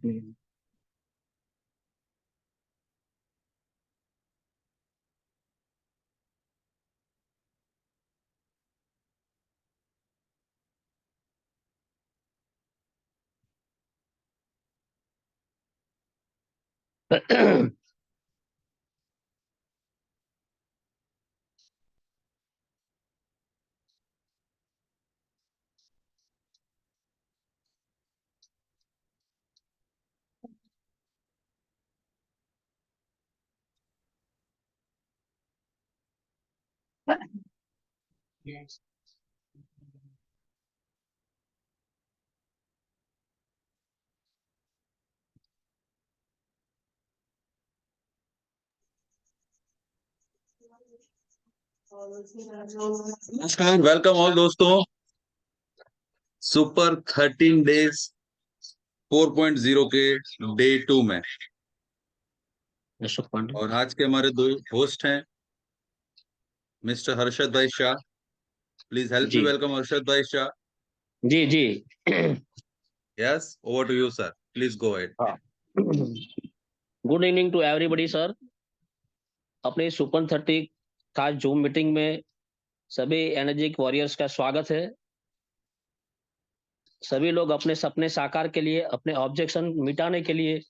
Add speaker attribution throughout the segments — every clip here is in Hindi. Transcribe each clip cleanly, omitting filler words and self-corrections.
Speaker 1: हम्म।
Speaker 2: नमस्कार, वेलकम ऑल दोस्तों। सुपर 13 डेज 4.0 के डे 2 में।
Speaker 1: अशोक पांडे।
Speaker 2: और आज के हमारे दो होस्ट हैं mister Harshad bhai Shah. Please help me
Speaker 1: जी
Speaker 2: वेलकम हर्षद भाई शाह।
Speaker 1: जी जी।
Speaker 2: Yes, over to you sir, please go ahead.
Speaker 1: हाँ। Good evening to everybody sir. अपने सुपर 30 खास जूम मीटिंग में सभी एनर्जिक वॉरियर्स का स्वागत है। सभी लोग अपने सपने साकार के लिए, अपने ऑब्जेक्शन मिटाने के लिए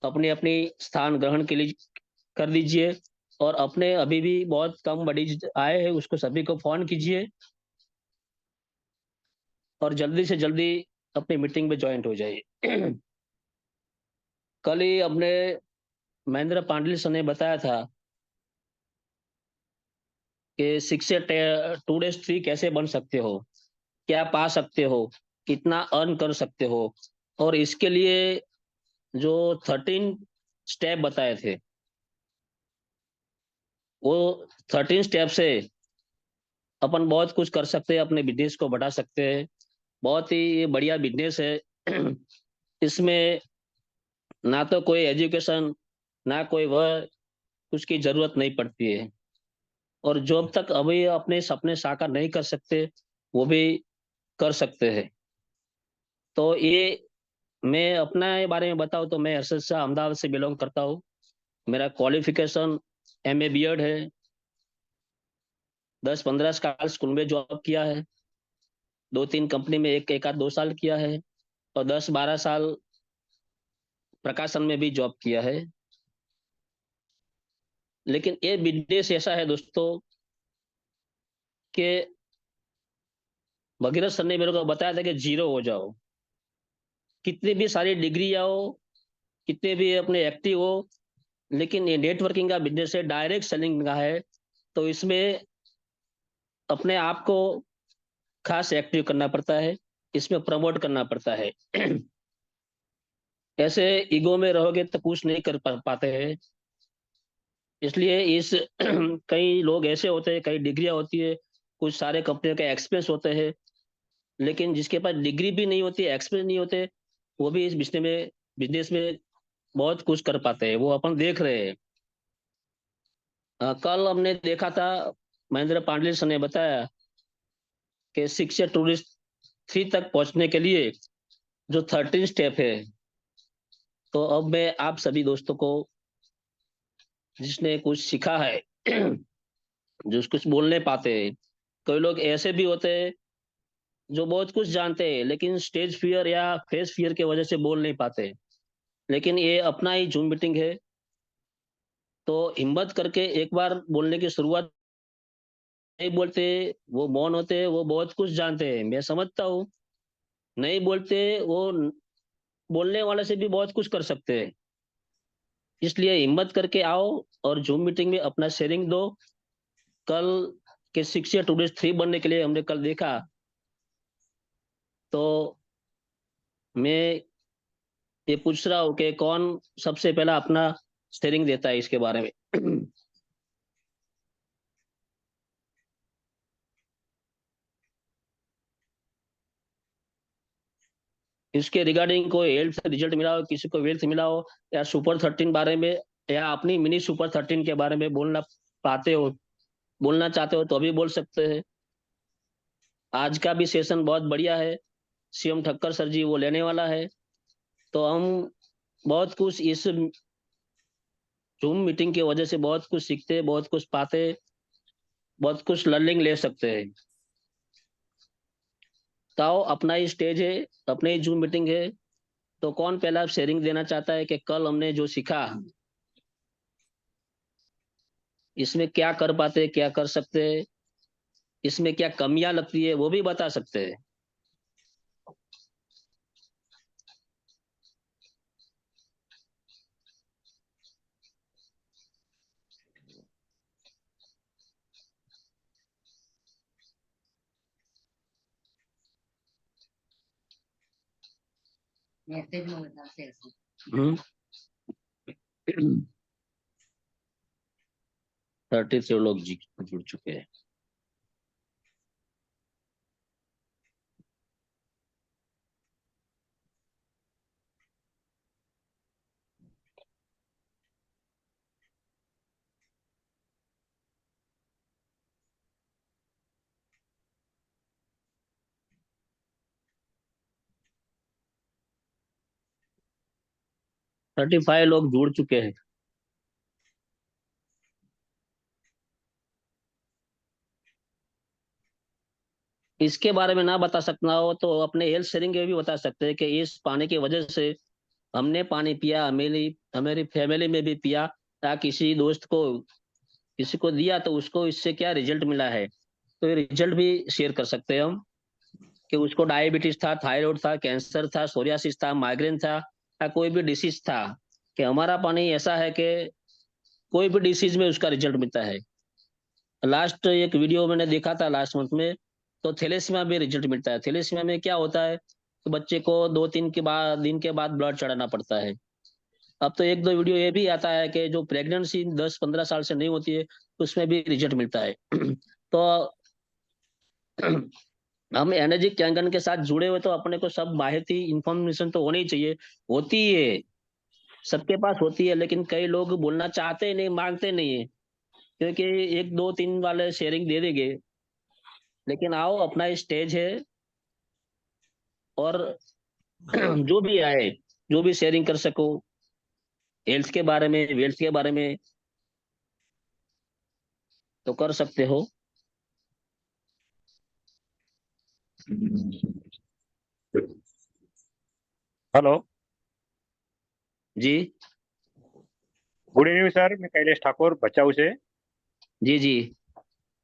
Speaker 1: अपनी अपनी स्थान ग्रहण के लिए कर दीजिए। और अपने अभी भी बहुत कम बड़ी आए हैं उसको सभी को फोन कीजिए और जल्दी से जल्दी अपनी मीटिंग में ज्वाइंट हो जाइए। कल ही अपने महेंद्र पांडलिस सर ने बताया था कि 6 से 2 days 3 कैसे बन सकते हो, क्या पा सकते हो, कितना अर्न कर सकते हो। और इसके लिए जो 13 स्टेप बताए थे, वो 13 स्टेप से अपन बहुत कुछ कर सकते हैं, अपने बिजनेस को बढ़ा सकते हैं। बहुत ही ये बढ़िया बिजनेस है। इसमें ना तो कोई एजुकेशन, ना कोई वह कुछ की जरूरत नहीं पड़ती है। और जो अब तक अभी अपने सपने साकार नहीं कर सकते, वो भी कर सकते हैं। तो ये, मैं अपना बारे में बताऊं तो मैं हर्षद शाह अहमदाबाद से बिलोंग करता हूँ। मेरा क्वालिफिकेशन MA BEd है। 10-15 साल स्कूल में जॉब किया है। 2-3 कंपनी में एक एक आध 2 साल किया है। और 10-12 साल प्रकाशन में भी जॉब किया है। लेकिन ये बिजनेस ऐसा है दोस्तों कि भगीरथ सर ने मेरे को बताया था कि जीरो हो जाओ, कितनी भी सारी डिग्री आओ, कितने भी अपने एक्टिव हो, लेकिन ये नेटवर्किंग का बिजनेस है, डायरेक्ट सेलिंग का है। तो इसमें अपने आप को खास एक्टिव करना पड़ता है, इसमें प्रमोट करना पड़ता है। ऐसे ईगो में रहोगे तो कुछ नहीं कर पाते हैं। इसलिए इस कई लोग ऐसे होते हैं, कई डिग्रियां होती है, कुछ सारे कंपनियों के एक्सपीरियंस होते हैं, लेकिन जिसके पास डिग्री भी नहीं होती, एक्सपीरियंस नहीं होते, वो भी इस बिजनेस में बहुत कुछ कर पाते हैं, वो अपन देख रहे हैं। कल हमने देखा था, महेंद्र पांडलिन सर ने बताया कि 6 से 2 3 तक पहुंचने के लिए जो 13 स्टेप है। तो अब मैं आप सभी दोस्तों को, जिसने कुछ सीखा है, जो कुछ बोलने पाते हैं, कोई लोग ऐसे भी होते हैं जो बहुत कुछ जानते हैं लेकिन स्टेज फियर या फेस फियर की वजह से बोल नहीं पाते। लेकिन ये अपना ही जूम मीटिंग है, तो हिम्मत करके एक बार बोलने की शुरुआत। नहीं बोलते, वो मौन होते हैं, वो बहुत कुछ जानते हैं, मैं समझता हूँ। नहीं बोलते, वो बोलने वाले से भी बहुत कुछ कर सकते हैं। इसलिए हिम्मत करके आओ और जूम मीटिंग में अपना शेयरिंग दो। कल के 6 या 2 days 3 बनने के लिए हमने कल देखा। तो मैं ये पूछ रहा हूँ कि कौन सबसे पहला अपना शेयरिंग देता है इसके बारे में। इसके रिगार्डिंग कोई हेल्थ रिजल्ट मिला हो, किसी को वेल्थ मिला हो, या सुपर 13 बारे में, या अपनी मिनी सुपर 13 के बारे में बोलना पाते हो, बोलना चाहते हो तो अभी बोल सकते हैं। आज का भी सेशन बहुत बढ़िया है। CM ठक्कर सर जी वो लेने वाला है। तो हम बहुत कुछ इस जूम मीटिंग की वजह से बहुत कुछ सीखते, बहुत कुछ पाते, बहुत कुछ लर्निंग ले सकते हैं। तो अपना ही स्टेज है, अपने ही जूम मीटिंग है, तो कौन पहला शेयरिंग देना चाहता है कि कल हमने जो सीखा इसमें क्या कर पाते, क्या कर सकते हैं, इसमें क्या कमियां लगती है वो भी बता सकते हैं।
Speaker 3: मैसेज में बताते हैं ऐसे।
Speaker 1: 33 लोग जुड़ चुके हैं। थर्टी फाइव लोग जुड़ चुके हैं। इसके बारे में ना बता सकना हो तो अपने हेल्थ शेयरिंग के भी बता सकते हैं कि इस पानी की वजह से हमने पानी पिया, हमें हमारी फैमिली में भी पिया, या किसी दोस्त को किसी को दिया तो उसको इससे क्या रिजल्ट मिला है, तो ये रिजल्ट भी शेयर कर सकते हैं हम। कि उसको डायबिटीज था, थायराइड था, कैंसर था, सोरियासिस था, माइग्रेन था, या कोई भी डिसीज था, कि हमारा पानी ऐसा है कि कोई भी डिसीज में उसका रिजल्ट मिलता है। लास्ट एक वीडियो मैंने देखा था लास्ट मंथ में, तो थैलेसीमिया में रिजल्ट मिलता है। थैलेसीमिया में क्या होता है कि बच्चे को 2-3 दिन के बाद ब्लड चढ़ाना पड़ता है। अब तो एक दो वीडियो ये भी आता है कि जो प्रेगनेंसी 10-15 साल से नहीं होती है उसमें भी रिजल्ट मिलता है। तो हम एनर्जी कैंगन के साथ जुड़े हुए तो अपने को सब माहिती इंफॉर्मेशन तो होनी ही चाहिए। होती है, सबके पास होती है, लेकिन कई लोग बोलना चाहते ही नहीं, मांगते नहीं है, क्योंकि 1-2-3 वाले शेयरिंग दे देंगे। लेकिन आओ, अपना स्टेज है, और जो भी आए, जो भी शेयरिंग कर सको, हेल्थ के बारे में, वेल्थ के बारे में, तो कर सकते हो।
Speaker 4: हेलो।
Speaker 1: जी
Speaker 4: गुड इवनिंग सर, मैं कैलेश ठाकुर बचाऊ से।
Speaker 1: जी जी।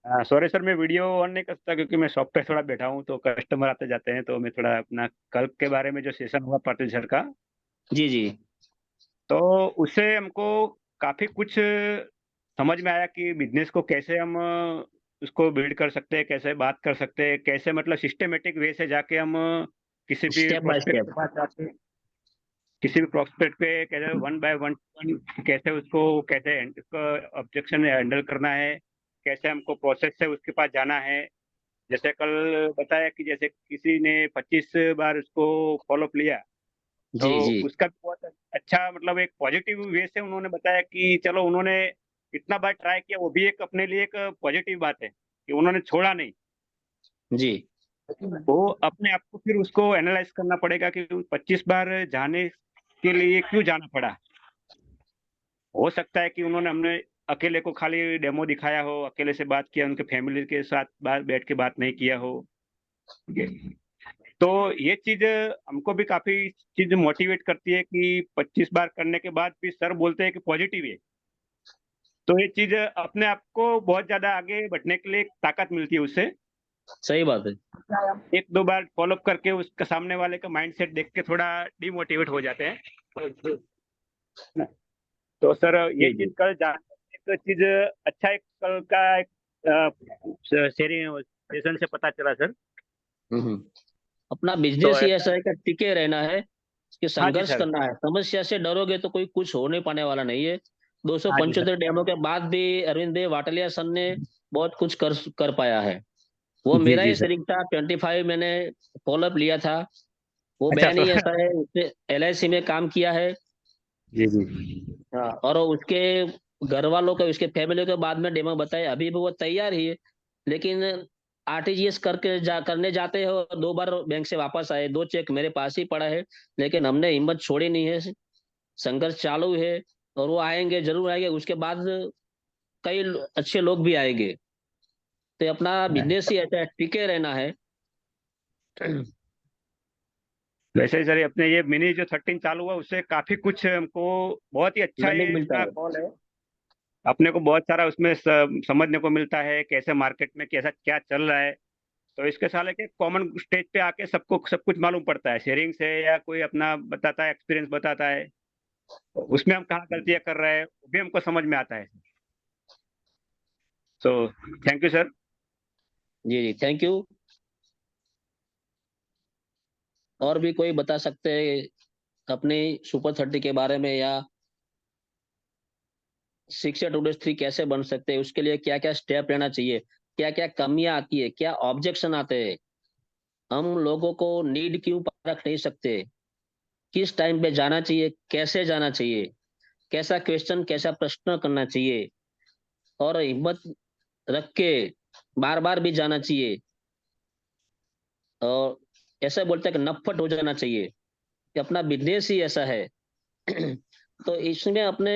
Speaker 4: सॉरी सर, मैं वीडियो ऑन नहीं कर सकता क्योंकि मैं शॉप पे थोड़ा बैठा हूँ, तो कस्टमर आते जाते हैं, तो मैं थोड़ा अपना कल के बारे में जो सेशन हुआ पाटिल सर का,
Speaker 1: जी जी
Speaker 4: तो उससे हमको काफी कुछ समझ में आया कि बिजनेस को कैसे हम उसको बिल्ड कर सकते हैं, कैसे बात कर सकते हैं, कैसे मतलब सिस्टमेटिक वे से जाके हम किसी भी
Speaker 1: स्टेप बाय
Speaker 4: प्रोस्पेक्ट
Speaker 1: स्टेप।
Speaker 4: के पास जाते हैं, किसी भी प्रोस्पेक्ट पे कैसे वन बाय वन कैसे उसको कैसे ऑब्जेक्शन हैंडल करना है, कैसे हमको प्रोसेस से उसके पास जाना है। जैसे कल बताया कि जैसे किसी ने 25 बार उसको फॉलोअप लिया, तो
Speaker 1: जी जी
Speaker 4: उसका भी बहुत अच्छा मतलब एक पॉजिटिव वे से उन्होंने बताया कि चलो उन्होंने इतना बार ट्राई किया, वो भी एक अपने लिए एक पॉजिटिव बात है कि उन्होंने छोड़ा नहीं।
Speaker 1: जी
Speaker 4: वो अपने आप को फिर उसको एनालाइज करना पड़ेगा कि 25 बार जाने के लिए क्यों जाना पड़ा। हो सकता है कि उन्होंने हमने अकेले को खाली डेमो दिखाया हो, अकेले से बात किया, उनके फैमिली के साथ बात बैठ के बात नहीं किया हो। ठीक है, तो ये चीज हमको भी काफी चीज मोटिवेट करती है कि 25 बार करने के बाद भी सर बोलते हैं कि पॉजिटिव है, तो ये चीज अपने आप को बहुत ज्यादा आगे बढ़ने के लिए ताकत मिलती है उससे।
Speaker 1: सही बात है।
Speaker 4: एक दो बार फॉलोअप करके उसका सामने वाले का माइंडसेट देख के थोड़ा डिमोटिवेट हो जाते हैं। तो सर ये
Speaker 1: जी
Speaker 4: चीज
Speaker 1: जी।
Speaker 4: कल जान एक चीज अच्छा एक कल का एक शेयरिंग सेशन से पता चला सर।
Speaker 1: हम्म। अपना
Speaker 4: तो
Speaker 1: बिजनेस ही ऐसा है कि टिके रहना है, कि
Speaker 4: हाँ जी
Speaker 1: संघर्ष
Speaker 4: सर।
Speaker 1: करना है। समस्या से डरोगे तो कोई कुछ हो नहीं पाने वाला नहीं है।
Speaker 4: हाँ जी सर।
Speaker 1: 275 डेमो के बाद भी अरविंद भाई वाटलिया सन ने बहुत कुछ कर पाया है। वो
Speaker 4: जी
Speaker 1: मेरा
Speaker 4: जी
Speaker 1: ही
Speaker 4: सर।
Speaker 1: शरीक था, 25 मैंने फॉलोअप लिया था। वो
Speaker 4: अच्छा
Speaker 1: बैन ही
Speaker 4: सर।
Speaker 1: ऐसा है, उसने LIC में काम किया है।
Speaker 4: जी जी।
Speaker 1: हाँ, और उसके घर वालों को, उसके फैमिली के बाद में डेमो बताए, अभी भी वो तैयार ही है। लेकिन आरटीजीएस करने जाते हो, 2 बार बैंक से वापस आए, 2 चेक मेरे पास ही पड़ा है, लेकिन हमने हिम्मत छोड़ी नहीं है, संघर्ष चालू है, और वो आएंगे, जरूर आएंगे। उसके बाद कई अच्छे लोग भी आएंगे। तो अपना बिजनेस ही ऐसा है, टिके रहना है।
Speaker 4: वैसे सर अपने ये मिनी जो 13 चालू हुआ उससे काफी कुछ हमको बहुत ही अच्छा
Speaker 1: लर्निंग
Speaker 4: ये
Speaker 1: मिलता
Speaker 4: इसका
Speaker 1: है।
Speaker 4: कॉल है। अपने को बहुत सारा उसमें समझने को मिलता है कैसे मार्केट में कैसा क्या चल रहा है। तो इसके साले के कॉमन स्टेज पे आके सबको सब कुछ मालूम पड़ता है, शेयरिंग से या कोई अपना बताता है, एक्सपीरियंस बताता है, तो उसमें हम कहाँ गलतियां कर रहे हैं वो भी हमको समझ में आता है। So thank you sir.
Speaker 1: जी जी, थैंक यू। और भी कोई बता सकते हैं अपने सुपर 30 के बारे में, या 6 या 2 3 कैसे बन सकते हैं, उसके लिए क्या क्या स्टेप लेना चाहिए, क्या क्या कमियां आती है, क्या ऑब्जेक्शन आते हैं, हम लोगों को नीड क्यों परख नहीं सकते, किस टाइम पे जाना चाहिए, कैसे जाना चाहिए, कैसा क्वेश्चन, कैसा प्रश्न करना चाहिए, और हिम्मत रख के बार बार भी जाना चाहिए, और ऐसा बोलते हैं कि नफ्फट हो जाना चाहिए, कि अपना बिजनेस ही ऐसा है। तो इसमें अपने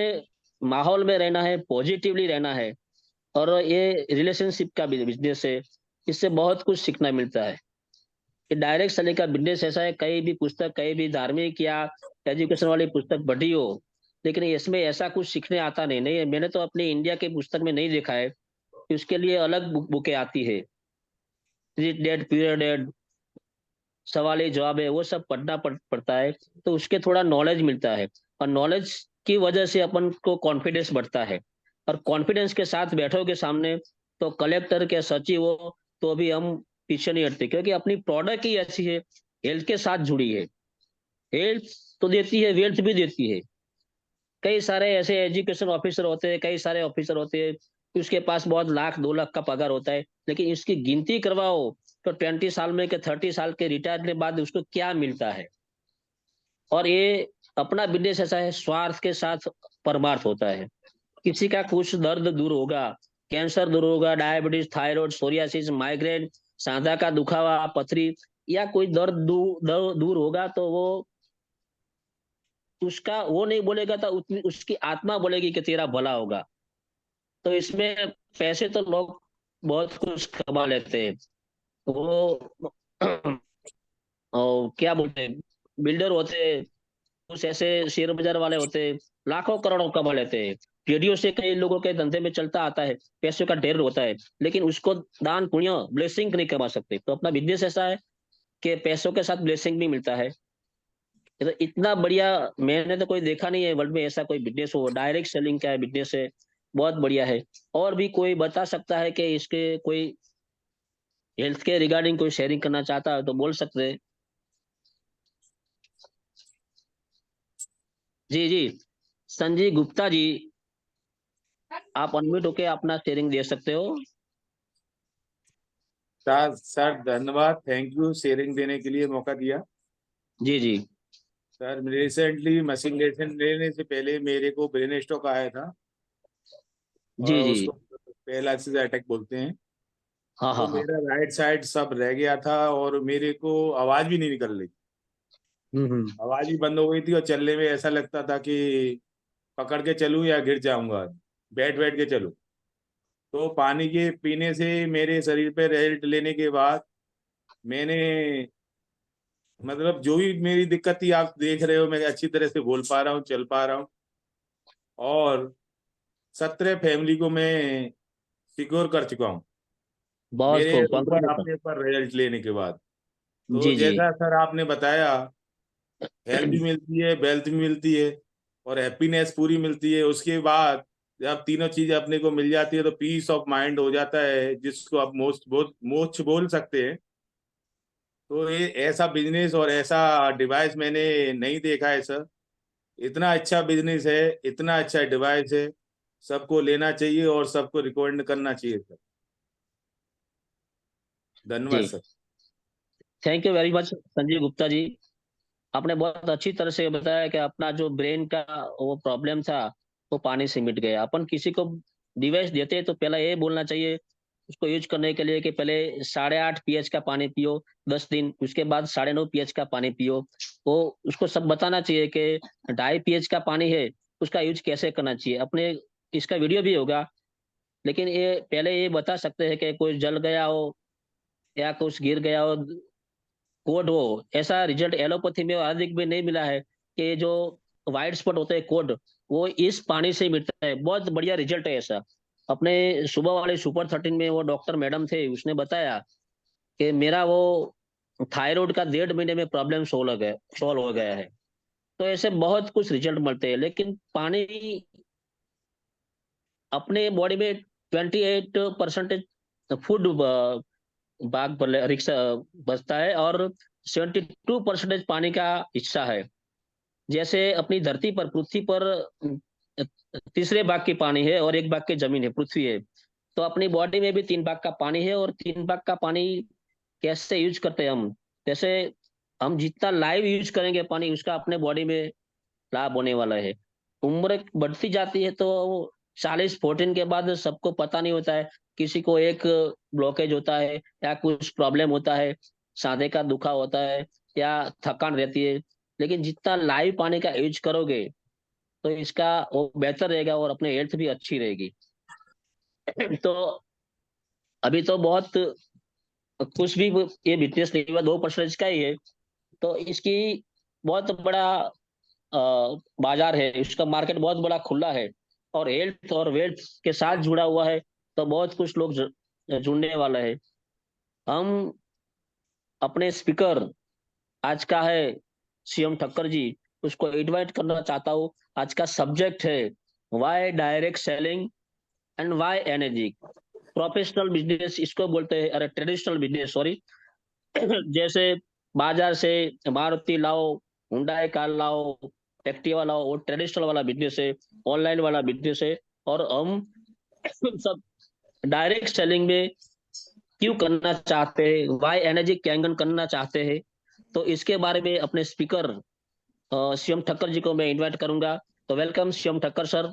Speaker 1: माहौल में रहना है, पॉजिटिवली रहना है। और ये रिलेशनशिप का बिजनेस है, इससे बहुत कुछ सीखना मिलता है। ये डायरेक्ट सेलिंग का बिजनेस ऐसा है, कहीं भी पुस्तक, कहीं भी धार्मिक या एजुकेशन वाली पुस्तक पढ़ी हो, लेकिन इसमें ऐसा कुछ सीखने आता नहीं। नहीं, मैंने तो अपने इंडिया के पुस्तक में नहीं देखा है कि उसके लिए अलग बुकें आती है, डेट पीरियड डेट, सवाल जवाब है, वो सब पढ़ना पड़ता है। तो उसके थोड़ा नॉलेज मिलता है, और नॉलेज की वजह से अपन को कॉन्फिडेंस बढ़ता है। और कॉन्फिडेंस के साथ बैठोगे सामने, तो कलेक्टर के सचिव हो तो भी हम पीछे नहीं हटते, क्योंकि अपनी प्रोडक्ट ही ऐसी है, हेल्थ के साथ जुड़ी है। हेल्थ तो देती है, वेल्थ भी देती है। कई सारे ऐसे एजुकेशन ऑफिसर होते हैं, कई सारे ऑफिसर होते हैं कि उसके पास बहुत लाख 2 लाख का पगार होता है, लेकिन इसकी गिनती करवाओ तो 20 साल में के 30 साल के रिटायर के बाद उसको क्या मिलता है। और ये अपना बिजनेस ऐसा है, स्वार्थ के साथ परमार्थ होता है। किसी का कुछ दर्द दूर होगा, कैंसर दूर होगा, डायबिटीज, थायराइड, सोरियासिस, माइग्रेन, सांधा का दुखावा, पथरी, या कोई दर्द दूर होगा, तो वो उसका वो नहीं बोलेगा, तो उसकी आत्मा बोलेगी कि तेरा भला होगा। तो इसमें पैसे तो लोग बहुत कुछ कमा लेते हैं। वो और क्या बोलते हैं, बिल्डर होते हैं, कुछ ऐसे शेयर बाजार वाले होते हैं, लाखों करोड़ों कमा लेते हैं। रेडियो से कई लोगों के धंधे में चलता आता है, पैसों का ढेर होता है, लेकिन उसको दान पुण्य ब्लेसिंग नहीं कमा सकते। तो अपना बिजनेस ऐसा है कि पैसों के साथ ब्लेसिंग भी मिलता है। ये तो इतना बढ़िया मैंने तो कोई देखा नहीं है वर्ल्ड में, ऐसा कोई बिजनेस हो, डायरेक्ट सेलिंग का बिजनेस है, बहुत बढ़िया है। और भी कोई बता सकता है कि इसके कोई हेल्थ के रिगार्डिंग कोई शेयरिंग करना चाहता है तो बोल सकते हैं। जी जी, संजय गुप्ता जी, आप अनम्यूट होके अपना शेयरिंग दे सकते हो।
Speaker 5: सर धन्यवाद, थैंक यू शेयरिंग देने के लिए मौका दिया।
Speaker 1: जी जी
Speaker 5: सर रिसेंटली मशीन लेने से पहले मेरे को ब्रेन स्ट्रोक आया था,
Speaker 1: जी
Speaker 5: और
Speaker 1: जी।
Speaker 5: उसको पैरालिसिस अटैक बोलते हैं।
Speaker 1: हाँ
Speaker 5: तो
Speaker 1: हाँ हाँ।
Speaker 5: मेरा राइट साइड सब रह गया था, और मेरे को आवाज भी नहीं निकल रही,
Speaker 1: हम्म।
Speaker 5: आवाज भी बंद हो गई थी, और चलने में ऐसा लगता था कि पकड़ के चलूं या गिर जाऊंगा, बैठ बैठ के चलूं। तो पानी के पीने से मेरे शरीर पे रेस्ट लेने के बाद मैंने, मतलब जो भी मेरी दिक्कत थी आप देख रहे हो, मैं अच्छी तरह से बोल पा रहा हूँ, चल पा रहा हूँ, और 17 फैमिली को मैं सिक्योर कर चुका हूँ
Speaker 1: बहुत
Speaker 5: मेरे
Speaker 1: खूब,
Speaker 5: ऊपर,
Speaker 1: कांग्रेचुलेशन।
Speaker 5: अपने ऊपर रिजल्ट लेने के बाद। तो
Speaker 1: जी जी
Speaker 5: जैसा सर आपने बताया, हेल्थ भी मिलती है, वेल्थ भी मिलती है, और हैप्पीनेस पूरी मिलती है। उसके बाद जब तीनों चीजें अपने को मिल जाती है तो पीस ऑफ माइंड हो जाता है, जिसको आप मोक्ष बोल सकते हैं। तो ये ऐसा बिजनेस और ऐसा डिवाइस मैंने नहीं देखा है सर। इतना अच्छा बिजनेस है, इतना अच्छा डिवाइस है, सबको लेना चाहिए और सबको रिकमेंड करना चाहिए सर। धन्यवाद
Speaker 1: जी।
Speaker 5: Sir.
Speaker 1: Thank you very much Sanjay Gupta ji. आपने बहुत अच्छी तरह से बताया कि अपना जो ब्रेन का वो प्रॉब्लम था, वो पानी से मिट गया। अपन किसी को डिवाइस देते हैं तो पहला ये बोलना चाहिए उसको यूज करने के लिए कि पहले 8.5 pH का पानी पियो 10 दिन, उसके बाद 9.5 pH का पानी पियो। वो उसको सब बताना चाहिए कि 2.5 pH का पानी है, उसका यूज कैसे करना चाहिए। अपने इसका वीडियो भी होगा, लेकिन ये पहले ये बता सकते हैं कि कोई जल गया हो या कुछ गिर गया हो, कोड हो। ऐसा रिजल्ट एलोपैथी में और आयुर्वेदिक में नहीं मिला है कि जो व्हाइट स्पॉट होते हैं कोड, वो इस पानी से मिटता है। बहुत बढ़िया रिजल्ट है ऐसा। अपने सुबह वाले सुपर 13 में वो डॉक्टर मैडम थे, उसने बताया कि मेरा वो थायराइड का 1.5 महीने में प्रॉब्लम सॉल्व हो गया है। तो ऐसे बहुत कुछ रिजल्ट मिलते हैं, लेकिन पानी अपने बॉडी में 28% फूड बाग रिक्शा बचता है और 72% पानी का हिस्सा है। जैसे अपनी धरती पर, पृथ्वी पर तीसरे भाग की पानी है और 1 भाग की जमीन है, पृथ्वी है। तो अपनी बॉडी में भी 3 भाग का पानी है, और 3 भाग का पानी कैसे यूज करते हैं हम, जैसे हम जितना लाइव यूज करेंगे पानी, उसका अपने बॉडी में लाभ होने वाला है। उम्र बढ़ती जाती है तो 40-14 के बाद सबको पता नहीं होता है, किसी को एक ब्लॉकेज होता है या कुछ प्रॉब्लम होता है, सांधे का दुखा होता है या थकान रहती है। लेकिन जितना लाइव पानी का यूज करोगे तो इसका वो बेहतर रहेगा और अपने हेल्थ भी अच्छी रहेगी। तो अभी तो बहुत कुछ भी ये बिजनेस नहीं हुआ, 2% का ही है। तो इसकी बहुत बड़ा बाजार है, इसका मार्केट बहुत बड़ा खुला है, और हेल्थ और वेल्थ के साथ जुड़ा हुआ है। तो बहुत कुछ लोग जुड़ने वाला है। हम अपने स्पीकर आज का है सीएम ठक्कर जी, उसको इनवाइट करना चाहता हूँ। आज का सब्जेक्ट है why direct selling and why energy. Professional business इसको बोलते हैं, अरे ट्रेडिशनल बिजनेस सॉरी। जैसे बाजार से मारुति लाओ, हुंडई कार लाओ, एक्टिवा लाओ, वो ट्रेडिशनल वाला बिजनेस है, ऑनलाइन वाला बिजनेस है। और हम सब डायरेक्ट सेलिंग में क्यों करना चाहते हैं, वाई एनर्जी कैंगन करना चाहते हैं। तो इसके बारे में अपने स्पीकर सीएम ठक्कर जी को मैं इनवाइट करूंगा। तो welcome CM Thakkar sir.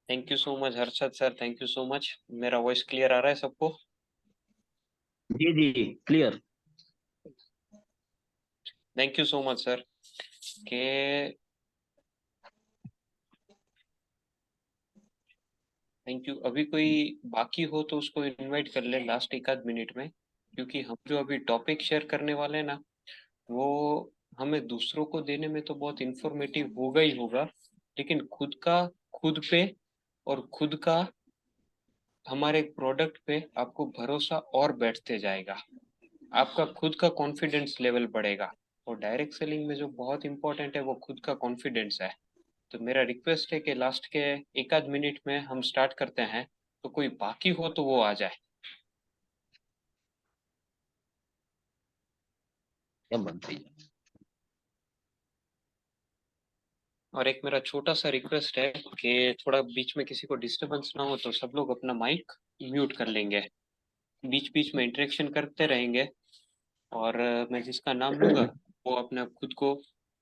Speaker 6: Thank you so much Harshad sir, thank you so much. मेरा वॉइस क्लियर आ रहा है सबको?
Speaker 1: जी जी clear.
Speaker 6: Thank you so much sir. K thank you. अभी कोई बाकी हो तो उसको इनवाइट कर ले लास्ट 1 आध मिनट में, क्योंकि हम जो अभी टॉपिक शेयर करने वाले हैं ना, वो हमें दूसरों को देने में तो बहुत इंफॉर्मेटिव होगा ही होगा, लेकिन खुद पे और खुद का हमारे प्रोडक्ट पे आपको भरोसा और बैठते जाएगा, आपका खुद का कॉन्फिडेंस लेवल बढ़ेगा। और डायरेक्ट सेलिंग में जो बहुत इंपॉर्टेंट है वो खुद का कॉन्फिडेंस है। तो मेरा रिक्वेस्ट है कि लास्ट के 1 आध मिनट में हम स्टार्ट करते हैं, तो कोई बाकी हो तो वो आ जाए।
Speaker 1: क्या बनती है।
Speaker 6: और एक मेरा छोटा सा रिक्वेस्ट है कि थोड़ा बीच में किसी को डिस्टरबेंस ना हो तो सब लोग अपना माइक म्यूट कर लेंगे, बीच बीच में इंटरेक्शन करते रहेंगे। और मैं जिसका नाम लूंगा वो अपने खुद को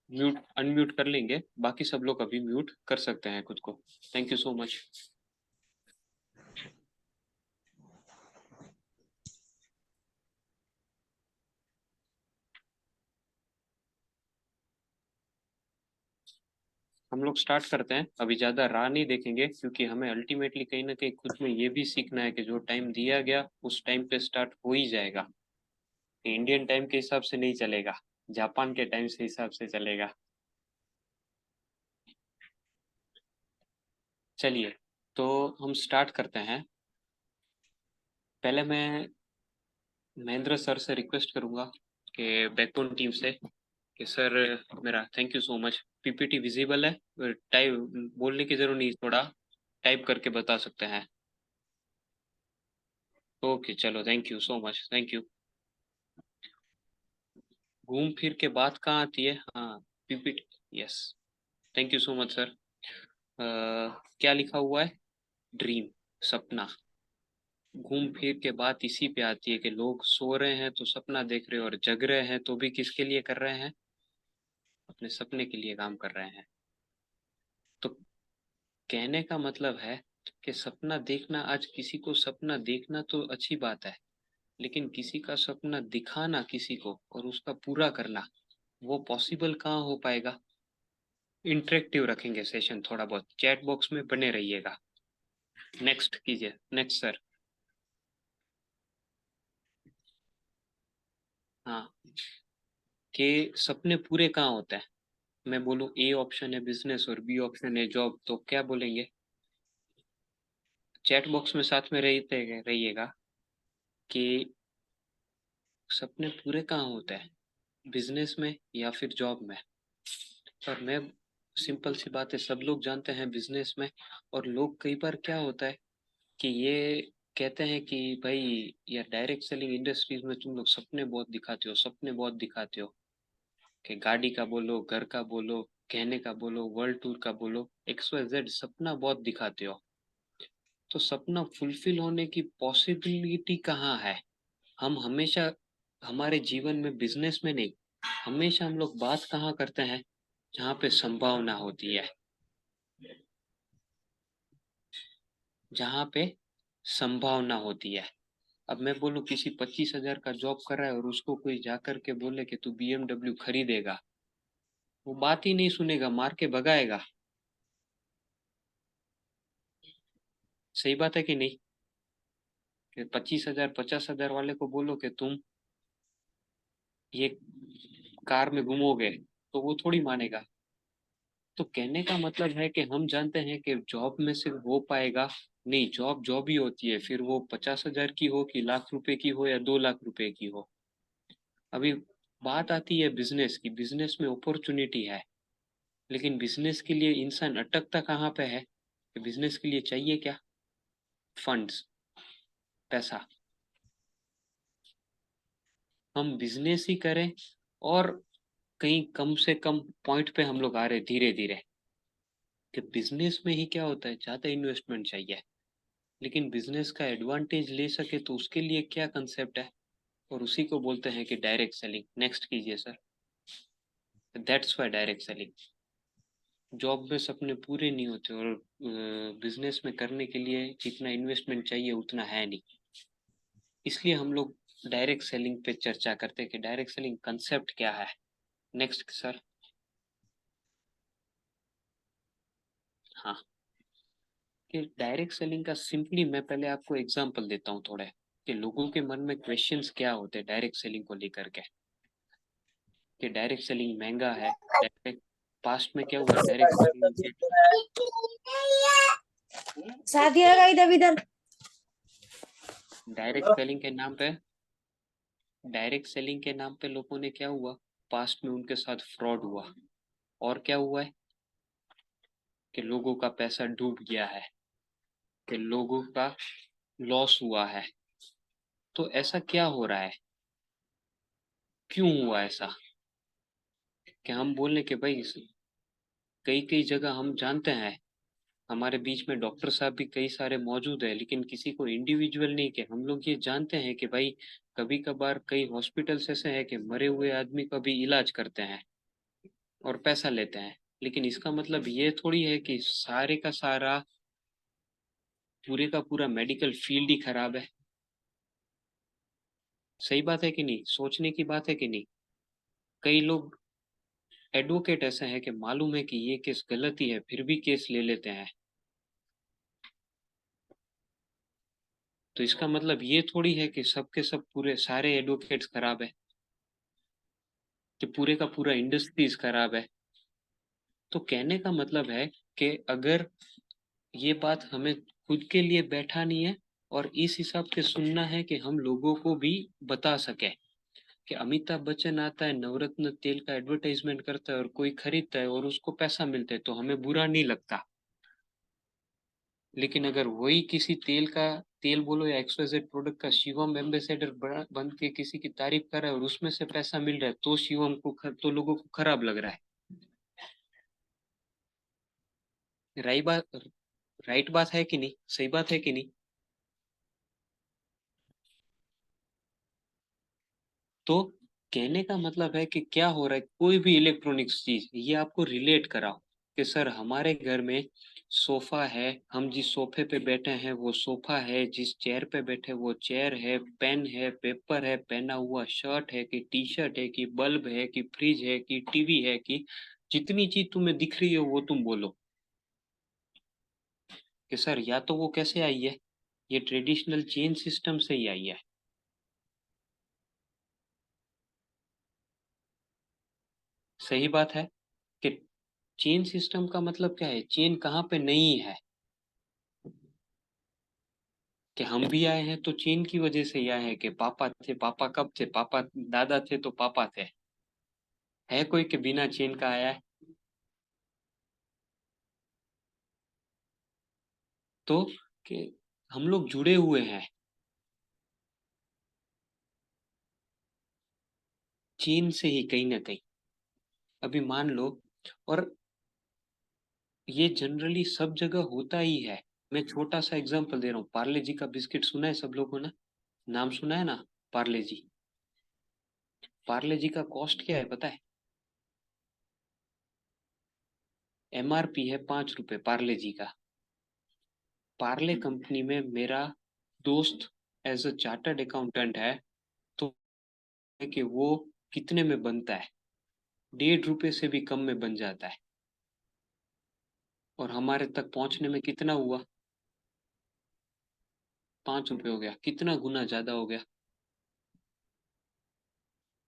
Speaker 6: म्यूट अनम्यूट कर लेंगे, बाकी सब लोग अभी म्यूट कर सकते हैं खुद को। Thank you so much. हम लोग स्टार्ट करते हैं, अभी ज्यादा राह नहीं देखेंगे, क्योंकि हमें अल्टीमेटली कहीं ना कहीं खुद में ये भी सीखना है कि जो टाइम दिया गया उस टाइम पे स्टार्ट हो ही जाएगा। इंडियन टाइम के हिसाब से नहीं चलेगा, जापान के टाइम से हिसाब से चलेगा। चलिए, तो हम स्टार्ट करते हैं। पहले मैं महेंद्र सर से रिक्वेस्ट करूंगा कि बैकबोन टीम से कि सर मेरा thank you so much. PPT visible है? टाइप बोलने की जरूरत नहीं, थोड़ा टाइप करके बता सकते हैं। ओके चलो, thank you so much, thank you. घूम फिर के बात कहाँ आती है? हाँ, PPT, yes. Thank you so much sir. क्या लिखा हुआ है? ड्रीम, सपना। घूम फिर के बात इसी पे आती है कि लोग सो रहे हैं तो सपना देख रहे हैं, और जग रहे हैं तो भी किसके लिए कर रहे हैं? अपने सपने के लिए काम कर रहे हैं। तो कहने का मतलब है कि सपना देखना, आज किसी को सपना देखना तो अच्छी बात है, लेकिन किसी का सपना दिखाना किसी को और उसका पूरा करना, वो पॉसिबल कहाँ हो पाएगा? इंटरेक्टिव रखेंगे सेशन, थोड़ा बहुत चैट बॉक्स में बने रहिएगा। नेक्स्ट कीजिए, नेक्स्ट सर। हाँ, कि सपने पूरे कहाँ होते हैं? मैं बोलूँ ए ऑप्शन है बिजनेस और बी ऑप्शन है जॉब, तो क्या बोलेंगे? चैट बॉक्स में साथ में रहिएगा कि सपने पूरे कहाँ होते हैं, बिजनेस में या फिर जॉब में? और मैं, सिंपल सी बात है, सब लोग जानते हैं बिजनेस में। और लोग कई बार क्या होता है कि ये कहते हैं कि भाई यार डायरेक्ट सेलिंग इंडस्ट्रीज में तुम लोग सपने बहुत दिखाते हो, सपने बहुत दिखाते हो, कि गाड़ी का बोलो, घर का बोलो, कहने का बोलो, वर्ल्ड टूर का बोलो, XYZ सपना बहुत दिखाते हो। तो सपना फुलफिल होने की पॉसिबिलिटी कहाँ है? हम हमेशा हमारे जीवन में, बिजनेस में नहीं, हमेशा हम लोग बात कहाँ करते हैं? जहाँ पे संभावना होती है, जहाँ पे संभावना होती है। अब मैं बोलूँ किसी 25,000 का जॉब कर रहा है और उसको कोई जाकर के बोले कि तू BMW खरीदेगा, वो बात ही नहीं सुनेगा, मार के भगाएगा। सही बात है कि नहीं? कि 25,000 50,000 वाले को बोलो कि तुम ये कार में घूमोगे, तो वो थोड़ी मानेगा। तो कहने का मतलब है कि हम जानते हैं कि जॉब में सिर्फ हो पाएगा नहीं, जॉब जॉब ही होती है, फिर वो 50,000 की हो कि ₹1,00,000 की हो या ₹2,00,000 की हो। अभी बात आती है बिजनेस की, बिजनेस में अपॉर्चुनिटी है, लेकिन बिजनेस के लिए इंसान अटकता कहाँ पे है? कि बिजनेस के लिए चाहिए क्या? फंड्स, पैसा। हम बिजनेस ही करें, और कहीं कम से कम पॉइंट पे हम लोग आ रहे धीरे धीरे, कि बिजनेस में ही क्या होता है, ज्यादा इन्वेस्टमेंट चाहिए, लेकिन बिजनेस का एडवांटेज ले सके तो उसके लिए क्या कंसेप्ट है? और उसी को बोलते हैं कि डायरेक्ट सेलिंग। नेक्स्ट कीजिए sir. That's why direct selling. Job में सपने पूरे नहीं होते, और बिजनेस में करने के लिए जितना इन्वेस्टमेंट चाहिए उतना है नहीं, इसलिए हम लोग डायरेक्ट सेलिंग पे चर्चा करते हैं कि डायरेक्ट सेलिंग कंसेप्ट क्या है। Next sir. हाँ, कि डायरेक्ट सेलिंग का सिंपली मैं पहले आपको एग्जांपल देता हूँ थोड़े, कि लोगों के मन में क्वेश्चंस क्या होते हैं डायरेक्ट सेलिंग को लेकर के, कि डायरेक्ट सेलिंग महंगा है। डायरेक्ट पास्ट में क्या हुआ डायरेक्ट सेलिंग के,
Speaker 7: शादी लगा इधर इधर।
Speaker 6: डायरेक्ट सेलिंग के नाम पे लोगों ने क्या हुआ, पास्ट में उनके साथ फ्रॉड हुआ। और क्या हुआ है कि लोगों का पैसा डूब गया है, कि लोगों का लॉस हुआ है। तो ऐसा क्या हो रहा है, क्यों हुआ ऐसा? कि हम बोलने के भाई कई कई जगह हम जानते हैं, हमारे बीच में डॉक्टर साहब भी कई सारे मौजूद है, लेकिन किसी को इंडिविजुअल नहीं, के हम लोग ये जानते हैं कि भाई कभी कभार कई हॉस्पिटल्स ऐसे हैं कि मरे हुए आदमी का भी इलाज करते हैं और पैसा लेते हैं, लेकिन इसका मतलब ये थोड़ी है कि सारे का सारा, पूरे का पूरा मेडिकल फील्ड ही खराब है। सही बात है कि नहीं? सोचने की बात है कि नहीं? कई लोग एडवोकेट ऐसे हैं कि मालूम है कि ये केस गलत ही है, फिर भी केस ले लेते हैं। तो इसका मतलब ये थोड़ी है कि सबके सब पूरे सारे एडवोकेट्स खराब है, कि पूरे का पूरा इंडस्ट्रीज खराब है। तो कहने का मतलब है कि अगर ये बात हमें खुद के लिए बैठा नहीं है, और इस हिसाब से सुनना है कि हम लोगों को भी बता सके, कि अमिताभ बच्चन आता है नवरत्न तेल का एडवर्टाइजमेंट करता है और कोई खरीदता है और उसको पैसा मिलता है तो हमें बुरा नहीं लगता, लेकिन अगर वही किसी तेल का, तेल बोलो या XYZ प्रोडक्ट का शिवम एम्बेसडर बन के किसी की तारीफ कर रहा है और उसमें से पैसा मिल रहा है, तो शिवम को तो लोगों को खराब लग रहा है। राइट बात, राइट बात है कि नहीं? सही बात है कि नहीं? तो कहने का मतलब है कि क्या हो रहा है, कोई भी इलेक्ट्रॉनिक्स चीज ये आपको रिलेट कराओ कि सर हमारे घर में सोफा है, हम जिस सोफे पे बैठे हैं वो सोफा है, जिस चेयर पे बैठे वो चेयर है, पेन है, पेपर है, पहना हुआ शर्ट है कि टी शर्ट है कि बल्ब है कि फ्रिज है कि टीवी है, कि जितनी चीज तुम्हें दिख रही है वो तुम बोलो कि सर या तो वो कैसे आई है, ये ट्रेडिशनल चेन सिस्टम से ही आई है। सही बात है कि चेन सिस्टम का मतलब क्या है, चेन कहाँ पे नहीं है, कि हम भी आए हैं तो चेन की वजह से ही आए हैं, कि पापा थे, पापा कब थे, पापा दादा थे तो पापा थे, है कोई के बिना चेन का आया है? तो कि हम लोग जुड़े हुए हैं चीन से ही कहीं ना कहीं। अभी मान लो, और ये जनरली सब जगह होता ही है। मैं छोटा सा एग्जांपल दे रहा हूँ, पार्ले जी का बिस्किट सुना है सब लोगों ने, नाम सुना है ना, पार्ले जी। पार्ले जी का कॉस्ट क्या है पता है? एमआरपी है 5 रुपए पार्ले जी का। पार्ले कंपनी में मेरा दोस्त एज अ चार्टर्ड अकाउंटेंट है, तो है कि वो कितने में बनता है, 1.5 रुपए से भी कम में बन जाता है, और हमारे तक पहुंचने में कितना हुआ, 5 रुपए हो गया, कितना गुना ज्यादा हो गया।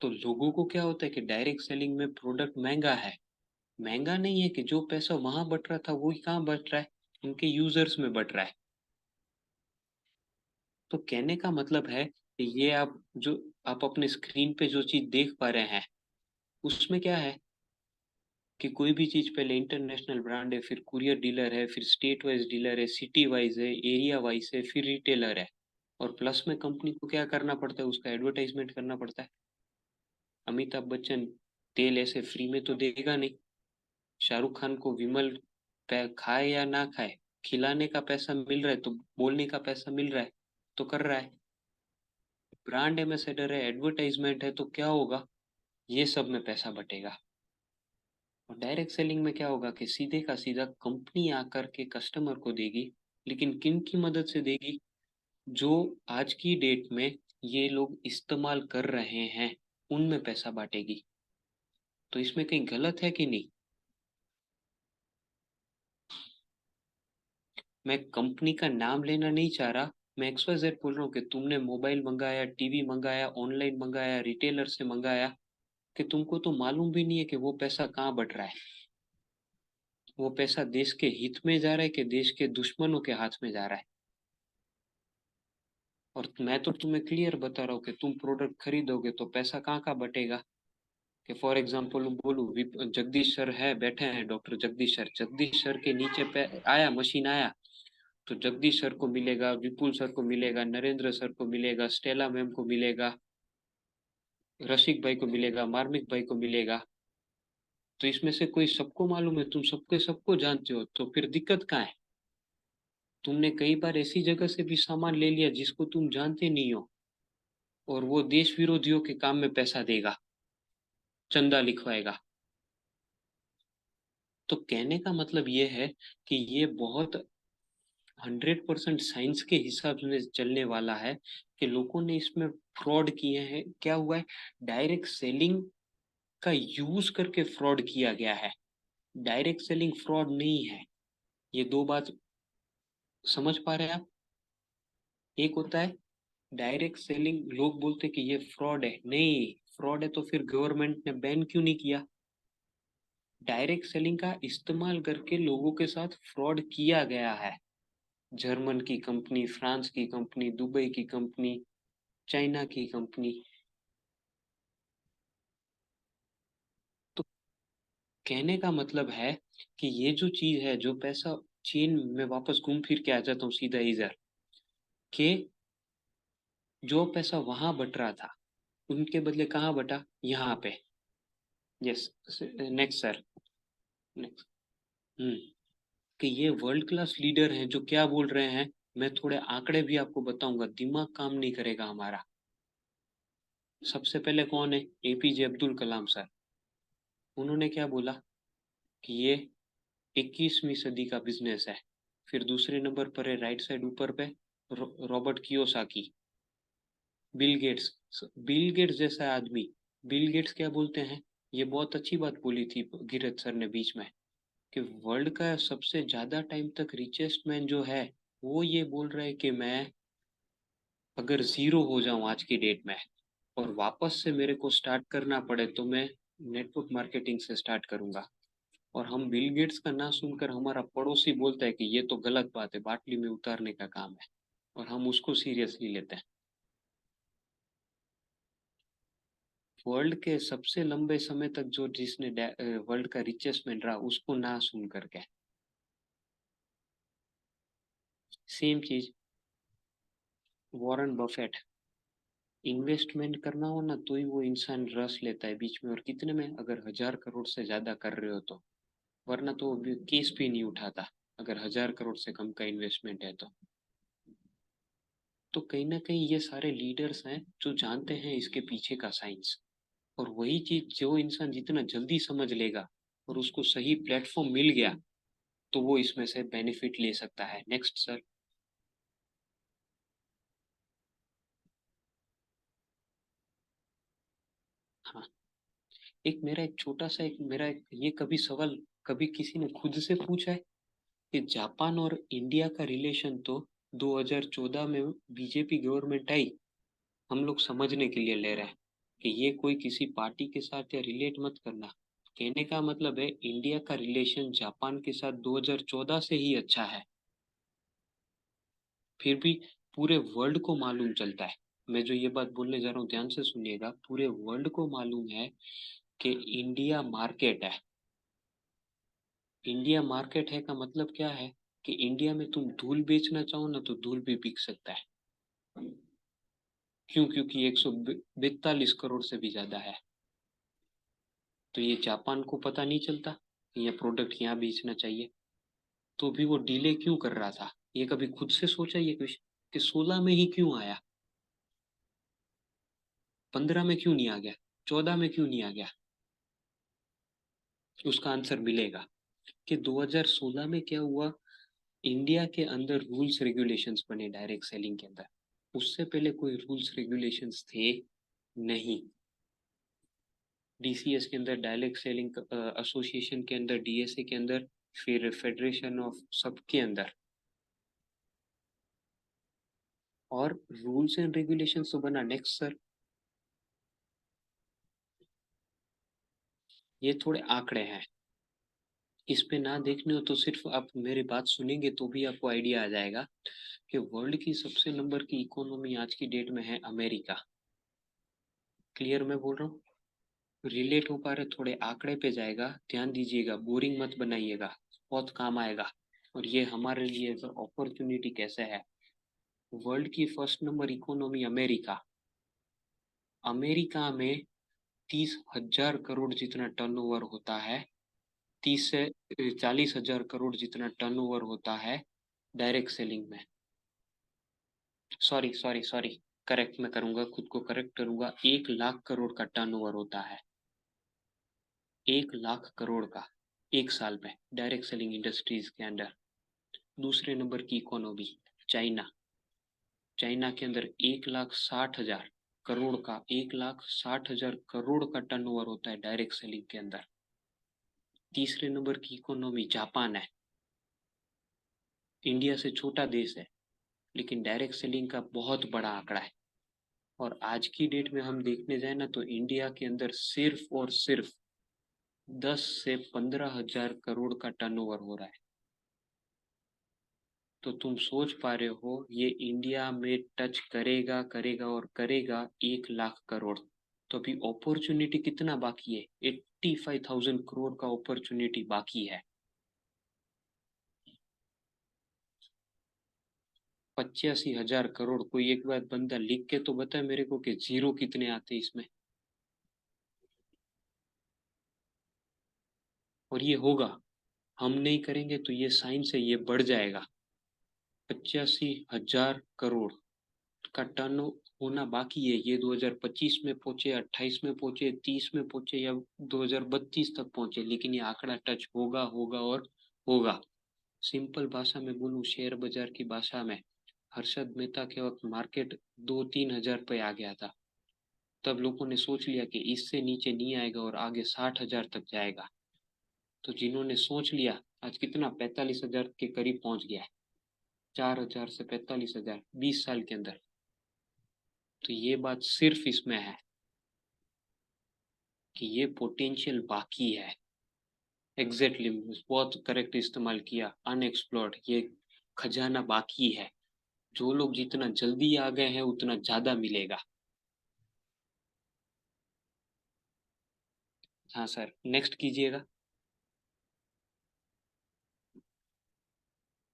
Speaker 6: तो लोगों को क्या होता है कि डायरेक्ट सेलिंग में प्रोडक्ट महंगा है, महंगा नहीं है, कि जो पैसा वहां बट रहा था वही कहाँ बट रहा है, उनके यूजर्स में बट रहा है। तो कहने का मतलब है कि ये आप जो आप अपने स्क्रीन पे जो चीज देख पा रहे हैं उसमें क्या है कि कोई भी चीज पहले इंटरनेशनल ब्रांड है, फिर कुरियर डीलर है, फिर स्टेट वाइज डीलर है, सिटी वाइज है, एरिया वाइज है, फिर रिटेलर है, और प्लस में कंपनी को क्या करना पड़ता है, उसका एडवर्टाइजमेंट करना पड़ता है। अमिताभ बच्चन तेल ऐसे फ्री में तो देगा नहीं, शाहरुख खान को विमल खाए या ना खाए, खिलाने का पैसा मिल रहा है तो बोलने का पैसा मिल रहा है तो कर रहा है। ब्रांड एम्बेसडर है, एडवर्टाइजमेंट है, तो क्या होगा, ये सब में पैसा बटेगा। और डायरेक्ट सेलिंग में क्या होगा कि सीधे का सीधा कंपनी आकर के कस्टमर को देगी, लेकिन किन की मदद से देगी, जो आज की डेट में ये लोग इस्तेमाल कर रहे हैं उनमें पैसा बांटेगी। तो इसमें कहीं गलत है कि नहीं? मैं कंपनी का नाम लेना नहीं चाह रहा, मैं XYZ बोल रहा हूँ कि तुमने मोबाइल मंगाया, टीवी मंगाया, ऑनलाइन मंगाया, रिटेलर से मंगाया, कि तुमको तो मालूम भी नहीं है कि वो पैसा कहाँ बट रहा है, वो पैसा देश के हित में जा रहा है कि देश के दुश्मनों के हाथ में जा रहा है। और मैं तो तुम्हें क्लियर बता रहा हूँ कि तुम प्रोडक्ट खरीदोगे तो पैसा कहाँ का बटेगा। कि फॉर एग्जाम्पल बोलूँ, जगदीश सर है, बैठे हैं doctor Jagdish sir, Jagdish sir के नीचे पे आया मशीन आया तो जगदीश सर को मिलेगा, विपुल सर को मिलेगा, नरेंद्र सर को मिलेगा, स्टेला मैम को मिलेगा, रसिक भाई को मिलेगा, मार्मिक भाई को मिलेगा। तो इसमें से कोई सबको मालूम है, तुम सबके सबको जानते हो, तो फिर दिक्कत कहाँ है? तुमने कई बार ऐसी जगह से भी सामान ले लिया जिसको तुम जानते नहीं हो, और वो देश विरोधियों के काम में पैसा देगा, चंदा लिखवाएगा। तो कहने का मतलब ये है कि ये बहुत 100% साइंस के हिसाब से चलने वाला है, कि लोगों ने इसमें फ्रॉड किए हैं। क्या हुआ है, डायरेक्ट सेलिंग का यूज करके फ्रॉड किया गया है, डायरेक्ट सेलिंग फ्रॉड नहीं है। ये दो बात समझ पा रहे हैं आप? एक होता है डायरेक्ट सेलिंग, लोग बोलते कि ये फ्रॉड है, नहीं फ्रॉड है तो फिर गवर्नमेंट ने बैन क्यों नहीं किया? डायरेक्ट सेलिंग का इस्तेमाल करके लोगों के साथ फ्रॉड किया गया है। जर्मन की कंपनी, फ्रांस की कंपनी, दुबई की कंपनी, चाइना की कंपनी। तो कहने का मतलब है कि ये जो चीज है, जो पैसा चीन में वापस घूम फिर के आ जाता हूँ सीधा इधर, कि जो पैसा वहां बट रहा था उनके बदले कहाँ बटा, यहाँ पे। Yes, next sir, next. Hmm, कि ये वर्ल्ड क्लास लीडर हैं जो क्या बोल रहे हैं, मैं थोड़े आंकड़े भी आपको बताऊंगा, दिमाग काम नहीं करेगा हमारा। सबसे पहले कौन है? APJ Abdul Kalam sir. उन्होंने क्या बोला कि ये 21वीं सदी का बिजनेस है। फिर दूसरे नंबर पर है राइट साइड ऊपर पे Robert Kiyosaki. Bill Gates, Bill Gates जैसा आदमी, बिल गेट्स क्या बोलते हैं? ये बहुत अच्छी बात बोली थी गिरत सर ने बीच में कि वर्ल्ड का सबसे ज्यादा टाइम तक रिचेस्ट मैन जो है वो ये बोल रहा है कि मैं अगर जीरो हो जाऊं आज की डेट में और वापस से मेरे को स्टार्ट करना पड़े तो मैं नेटवर्क मार्केटिंग से स्टार्ट करूंगा। और हम बिल गेट्स का ना सुनकर हमारा पड़ोसी बोलता है कि ये तो गलत बात है, बाटली में उतारने का काम है, और हम उसको सीरियसली लेते हैं। वर्ल्ड के सबसे लंबे समय तक जो जिसने वर्ल्ड का रिचेस्ट मैन रहा उसको ना सुन करके। सेम चीज वॉरेन बफेट, इन्वेस्टमेंट करना हो ना तो ही वो इंसान रस लेता है बीच में, और कितने में? अगर 1000 करोड़ से ज्यादा कर रहे हो तो, वरना तो वो केस भी नहीं उठाता अगर 1000 करोड़ से कम का इन्वेस्टमेंट है तो कहीं ना कहीं ये सारे लीडर्स हैं जो जानते हैं इसके पीछे का साइंस। और वही चीज जो इंसान जितना जल्दी समझ लेगा और उसको सही प्लेटफॉर्म मिल गया तो वो इसमें से बेनिफिट ले सकता है। Next sir. हाँ, एक मेरा एक छोटा सा एक मेरा एक, ये कभी सवाल कभी किसी ने खुद से पूछा है कि जापान और इंडिया का रिलेशन तो 2014 में बीजेपी गवर्नमेंट आई, हम लोग समझने के लिए ले रहे हैं कि ये कोई किसी पार्टी के साथ या रिलेट मत करना। कहने का मतलब है इंडिया का रिलेशन जापान के साथ 2014 से ही अच्छा है। फिर भी पूरे वर्ल्ड को मालूम चलता है, मैं जो ये बात बोलने जा रहा हूँ ध्यान से सुनिएगा, पूरे वर्ल्ड को मालूम है कि इंडिया मार्केट है। इंडिया मार्केट है का मतलब क्या है कि इंडिया में तुम धूल बेचना चाहो ना तो धूल भी बिक सकता है। क्यों? क्योंकि 142 करोड़ से भी ज्यादा है। तो ये जापान को पता नहीं चलता कि ये प्रोडक्ट यहाँ बेचना चाहिए, तो भी वो डिले क्यों कर रहा था? ये कभी खुद से सोचा ये क्वेश्चन कि 16 में ही क्यों आया, 15 में क्यों नहीं आ गया, 14 में क्यों नहीं आ गया? उसका आंसर मिलेगा कि 2016 में क्या हुआ, इंडिया के अंदर रूल्स रेगुलेशंस बने डायरेक्ट सेलिंग के अंदर। उससे पहले कोई रूल्स रेगुलेशंस थे नहीं। डीसीएस के अंदर, डायरेक्ट सेलिंग एसोसिएशन के अंदर, डीएसए के अंदर, फिर फेडरेशन ऑफ सबके अंदर, और रूल्स एंड रेगुलेशंस तो बना। Next sir. ये थोड़े आंकड़े हैं, इस पे ना देखने हो तो सिर्फ आप मेरी बात सुनेंगे तो भी आपको आइडिया आ जाएगा कि वर्ल्ड की सबसे नंबर की इकोनॉमी आज की डेट में है अमेरिका। क्लियर मैं बोल रहा हूँ? रिलेट हो पा रहे? थोड़े आंकड़े पे जाएगा, ध्यान दीजिएगा, बोरिंग मत बनाइएगा, बहुत काम आएगा। और ये हमारे लिए अपॉर्चुनिटी कैसे है। वर्ल्ड की first number economy America. America में 30,000 करोड़ जितना टर्नओवर होता है, 30 से 40,000 करोड़ जितना टर्नओवर होता है डायरेक्ट सेलिंग में। सॉरी सॉरी सॉरी, करेक्ट मैं करूंगा, खुद को करेक्ट करूंगा, 1,00,000 करोड़ का टर्नओवर होता है, 1,00,000 करोड़ का एक साल में डायरेक्ट सेलिंग इंडस्ट्रीज के अंदर। दूसरे नंबर की इकोनॉमी चाइना। चाइना के अंदर 1,60,000 करोड़ का 1,60,000 करोड़ का टर्नओवर होता है डायरेक्ट सेलिंग के अंदर। तीसरे नंबर की इकोनॉमी जापान है। इंडिया से छोटा देश है लेकिन डायरेक्ट सेलिंग का बहुत बड़ा आंकड़ा है। और आज की डेट में हम देखने जाए ना तो इंडिया के अंदर सिर्फ और सिर्फ 10 से 15,000 करोड़ का टर्नओवर हो रहा है। तो तुम सोच पा रहे हो ये इंडिया में टच करेगा करेगा और करेगा 1,00,000 करोड़। तो अभी अपॉर्चुनिटी कितना बाकी है? 85,000 करोड़ का अपॉर्चुनिटी बाकी है। 85,000 करोड़। कोई एक बार बंदा लिख के तो बताए मेरे को कि जीरो कितने आते इसमें। और ये होगा, हम नहीं करेंगे तो ये साइंस है, ये बढ़ जाएगा। 85,000 करोड़ का टर्न होना बाकी है। ये 2025 में पहुंचे, 28 में पहुंचे, 30 में पहुंचे या 2032 तक पहुंचे, लेकिन ये आंकड़ा टच होगा होगा और होगा। सिंपल भाषा में बोलूं, शेयर बाजार की भाषा में, हर्षद मेहता के वक्त मार्केट 2-3 हजार पे आ गया था। तब लोगों ने सोच लिया कि इससे नीचे नहीं आएगा और आगे 60,000 तक जाएगा। तो जिन्होंने सोच लिया, आज कितना 45,000 के करीब पहुंच गया है। 4,000 से 45,000 20 साल के अंदर। तो ये बात सिर्फ इसमें है कि ये पोटेंशियल बाकी है। एग्जैक्टली बहुत करेक्ट इस्तेमाल किया, अनएक्सप्लोर्ड। ये खजाना बाकी है। जो लोग जितना जल्दी आ गए हैं उतना ज्यादा मिलेगा। हाँ सर, नेक्स्ट कीजिएगा।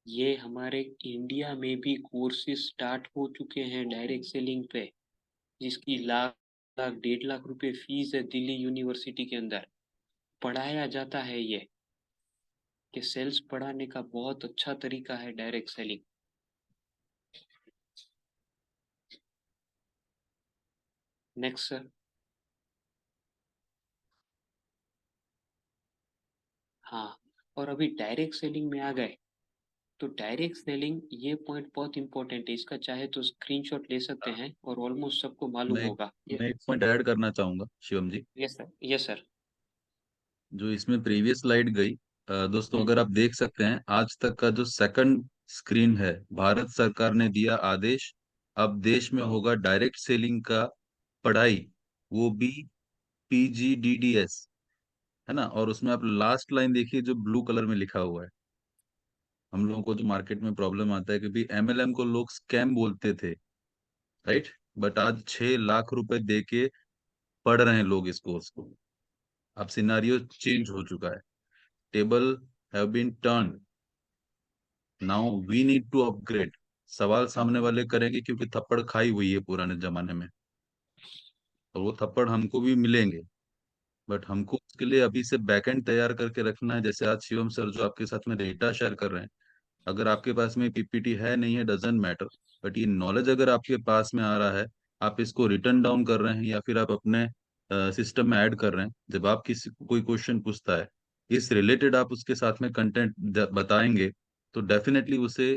Speaker 6: ये हमारे इंडिया में भी कोर्सेज स्टार्ट हो चुके हैं डायरेक्ट सेलिंग पे, जिसकी लाख 1.5 लाख रुपए फीस है दिल्ली यूनिवर्सिटी के अंदर। पढ़ाया जाता है ये कि सेल्स पढ़ाने का बहुत अच्छा तरीका है डायरेक्ट सेलिंग। Next sir. हाँ, और अभी डायरेक्ट सेलिंग में आ गए तो डायरेक्ट सेलिंग ये पॉइंट बहुत इंपॉर्टेंट है। इसका चाहे तो स्क्रीनशॉट ले सकते हैं और ऑलमोस्ट सबको मालूम
Speaker 2: मैं
Speaker 6: होगा।
Speaker 2: मैं एक पॉइंट ऐड करना चाहूंगा Shivam ji.
Speaker 6: Yes sir, yes sir.
Speaker 2: जो इसमें प्रीवियस स्लाइड गई, दोस्तों अगर आप देख सकते हैं, आज तक का जो सेकंड स्क्रीन है, भारत सरकार ने दिया आदेश, अब देश में होगा डायरेक्ट सेलिंग का पढ़ाई, वो भी PGDDS, है ना। और उसमें आप लास्ट लाइन देखिए जो ब्लू कलर में लिखा हुआ है। हम लोगों को जो मार्केट में प्रॉब्लम आता है कि भाई MLM को लोग स्कैम बोलते थे, राइट, बट आज 6 लाख रुपए दे के पढ़ रहे हैं लोग इस कोर्स को। अब सिनारियो चेंज हो चुका है, table have been turn, now we need to upgrade. सवाल सामने वाले करेंगे क्योंकि थप्पड़ खाई हुई है पुराने जमाने में, और वो थप्पड़ हमको भी मिलेंगे, बट हमको उसके लिए अभी से बैकएंड तैयार करके रखना है। जैसे आज शिवम सर जो आपके साथ में डेटा शेयर कर रहे हैं, अगर आपके पास में PPT है नहीं है डजेंट मैटर, बट ये नॉलेज अगर आपके पास में आ रहा है, आप इसको रिटर्न डाउन कर रहे हैं या फिर आप अपने सिस्टम में ऐड कर रहे हैं, जब आप किसी कोई क्वेश्चन पूछता है इस रिलेटेड आप उसके साथ में कंटेंट बताएंगे, तो डेफिनेटली उसे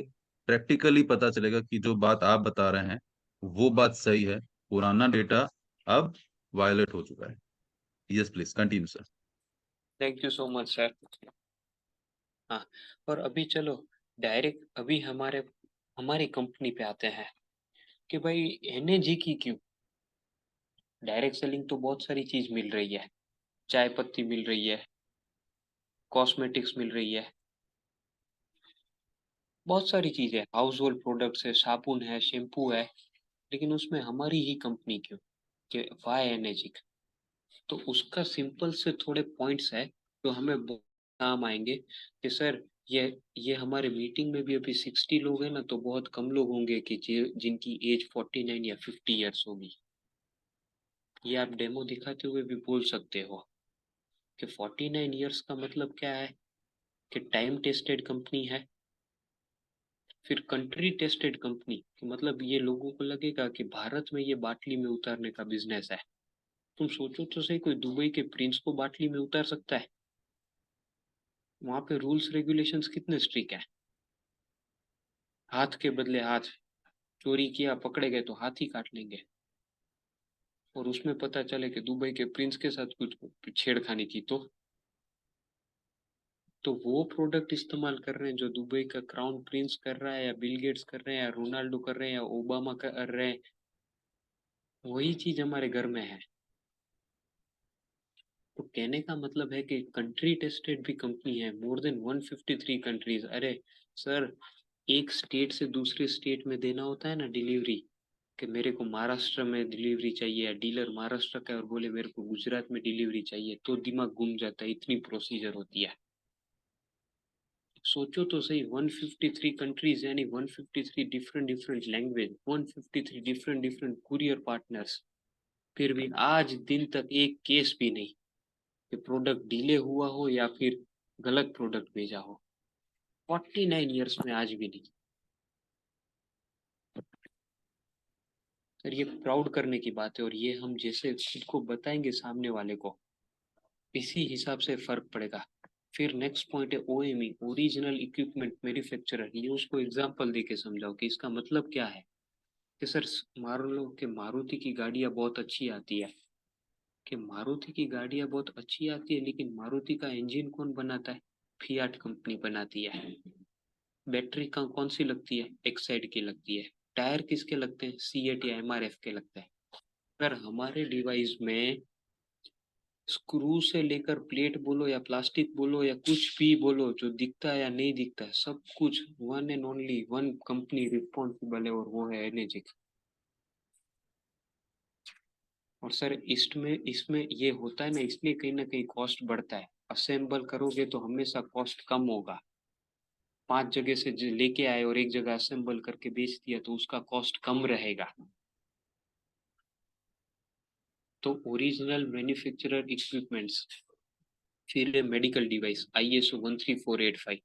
Speaker 2: प्रैक्टिकली पता चलेगा कि जो बात आप बता रहे हैं वो बात सही है, पुराना डेटा अब वायलेट हो चुका है। Yes please continue sir.
Speaker 6: Thank you so much sir. हाँ, और अभी चलो डायरेक्ट अभी हमारी कंपनी पे आते हैं कि भाई NAG की क्यों डायरेक्ट सेलिंग। तो बहुत सारी चीज मिल रही है, चाय पत्ती मिल रही है, कॉस्मेटिक्स मिल रही है, बहुत सारी चीजें, हाउस होल्ड प्रोडक्ट्स है, साबुन है, शैम्पू है, लेकिन उसमें हमारी ही कंपनी क्यों, कि वाई NAG। तो उसका सिंपल से थोड़े पॉइंट्स है जो हमें बहुत काम आएंगे कि सर ये हमारे मीटिंग में भी अभी 60 लोग हैं ना, तो बहुत कम लोग होंगे कि जिनकी एज 49 या 50 ईयर्स होगी। ये आप डेमो दिखाते हुए भी बोल सकते हो कि 49 ईयर्स का मतलब क्या है, कि टाइम टेस्टेड कंपनी है। फिर कंट्री टेस्टेड कंपनी कि मतलब ये लोगों को लगेगा कि भारत में ये बाटली में उतारने का बिजनेस है। तुम सोचो तो सही, कोई दुबई के प्रिंस को बाटली में उतार सकता है? वहां पे रूल्स रेगुलेशंस कितने स्ट्रिक्ट है। हाथ के बदले हाथ, चोरी किया पकड़े गए तो हाथ ही काट लेंगे। और उसमें पता चले कि दुबई के प्रिंस के साथ कुछ छेड़खानी की तो वो प्रोडक्ट इस्तेमाल कर रहे हैं जो दुबई का क्राउन प्रिंस कर रहा है, या बिल गेट्स कर रहे हैं, या रोनाल्डो कर रहे हैं, या ओबामा कर रहे हैं। वही चीज हमारे घर में है। तो कहने का मतलब है कि कंट्री टेस्टेड भी कंपनी है, मोर देन 153 कंट्रीज। अरे सर, एक स्टेट से दूसरे स्टेट में देना होता है ना डिलीवरी, कि मेरे को महाराष्ट्र में डिलीवरी चाहिए, या डीलर महाराष्ट्र का है और बोले मेरे को गुजरात में डिलीवरी चाहिए, तो दिमाग घूम जाता है, इतनी प्रोसीजर होती है। सोचो तो सही, 153 कंट्रीज यानी 153 different different language, 153 different different courier partners, फिर भी आज दिन तक एक केस भी नहीं कि प्रोडक्ट डिले हुआ हो या फिर गलत प्रोडक्ट भेजा हो। 49 ईयर्स में आज भी नहीं। सर ये प्राउड करने की बात है, और ये हम जैसे खुद को बताएंगे सामने वाले को, इसी हिसाब से फर्क पड़ेगा। फिर नेक्स्ट पॉइंट है OME, ओरिजिनल इक्विपमेंट मैन्युफैक्चरर। ये उसको एग्जांपल दे के समझाओ कि इसका मतलब क्या है। कि सर मान लो कि मारुति की गाड़ियां बहुत अच्छी आती है, कि मारुति की गाड़ियां बहुत अच्छी आती है, लेकिन मारुति का इंजन कौन बनाता है? फियाट कंपनी बनाती है। बैटरी कौन सी लगती है? एक्साइड की लगती है। टायर किसके लगते हैं? सीएट या MRF के लगते हैं। अगर हमारे डिवाइस में स्क्रू से लेकर प्लेट बोलो या प्लास्टिक बोलो या कुछ भी बोलो, जो दिखता है या नहीं दिखता है, सब कुछ one and only one company responsible है, और वो है एनर्जिक। और सर इसमें ये होता है ना, इसलिए कहीं ना कहीं कॉस्ट बढ़ता है। असेंबल करोगे तो हमेशा कॉस्ट कम होगा। 5 जगह से लेके आए और एक जगह असेंबल करके बेच दिया तो उसका कॉस्ट कम रहेगा। तो ओरिजिनल मैन्युफैक्चरर इक्विपमेंट्स। फिर मेडिकल डिवाइस ISO 13485,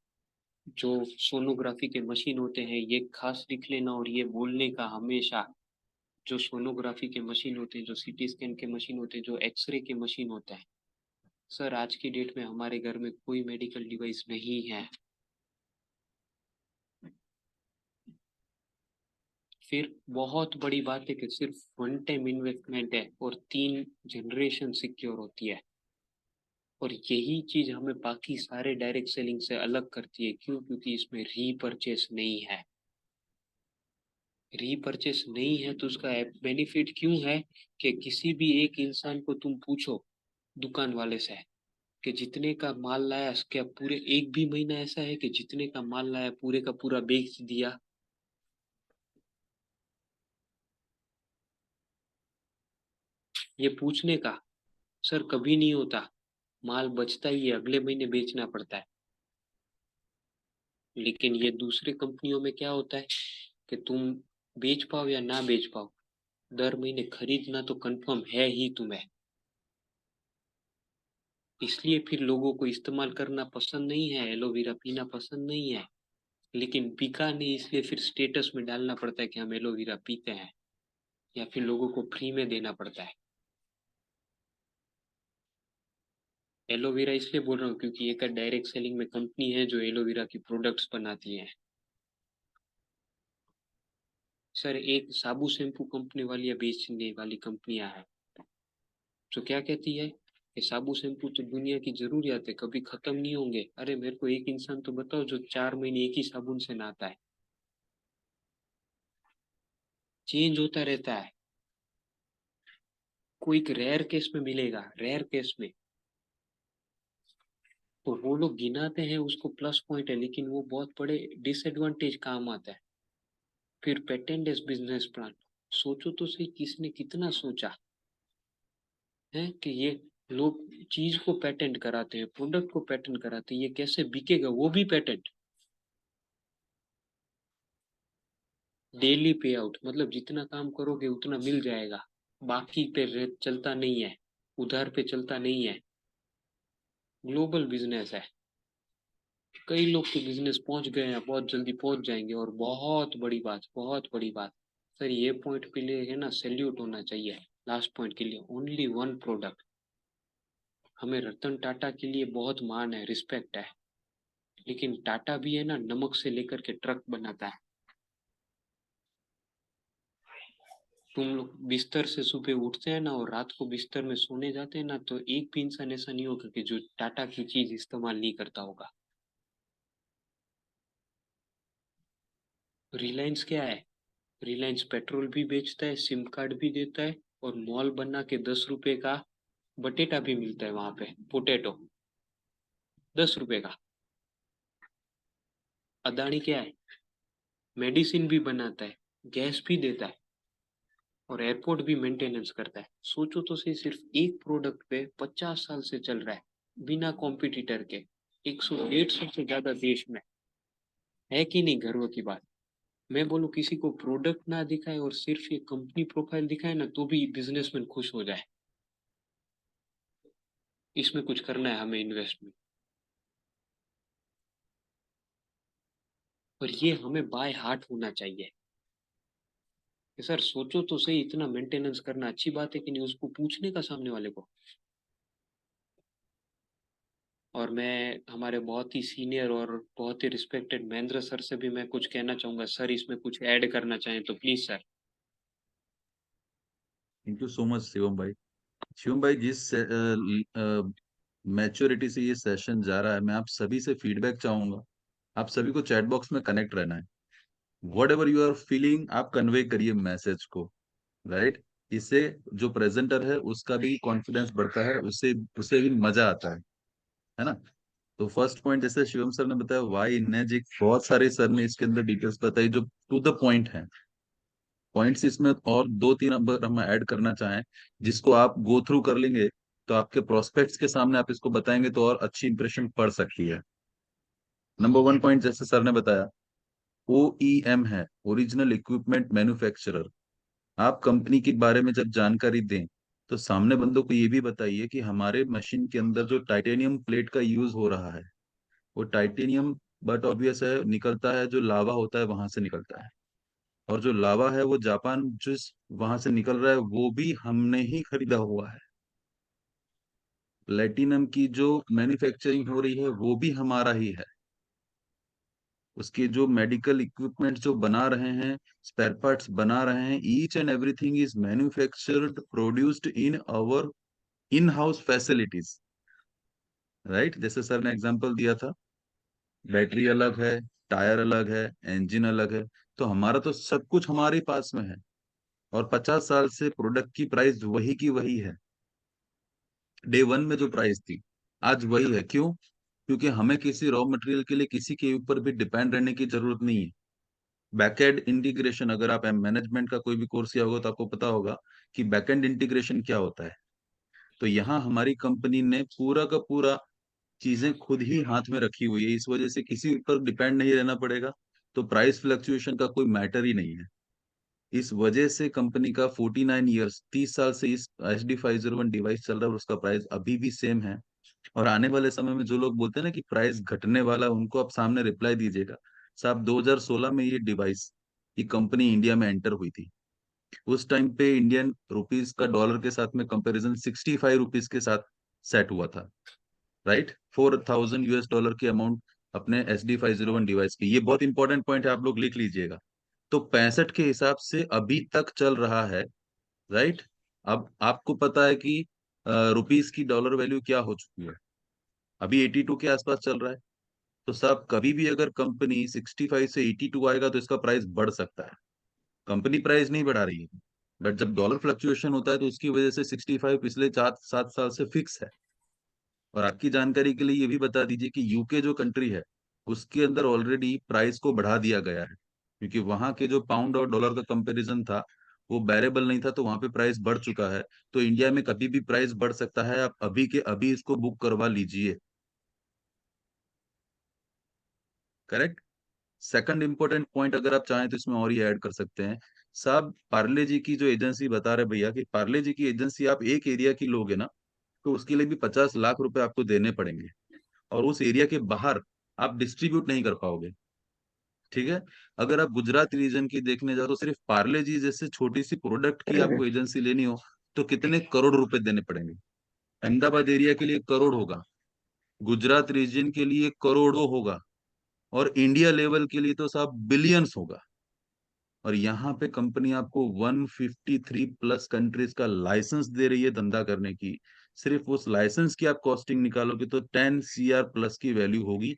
Speaker 6: जो सोनोग्राफी के मशीन होते हैं, ये खास लिख लेना। और ये बोलने का हमेशा, जो सोनोग्राफी के मशीन होते हैं, जो CT स्कैन के मशीन होते हैं, जो एक्सरे के मशीन होता है, सर आज की डेट में हमारे घर में कोई मेडिकल डिवाइस नहीं है। फिर बहुत बड़ी बात है कि सिर्फ वन टाइम इन्वेस्टमेंट है और 3 जनरेशन सिक्योर होती है। और यही चीज हमें बाकी सारे डायरेक्ट सेलिंग से अलग करती है। क्यों? क्योंकि इसमें रीपरचेस नहीं है। रीपरचेस नहीं है तो उसका बेनिफिट क्यों है? कि किसी भी एक इंसान को तुम पूछो दुकान वाले से कि जितने का माल लाया, क्या पूरे एक भी महीना ऐसा है कि जितने का माल लाया पूरे का पूरा बेच दिया? ये पूछने का सर कभी नहीं होता। माल बचता ही है, अगले महीने बेचना पड़ता है। लेकिन ये दूसरे कंपनियों में क्या होता है कि तुम बेच पाओ या ना बेच पाओ, दर महीने खरीदना तो कंफर्म है ही तुम्हें। इसलिए फिर लोगों को इस्तेमाल करना पसंद नहीं है, एलोवेरा पीना पसंद नहीं है। लेकिन बिका नहीं, इसलिए फिर स्टेटस में डालना पड़ता है कि हम एलोवेरा पीते हैं, या फिर लोगों को फ्री में देना पड़ता है। एलोवेरा इसलिए बोल रहा हूँ क्योंकि एक डायरेक्ट सेलिंग में कंपनी है जो एलोवेरा की प्रोडक्ट्स बनाती है। सर एक साबु शैम्पू कंपनी वाली या बेचने वाली कंपनियां हैं जो क्या कहती है कि साबु शैम्पू तो दुनिया की जरूरियात है, कभी खत्म नहीं होंगे। अरे मेरे को एक इंसान तो बताओ जो 4 महीने एक ही साबुन से नहाता है। चेंज होता रहता है। कोई रेयर केस में मिलेगा, रेयर केस में। तो वो लोग गिनाते हैं उसको प्लस पॉइंट है, लेकिन वो बहुत बड़े डिसएडवांटेज काम आता है। फिर पेटेंट बिजनेस प्लान। सोचो तो सही, किसने कितना सोचा है कि ये लोग चीज को पेटेंट कराते हैं, प्रोडक्ट को पेटेंट कराते हैं, ये कैसे बिकेगा वो भी पेटेंट। डेली पे आउट मतलब जितना काम करोगे उतना मिल जाएगा, बाकी पे चलता नहीं है, उधार पे चलता नहीं है। ग्लोबल बिजनेस है। कई लोग तो बिजनेस पहुंच गए हैं, बहुत जल्दी पहुंच जाएंगे। और बहुत बड़ी बात, बहुत बड़ी बात, सर ये पॉइंट के लिए है ना सैल्यूट होना चाहिए। लास्ट पॉइंट के लिए ओनली वन प्रोडक्ट। हमें रतन टाटा के लिए बहुत मान है, रिस्पेक्ट है। लेकिन टाटा भी है ना नमक से लेकर के ट्रक बनाता है। तुम लोग बिस्तर से सुबह उठते हैं ना और रात को बिस्तर में सोने जाते हैं ना, तो एक भी इंसान ऐसा नहीं होगा कि जो टाटा की चीज इस्तेमाल नहीं करता होगा। रिलायंस क्या है? रिलायंस पेट्रोल भी बेचता है, सिम कार्ड भी देता है, और मॉल बना के 10 रुपए का बटेटा भी मिलता है वहां पे, पोटैटो 10 रुपए का। अदानी क्या है? मेडिसिन भी बनाता है, गैस भी देता है, और एयरपोर्ट भी मेंटेनेंस करता है। सोचो तो सही, सिर्फ एक प्रोडक्ट पे 50 साल से चल रहा है बिना कॉम्पिटिटर के, 100-150 से ज्यादा देश में। है कि नहीं गर्व की बात? मैं बोलूं किसी को प्रोडक्ट ना दिखाए और सिर्फ ये कंपनी प्रोफाइल दिखाए ना, तो भी बिजनेसमैन खुश हो जाए। इसमें कुछ करना है हमें इन्वेस्टमेंट, और ये हमें बाय हार्ट होना चाहिए। कि सर सोचो तो सही, इतना मेंटेनेंस करना अच्छी बात है कि नहीं, उसको पूछने का सामने वाले को। और मैं हमारे बहुत ही सीनियर और बहुत ही रिस्पेक्टेड महेंद्र सर से भी मैं कुछ कहना चाहूंगा, सर इसमें कुछ ऐड करना चाहें तो please sir.
Speaker 2: Thank you so much Shivam भाई। शिवम भाई, जिस मैच्योरिटी से ये सेशन जा रहा है, मैं आप सभी से फीडबैक चाहूंगा। आप सभी को चैट बॉक्स में कनेक्ट रहना है। Whatever you are feeling, आप कन्वे करिए मैसेज को, राइट। इससे जो प्रेजेंटर है उसका भी कॉन्फिडेंस बढ़ता है, उससे उसे भी मजा आता है ना। तो फर्स्ट पॉइंट, जैसे शिवम सर ने बताया वाई इनर्जिक, बहुत सारे सर ने इसके अंदर डिटेल्स बताई जो टू द पॉइंट है। पॉइंट्स इसमें और दो तीन नंबर हम ऐड करना चाहें, जिसको आप गो थ्रू कर लेंगे तो आपके प्रोस्पेक्ट्स के सामने आप इसको बताएंगे तो और अच्छी इंप्रेशन पड़ सकती है। नंबर वन पॉइंट, जैसे सर ने बताया, OEM है, ओरिजिनल इक्विपमेंट मैन्युफैक्चरर। आप कंपनी के बारे में जब जानकारी दें तो सामने बंदों को ये भी बताइए कि हमारे मशीन के अंदर जो टाइटेनियम प्लेट का यूज हो रहा है, वो टाइटेनियम, बट ऑब्वियस है, निकलता है जो लावा होता है वहां से निकलता है। और जो लावा है वो जापान जिस वहां से निकल रहा है वो भी हमने ही खरीदा हुआ है। प्लेटिनम की जो मैन्युफैक्चरिंग हो रही है वो भी हमारा ही है। उसके जो मेडिकल इक्विपमेंट जो बना रहे हैं, स्पेयर पार्ट्स बना रहे हैं, each and everything is manufactured produced in our in house facilities, right. जैसे सर ने एग्जांपल दिया था, बैटरी अलग है, टायर अलग है, इंजन अलग है, तो हमारा तो सब कुछ हमारे पास में है। और 50 साल से प्रोडक्ट की प्राइस वही की वही है। डे वन में जो प्राइस थी आज वही है। क्यों? क्योंकि हमें किसी रॉ मटेरियल के लिए किसी के ऊपर भी डिपेंड रहने की जरूरत नहीं है। बैकएंड इंटीग्रेशन, अगर आप मैनेजमेंट का कोई भी कोर्स किया होगा तो आपको पता होगा कि बैकएंड इंटीग्रेशन क्या होता है। तो यहाँ हमारी कंपनी ने पूरा का पूरा चीजें खुद ही हाथ में रखी हुई है, इस वजह से किसी पर डिपेंड नहीं रहना पड़ेगा। तो प्राइस फ्लक्चुएशन का कोई मैटर ही नहीं है। इस वजह से कंपनी का 49 ईयर्स, 30 साल से इस HD 501 डिवाइस चल रहा है और उसका प्राइस अभी भी सेम है। और आने वाले समय में जो लोग बोलते हैं ना कि प्राइस घटने वाला, उनको आप सामने रिप्लाई दीजिएगा, साहब 2016 में ये डिवाइस, ये कंपनी इंडिया में एंटर हुई थी। उस टाइम पे इंडियन रुपीस का डॉलर के साथ में कंपैरिजन 65 रुपीज के साथ सेट हुआ था, राइट। $4,000 की अमाउंट अपने SD 501 डिवाइस की। ये बहुत इंपॉर्टेंट पॉइंट है, आप लोग लिख लीजिएगा। तो 65 के हिसाब से अभी तक चल रहा है, राइट। अब आपको पता है कि रुपीस की डॉलर वैल्यू क्या हो चुकी है, अभी 82 के आसपास चल रहा है। तो साहब कभी भी अगर कंपनी 65 से 82 आएगा तो इसका प्राइस बढ़ सकता है। कंपनी प्राइस नहीं बढ़ा रही है, बट जब डॉलर फ्लक्चुएशन होता है तो उसकी वजह से 65 पिछले 4-7 साल से फिक्स है। और आपकी जानकारी के लिए ये भी बता दीजिए कि यूके जो कंट्री है उसके अंदर ऑलरेडी प्राइस को बढ़ा दिया गया है, क्योंकि वहां के जो पाउंड और डॉलर का कंपैरिजन था वो बैरेबल नहीं था, तो वहां पे प्राइस बढ़ चुका है। तो इंडिया में कभी भी प्राइस बढ़ सकता है, आप अभी के अभी इसको बुक करवा लीजिए। करेक्ट। सेकंड इंपॉर्टेंट पॉइंट, अगर आप चाहें तो इसमें और ही ऐड कर सकते हैं। साहब पार्ले जी की जो एजेंसी बता रहे भैया कि पार्ले जी की एजेंसी आप एक एरिया की लोगे ना तो उसके लिए भी 50 लाख रुपए आपको देने पड़ेंगे, और उस एरिया के बाहर आप डिस्ट्रीब्यूट नहीं कर पाओगे। ठीक है। अगर आप गुजरात रीजन की देखने जाओ तो सिर्फ पार्ले जी जैसे छोटी सी प्रोडक्ट की आपको एजेंसी लेनी हो तो कितने करोड़ रुपए देने पड़ेंगे। अहमदाबाद एरिया के लिए करोड़ होगा, गुजरात रीजन के लिए करोड़ों होगा, और इंडिया लेवल के लिए तो साहब बिलियंस होगा। और यहाँ पे कंपनी आपको 153 प्लस कंट्रीज का लाइसेंस दे रही है धंधा करने की। सिर्फ उस लाइसेंस की आप कॉस्टिंग निकालोगे तो 10 CR प्लस की वैल्यू होगी,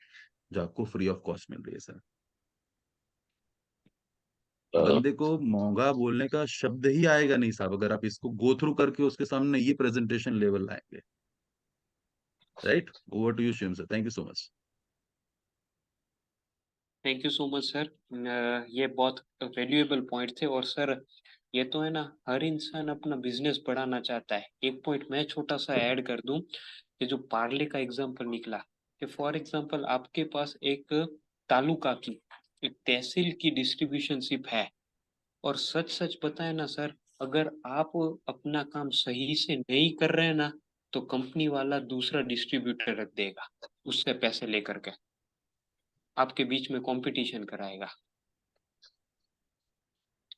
Speaker 2: जो आपको फ्री ऑफ कॉस्ट मिल रही है सर। बंदे को महंगा बोलने का शब्द ही आएगा नहीं साहब, अगर आप इसको गो थ्रू करके उसके सामने ये प्रेजेंटेशन लेवल लाएंगे। Right. Over to you Shivam sir, thank you so much.
Speaker 6: Thank you so much sir. ये बहुत वैल्यूएबल पॉइंट थे। और सर ये तो है ना, हर इंसान अपना बिजनेस बढ़ाना चाहता है। एक पॉइंट मैं छोटा सा ऐड कर दूं कि जो पार्ले का एग्जांपल निकला, कि फॉर एग्जांपल आपके पास एक तालुका की, एक तहसील की डिस्ट्रीब्यूशनशिप है, और सच सच बताए ना सर, अगर आप अपना काम सही से नहीं कर रहे हैं ना, तो कंपनी वाला दूसरा डिस्ट्रीब्यूटर रख देगा, उससे पैसे लेकर के आपके बीच में कंपटीशन कराएगा।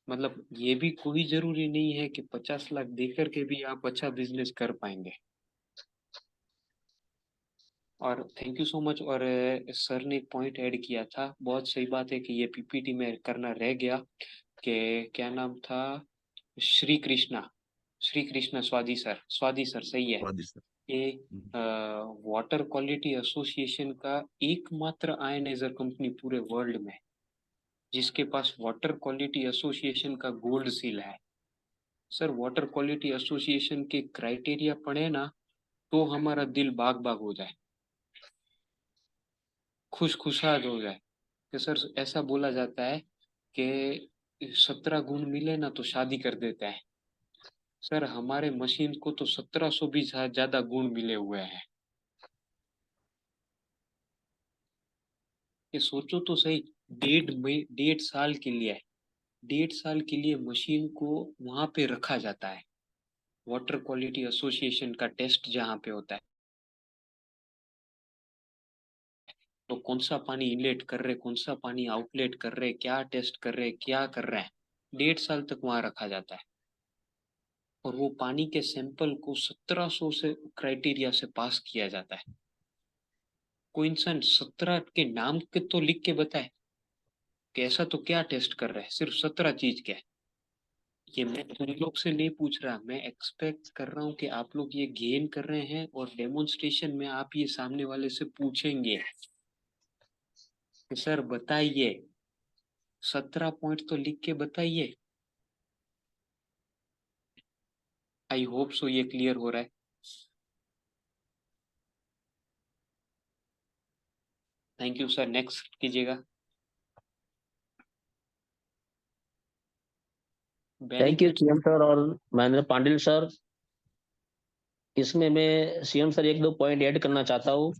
Speaker 6: मतलब ये भी कोई जरूरी नहीं है कि 50 लाख देकर के भी आप अच्छा बिजनेस कर पाएंगे। और थैंक यू सो मच। और सर ने एक पॉइंट ऐड किया था, बहुत सही बात है कि ये पीपीटी में करना रह गया, कि क्या नाम था, श्री कृष्णा, श्री कृष्णा स्वादी सर सही है।
Speaker 2: स्वादिष्ट।
Speaker 6: ये वाटर क्वालिटी एसोसिएशन का एकमात्र आयनाइजर कंपनी पूरे वर्ल्ड में जिसके पास वाटर क्वालिटी एसोसिएशन का गोल्ड सील है। सर वाटर क्वालिटी एसोसिएशन के क्राइटेरिया पढ़े ना तो हमारा दिल बाग बाग हो जाए, खुशखुशाद हो जाए। कि सर ऐसा बोला जाता है कि 17 गुण मिले ना तो शादी कर देता है। सर हमारे मशीन को तो 1700 भी ज्यादा गुण मिले हुए हैं। ये सोचो तो सही, 1.5 साल के लिए, 1.5 साल के लिए मशीन को वहां पे रखा जाता है, वाटर क्वालिटी एसोसिएशन का टेस्ट जहाँ पे होता है। तो कौन सा पानी इनलेट कर रहे, कौन सा पानी आउटलेट कर रहे, क्या टेस्ट कर रहे, क्या कर रहे हैं, 1.5 साल तक वहां रखा जाता है। और वो पानी के सैंपल को 1700 से क्राइटेरिया से पास किया जाता है। कोई इंसान 17 के नाम के तो लिख के बताए कि ऐसा तो क्या टेस्ट कर रहे हैं, सिर्फ 17 चीज क्या है। ये मैं तुम लोग से नहीं पूछ रहा, मैं एक्सपेक्ट कर रहा हूँ कि आप लोग ये गेन कर रहे हैं और डेमोन्स्ट्रेशन में आप ये सामने वाले से पूछेंगे कि सर बताइए, 17 पॉइंट तो लिख के बताइए। आई होप सो ये क्लियर हो रहा है। थैंक यू सर, नेक्स्ट कीजिएगा।
Speaker 1: Thank you
Speaker 6: benefit.
Speaker 1: CM sir और महेंद्र पांडिल सर। इसमें मैं सीएम सर एक दो पॉइंट ऐड करना चाहता हूँ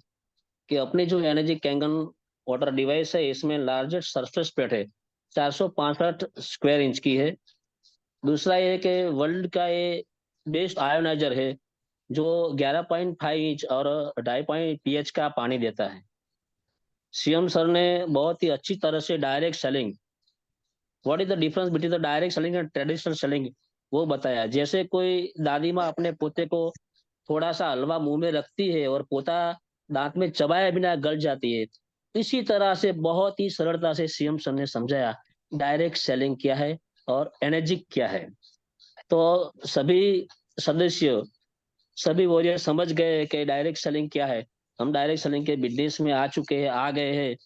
Speaker 1: कि अपनी जो एनर्जी कैंगन वाटर डिवाइस है इसमें लार्जेस्ट सरफेस प्लेट है, 465 स्क्वायर इंच की है। दूसरा ये कि वर्ल्ड का ये बेस्ट आयोनाइजर है जो 11.5 इंच और 2.5 पीएच का पानी देता है। सीएम सर ने बहुत ही अच्छी तरह से direct selling, what is the difference between the direct selling and traditional selling, वो बताया। जैसे कोई दादी माँ अपने पोते को थोड़ा सा हलवा मुंह में रखती है और पोता दांत में चबाए बिना गल जाती है, इसी तरह से बहुत ही सरलता से सीएम सर ने समझाया डायरेक्ट सेलिंग क्या है और एनर्जी क्या है। तो सभी सदस्य, सभी वॉरियर समझ गए कि डायरेक्ट सेलिंग क्या है। हम डायरेक्ट सेलिंग के बिजनेस में आ चुके हैं, आ गए हैं,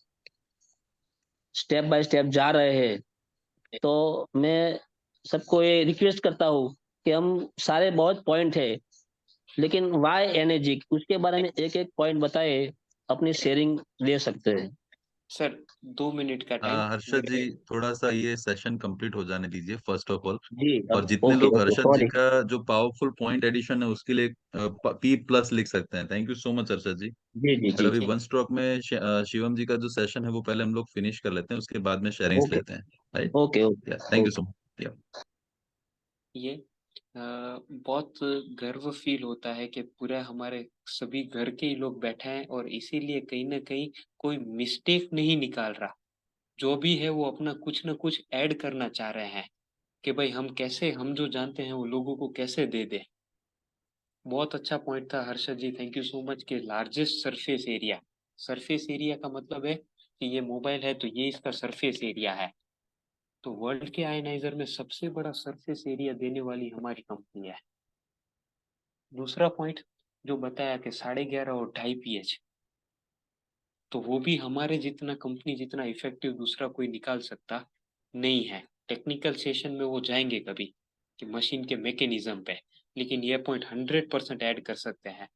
Speaker 1: स्टेप बाय स्टेप जा रहे हैं। तो मैं सबको ये रिक्वेस्ट करता हूँ कि हम सारे बहुत पॉइंट है लेकिन वाई एनर्जी उसके बारे में एक एक पॉइंट बताए, अपनी शेयरिंग दे सकते हैं।
Speaker 6: सर 2 मिनट का टाइम
Speaker 2: हर्षद जी, थोड़ा सा ये सेशन कंप्लीट हो जाने दीजिए फर्स्ट ऑफ ऑल।
Speaker 1: जी
Speaker 2: और
Speaker 1: अब
Speaker 2: जितने
Speaker 1: ओके
Speaker 2: लोग
Speaker 1: ओके
Speaker 2: हर्षद जी
Speaker 1: सॉरी।
Speaker 2: का जो पावरफुल पॉइंट एडिशन है उसके लिए P+ लिख सकते हैं। Thank you so much Harshad ji.
Speaker 1: जी जी
Speaker 2: फिर
Speaker 1: जी
Speaker 2: अभी
Speaker 1: जी
Speaker 2: वन स्ट्रोक में शिवम जी का जो सेशन है वो पहले हम लोग फिनिश कर लेते हैं, उसके बाद में शेयरिंग्स
Speaker 1: ओके
Speaker 2: लेते हैं। राइट।
Speaker 1: ओके ओके
Speaker 2: या thank you
Speaker 1: okay.
Speaker 2: So much.
Speaker 6: ये बहुत गर्व फील होता है कि पूरा हमारे सभी घर के ही लोग बैठे हैं और इसीलिए कहीं ना कहीं कोई मिस्टेक नहीं निकाल रहा। जो भी है वो अपना कुछ ना कुछ ऐड करना चाह रहे हैं कि भाई हम कैसे, हम जो जानते हैं वो लोगों को कैसे दे दे। बहुत अच्छा पॉइंट था हर्षद जी, थैंक यू सो मच। के largest surface area, surface area का मतलब है कि ये मोबाइल है तो ये इसका सरफेस एरिया है। तो वर्ल्ड के आयनाइजर में सबसे बड़ा सरफेस एरिया देने वाली हमारी कंपनी है। दूसरा पॉइंट जो बताया कि 11.5 और 2.5 पीएच, तो वो भी हमारे जितना, कंपनी जितना इफेक्टिव दूसरा कोई निकाल सकता नहीं है। टेक्निकल सेशन में वो जाएंगे कभी कि मशीन के मैकेनिज्म पे, लेकिन ये पॉइंट 100% ऐड कर सकते हैं।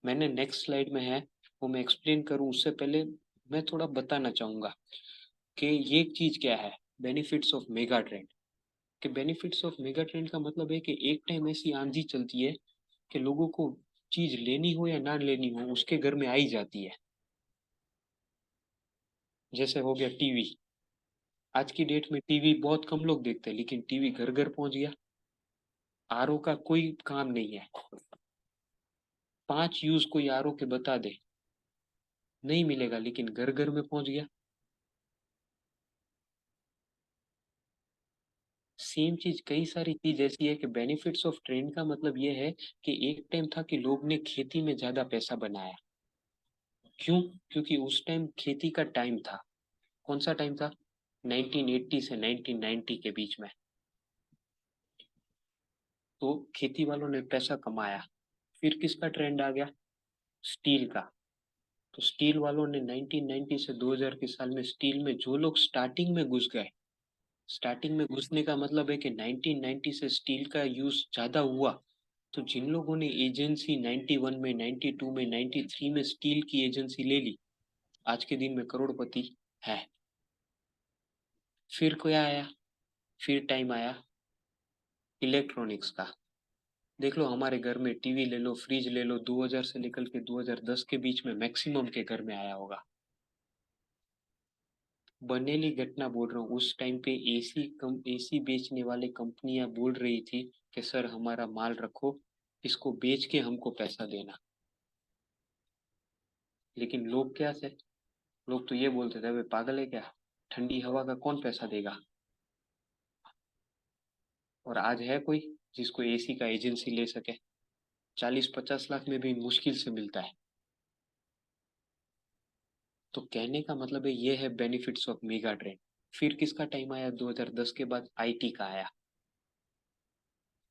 Speaker 6: मैंने नेक्स्ट स्लाइड में है वो मैं एक्सप्लेन करूं उससे पहले मैं थोड़ा बताना चाहूंगा कि ये चीज क्या है, बेनिफिट्स ऑफ मेगा ट्रेंड। कि बेनिफिट्स ऑफ मेगा ट्रेंड का मतलब है कि एक टाइम ऐसी आंधी चलती है कि लोगों को चीज लेनी हो या ना लेनी हो उसके घर में आई जाती है। जैसे हो गया टीवी, आज की डेट में टीवी बहुत कम लोग देखते हैं लेकिन टीवी घर घर पहुंच गया। आरओ का कोई काम नहीं है, 5 यूज कोई आरओ के बता दे, नहीं मिलेगा, लेकिन घर घर में पहुंच गया। सेम चीज, कई सारी चीज ऐसी है कि बेनिफिट्स ऑफ ट्रेंड का मतलब ये है कि एक टाइम था कि लोग ने खेती में ज्यादा पैसा बनाया। क्यों? क्योंकि उस टाइम खेती का टाइम था। कौन सा टाइम था? 1980 से 1990 के बीच में। तो खेती वालों ने पैसा कमाया। फिर किसका ट्रेंड आ गया? स्टील का। तो स्टील वालों ने 1990 से 2000 के साल में स्टील में जो लोग स्टार्टिंग में घुस गए, स्टार्टिंग में घुसने का मतलब है कि 1990 से स्टील का यूज ज्यादा हुआ। तो जिन लोगों ने एजेंसी 91 में, 92 में, 93 में स्टील की एजेंसी ले ली, आज के दिन में करोड़पति है। फिर क्या आया? फिर टाइम आया इलेक्ट्रॉनिक्स का। देख लो, हमारे घर में टीवी ले लो, फ्रिज ले लो, 2000 से लेकर के 2010 के बीच में मैक्सिमम के घर में आया होगा। बनेली घटना बोल रहा हूँ, उस टाइम पे एसी बेचने वाले कंपनियां बोल रही थी कि सर हमारा माल रखो, इसको बेच के हमको पैसा देना। लेकिन लोग क्या थे? लोग तो ये बोलते थे, वे पागल है क्या, ठंडी हवा का कौन पैसा देगा। और आज है कोई जिसको एसी का एजेंसी ले सके? 40-50 लाख में भी मुश्किल से मिलता है। तो कहने का मतलब है ये है बेनिफिट्स ऑफ मेगा ट्रेंड। फिर किसका टाइम आया? 2010 के बाद आईटी का आया।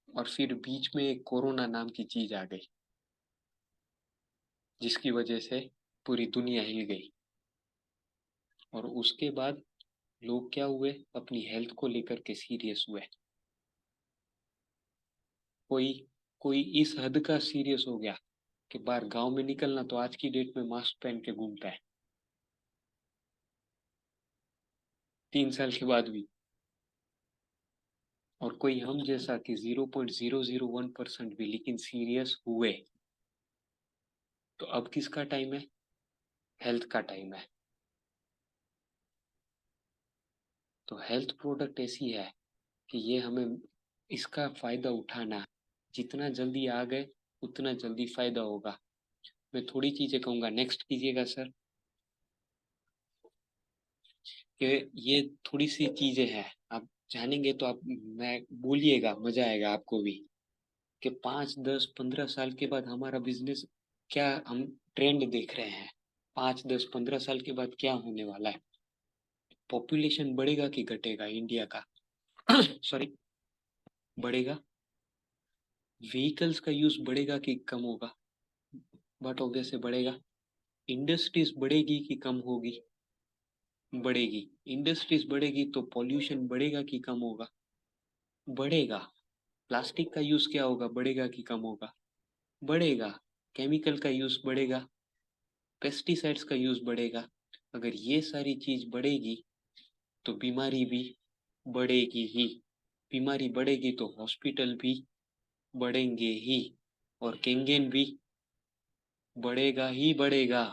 Speaker 6: और फिर बीच में एक कोरोना नाम की चीज आ गई, जिसकी वजह से पूरी दुनिया हिल गई। और उसके बाद लोग क्या हुए? अपनी हेल्थ को लेकर के सीरियस हुए। कोई कोई इस हद का सीरियस हो गया कि बाहर गांव में निकलना तो आज की डेट में मास्क पहन के घूमता है, 3 साल के बाद भी। और कोई हम जैसा कि 0.001% भी, लेकिन सीरियस हुए। तो अब किसका टाइम है? हेल्थ का टाइम है। तो हेल्थ प्रोडक्ट ऐसी है कि ये हमें इसका फायदा उठाना है। जितना जल्दी आ गए उतना जल्दी फायदा होगा। मैं थोड़ी चीजें कहूंगा, नेक्स्ट कीजिएगा सर। कि ये थोड़ी सी चीजें हैं, आप जानेंगे तो आप, मैं बोलिएगा, मजा आएगा आपको भी। कि 5, 10, 15 साल के बाद हमारा बिजनेस क्या, हम ट्रेंड देख रहे हैं। 5, 10, 15 साल के बाद क्या होने वाला है? पॉपुलेशन बढ़ेगा कि घटेगा इंडिया का? सॉरी, बढ़ेगा। व्हीकल्स का यूज बढ़ेगा कि कम होगा? बट ऑब्वियस बढ़ेगा। इंडस्ट्रीज बढ़ेगी कि कम होगी? बढ़ेगी। इंडस्ट्रीज बढ़ेगी तो पॉल्यूशन बढ़ेगा कि कम होगा? बढ़ेगा। प्लास्टिक का यूज क्या होगा? बढ़ेगा कि कम होगा? बढ़ेगा। केमिकल का यूज बढ़ेगा, पेस्टिसाइड्स का यूज बढ़ेगा। अगर ये सारी चीज बढ़ेगी तो बीमारी भी बढ़ेगी ही। बीमारी बढ़ेगी तो हॉस्पिटल भी बढ़ेंगे ही, और केंगेन भी बढ़ेगा ही बढ़ेगा।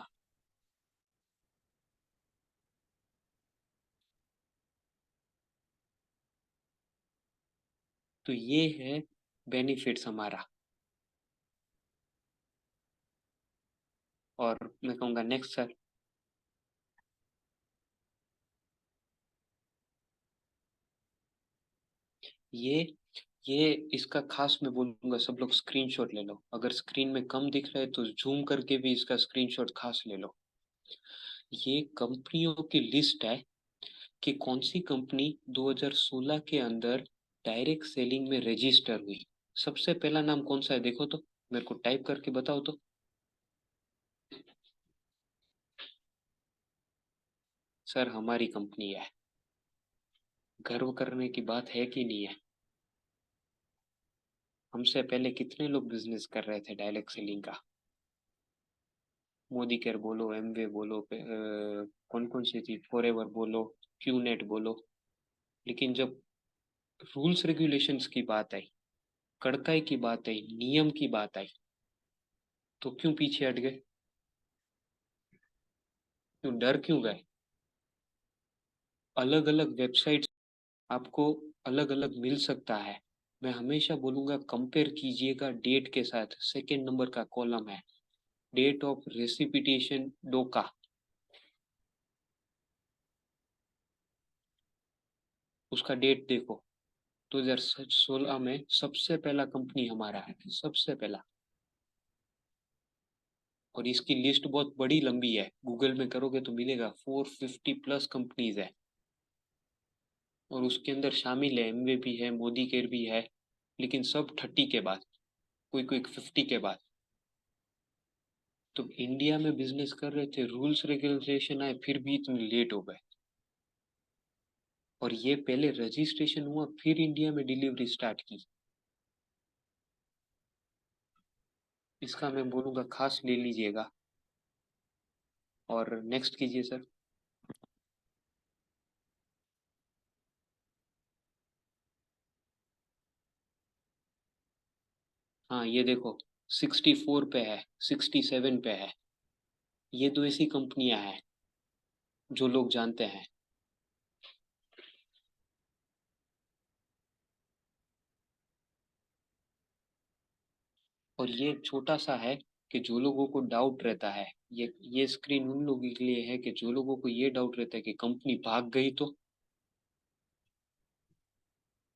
Speaker 6: तो ये है बेनिफिट्स हमारा। और मैं कहूँगा नेक्स्ट सर। ये इसका खास मैं बोलूंगा, सब लोग स्क्रीनशॉट ले लो। अगर स्क्रीन में कम दिख रहा है तो जूम करके भी इसका स्क्रीनशॉट खास ले लो। ये कंपनियों की लिस्ट है कि कौन सी कंपनी 2016 के अंदर डायरेक्ट सेलिंग में रजिस्टर हुई। सबसे पहला नाम कौन सा है देखो तो, मेरे को टाइप करके बताओ तो। सर हमारी कंपनी है। गर्व करने की बात है कि नहीं है? हमसे पहले कितने लोग बिजनेस कर रहे थे डायरेक्ट सेलिंग का? मोदी केयर बोलो, एमवे बोलो, कौन कौन सी थी, फॉरएवर बोलो, क्यूनेट बोलो। लेकिन जब रूल्स रेगुलेशंस की बात आई, कड़काई की बात आई, नियम की बात आई, तो क्यों पीछे हट गए? क्यों डर क्यों गए? अलग अलग वेबसाइट्स आपको अलग अलग मिल सकता है। मैं हमेशा बोलूंगा कंपेयर कीजिएगा डेट के साथ। सेकेंड नंबर का कॉलम है डेट ऑफ रेसिपिटेशन डोका, उसका डेट देखो। 2016 में सबसे पहला कंपनी हमारा है, सबसे पहला। और इसकी लिस्ट बहुत बड़ी लंबी है, गूगल में करोगे तो मिलेगा 450 प्लस कंपनीज है। और उसके अंदर शामिल है एमवे भी है, मोदी केयर भी है, लेकिन सब 30 के बाद, कोई कोई 50 के बाद। तो इंडिया में बिजनेस कर रहे थे, रूल्स रेगुलेशन आए, फिर भी इतने लेट हो गए। और ये पहले रजिस्ट्रेशन हुआ, फिर इंडिया में डिलीवरी स्टार्ट की। इसका मैं बोलूंगा खास ले लीजिएगा। और नेक्स्ट कीजिए सर। हाँ ये देखो 64 पे है, 67 पे है। ये दो ऐसी कंपनियां हैं जो लोग जानते हैं। और ये छोटा सा है कि जो लोगों को डाउट रहता है, ये स्क्रीन उन लोगों के लिए है कि जो लोगों को ये डाउट रहता है कि कंपनी भाग गई तो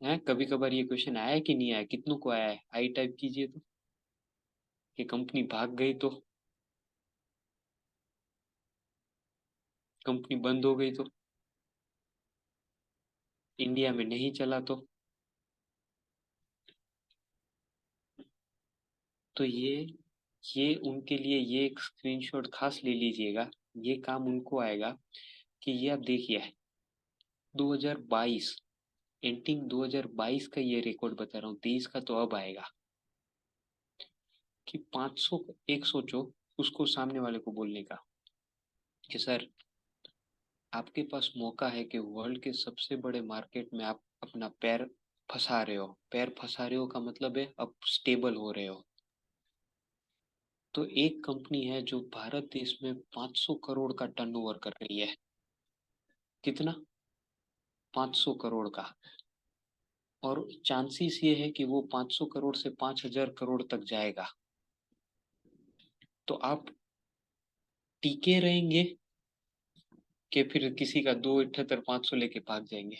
Speaker 6: है। कभी कभार ये क्वेश्चन आया कि नहीं आया, कितनों को आया है, आई टाइप कीजिए तो, कि कंपनी भाग गई तो, कंपनी बंद हो गई तो, इंडिया में नहीं चला तो ये उनके लिए ये एक स्क्रीनशॉट खास ले लीजिएगा। ये काम उनको आएगा कि ये आप देखिए 2022 एंडिंग 2022 का ये रिकॉर्ड बता रहा हूँ, 23 का तो अब आएगा कि 500 एक सोचो उसको सामने वाले को बोलने का कि सर आपके पास मौका है कि वर्ल्ड के सबसे बड़े मार्केट में आप अपना पैर फंसा रहे हो। पैर फंसा रहे हो का मतलब है अब स्टेबल हो रहे हो। तो एक कंपनी है जो भारत देश में 500 करोड़ का टर्नओवर कर रही है। कितना? 500 करोड़ का। और चांसेस ये है कि वो 500 करोड़ से 5000 करोड़ तक जाएगा। तो आप टिके रहेंगे कि फिर किसी का 278 500 लेके भाग जाएंगे?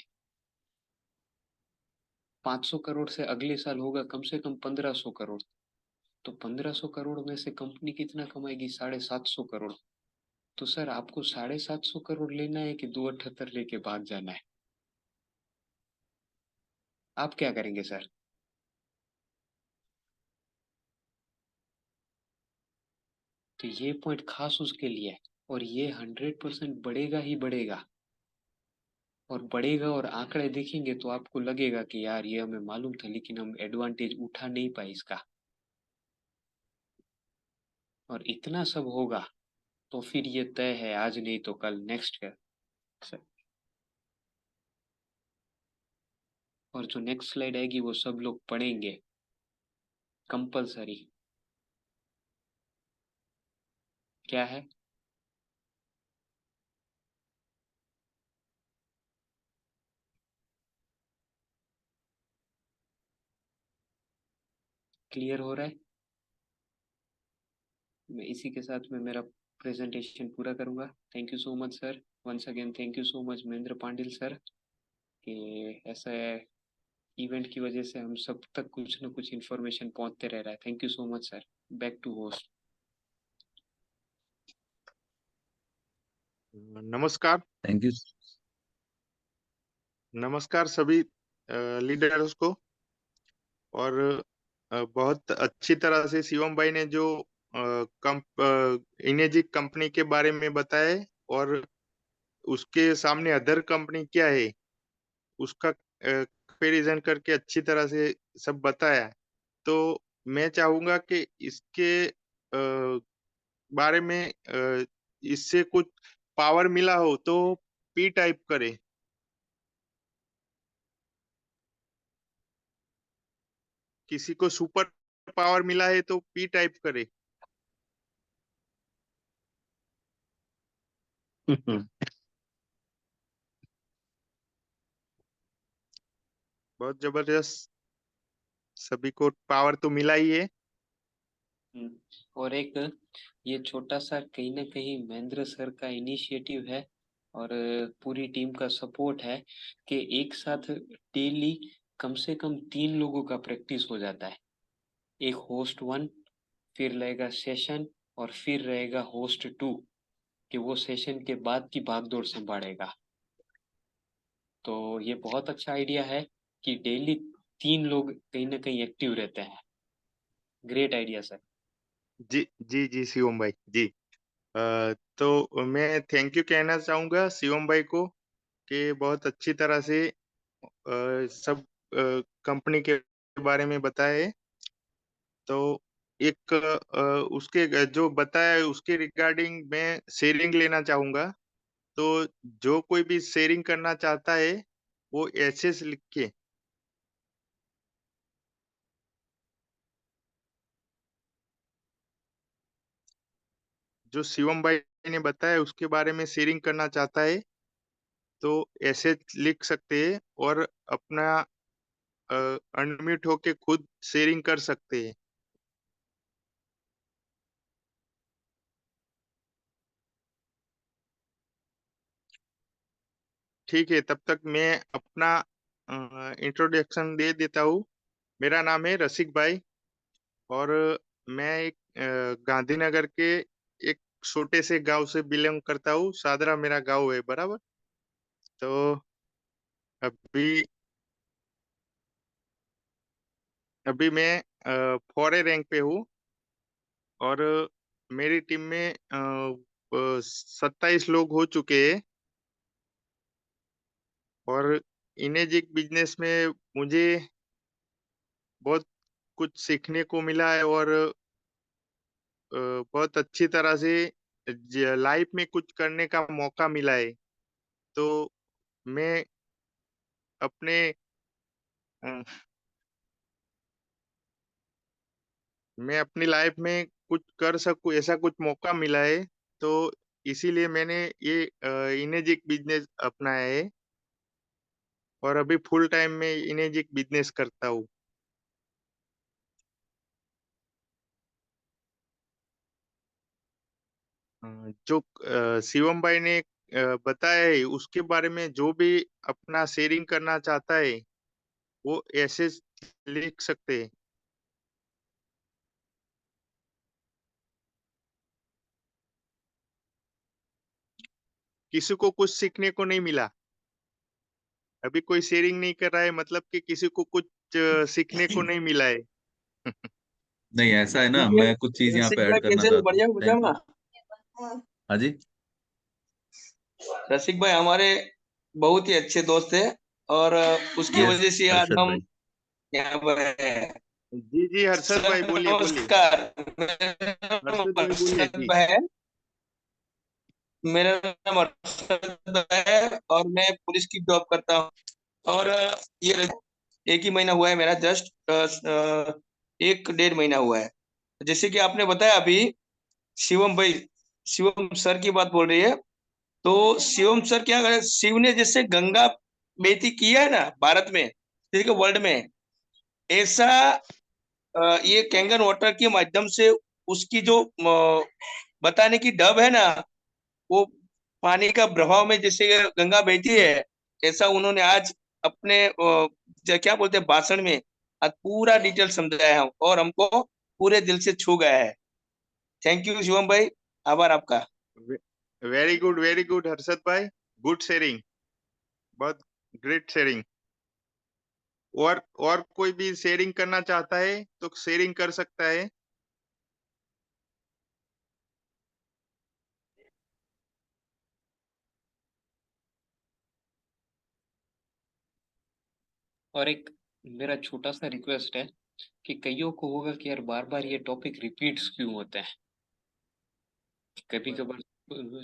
Speaker 6: 500 करोड़ से अगले साल होगा कम से कम 1500 करोड़। तो 1500 करोड़ में से कंपनी कितना कमाएगी? 750 करोड़। तो सर आपको 750 करोड़ लेना है कि 278 लेके भाग जाना है? आप क्या करेंगे सर? तो ये पॉइंट खास उसके लिए है। और ये 100% बढ़ेगा ही बढ़ेगा। और बढ़ेगा और आंकड़े देखेंगे तो आपको लगेगा कि यार ये हमें मालूम था, लेकिन हम एडवांटेज उठा नहीं पाए इसका। और इतना सब होगा तो फिर ये तय है, आज नहीं तो कल नेक्स्ट का। और जो नेक्स्ट स्लाइड आएगी वो सब लोग पढ़ेंगे कंपलसरी। क्या है? क्लियर हो रहा है? मैं इसी के साथ में मेरा प्रेजेंटेशन पूरा करूंगा। Thank you so much sir, once again thank you so much Mahendra Pandil sir, कि ऐसा इवेंट की वजह से हम सब तक कुछ न कुछ इन्फॉर्मेशन पहुंचते रह रहा है। Thank you so much sir. Back to host.
Speaker 8: नमस्कार।
Speaker 2: Thank you.
Speaker 8: नमस्कार सभी लीडर्स को। और बहुत अच्छी तरह से शिवम भाई ने जो इनेजिक कंपनी के बारे में बताया है और उसके सामने अदर कंपनी क्या है उसका कंपैरिजन करके अच्छी तरह से सब बताया। तो मैं चाहूंगा कि इसके बारे में इससे कुछ पावर मिला हो तो पी टाइप करे। किसी को सुपर पावर मिला है तो पी टाइप करे। बहुत जबरदस्त। सभी को पावर तो मिला ही है।
Speaker 6: और एक ये छोटा सा कहीं ना कहीं महेंद्र सर का इनिशिएटिव है और पूरी टीम का सपोर्ट है कि एक साथ डेली कम से कम 3 लोगों का प्रैक्टिस हो जाता है। एक होस्ट 1, फिर रहेगा सेशन, और फिर रहेगा होस्ट 2 कि वो सेशन के बाद की भागदौड़ संभालेगा। तो ये बहुत अच्छा आइडिया है कि डेली 3 लोग कहीं ना कहीं एक्टिव रहते हैं। Great idea sir.
Speaker 8: जी जी जी शिवम भाई जी। तो मैं थैंक यू कहना चाहूंगा शिवम भाई को कि बहुत अच्छी तरह से सब कंपनी के बारे में बताया है। तो एक उसके जो बताया है उसके रिगार्डिंग मैं शेयरिंग लेना चाहूंगा। तो जो कोई भी शेयरिंग करना चाहता है वो एसएस लिख के जो शिवम भाई ने बताया उसके बारे में शेयरिंग करना चाहता है तो ऐसे लिख सकते हैं और अपना अनम्यूट होके खुद शेयरिंग कर सकते हैं। ठीक है, तब तक मैं अपना इंट्रोडक्शन दे देता हूँ। मेरा नाम है रसिक भाई और मैं एक गांधीनगर के एक छोटे से गांव से बिलोंग करता हूँ। सादरा मेरा गांव है, बराबर। तो अभी अभी मैं 4 रैंक पे हूँ और मेरी टीम में 27 लोग हो चुके हैं और इनेजिक बिजनेस में मुझे बहुत कुछ सीखने को मिला है और बहुत अच्छी तरह से लाइफ में कुछ करने का मौका मिला है। तो मैं अपने अ, मैं अपनी लाइफ में कुछ कर सकूं ऐसा कुछ मौका मिला है। तो इसीलिए मैंने ये इनेजिक बिजनेस अपनाया है और अभी फुल टाइम में इनेजिक बिजनेस करता हूँ। जो शिवम भाई ने बताया है उसके बारे में जो भी अपना शेयरिंग करना चाहता है वो ऐसे लिख सकते हैं। किसी को कुछ सीखने को नहीं मिला, अभी कोई शेयरिंग नहीं कर रहा है मतलब कि किसी को कुछ सीखने को नहीं मिला है।
Speaker 2: नहीं, ऐसा है ना,
Speaker 9: ठीक है।
Speaker 2: मैं कुछ चीज यहाँ
Speaker 9: रसिक
Speaker 2: पे
Speaker 9: भाई
Speaker 2: ऐड करना
Speaker 9: कैसे हो?
Speaker 2: चाहता हूँ।
Speaker 9: बढ़िया
Speaker 2: थैंक
Speaker 9: मजा
Speaker 2: यू।
Speaker 9: में?
Speaker 2: हाँ जी।
Speaker 9: रसिक भाई हमारे बहुत ही अच्छे दोस्त है और उसकी
Speaker 2: यस,
Speaker 9: वजह से आज
Speaker 2: हर्षद
Speaker 9: हम
Speaker 2: भाई।
Speaker 9: यहाँ पर हैं।
Speaker 8: जी जी हर्षद
Speaker 9: सर
Speaker 8: भाई बोलिए बोलिए।
Speaker 9: नमस्कार, मेरा नाम
Speaker 8: हर्षद भाई बोलिए
Speaker 9: हर्षद
Speaker 8: जी।
Speaker 9: भाई है। मेरा नाम हर्षद भाई है और मैं पुलिस की जॉब करता हूँ। और ये एक ही महीना हुआ है मेरा, जस्ट 1 डेढ़ महीना हुआ है। जैसे कि आपने बताया अभी, शिवम भाई, शिवम सर की बात बोल रही है। तो शिवम सर क्या करे, शिव ने जैसे गंगा बेटी किया है ना भारत में, जैसे कि वर्ल्ड में, ऐसा ये कैंगन वाटर के माध्यम से उसकी जो बताने की ढब है ना, वो पानी का प्रभाव में जैसे गंगा बहती है, ऐसा उन्होंने आज अपने क्या बोलते हैं भाषण में आज पूरा डिटेल समझाया है और हमको पूरे दिल से छू गया है। थैंक यू शिवम भाई, आभार आपका।
Speaker 8: वेरी गुड हर्षद भाई, गुड शेयरिंग, बहुत ग्रेट शेयरिंग। और कोई भी शेयरिंग करना चाहता है तो शेयरिंग कर सकता है।
Speaker 6: और एक मेरा छोटा सा रिक्वेस्ट है कि कईयों को होगा कि यार बार बार ये टॉपिक रिपीट्स क्यों होते हैं। कभी कभार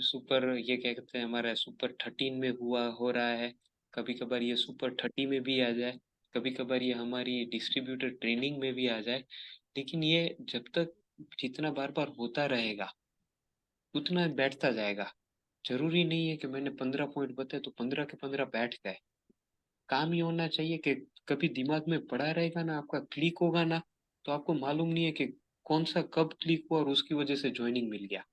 Speaker 6: सुपर, ये क्या कहते हैं, हमारा सुपर 13 में हुआ हो रहा है, कभी कभार ये सुपर 30 में भी आ जाए, कभी कभार ये हमारी डिस्ट्रीब्यूटर ट्रेनिंग में भी आ जाए। लेकिन ये जब तक जितना बार बार होता रहेगा उतना बैठता जाएगा। जरूरी नहीं है कि मैंने 15 पॉइंट बताए तो 15 के 15 बैठ गए। काम ये होना चाहिए कि कभी दिमाग में पड़ा रहेगा ना, आपका क्लिक होगा ना, तो आपको मालूम नहीं है कि कौन सा कब क्लिक हुआ और उसकी वजह से ज्वाइनिंग मिल गया।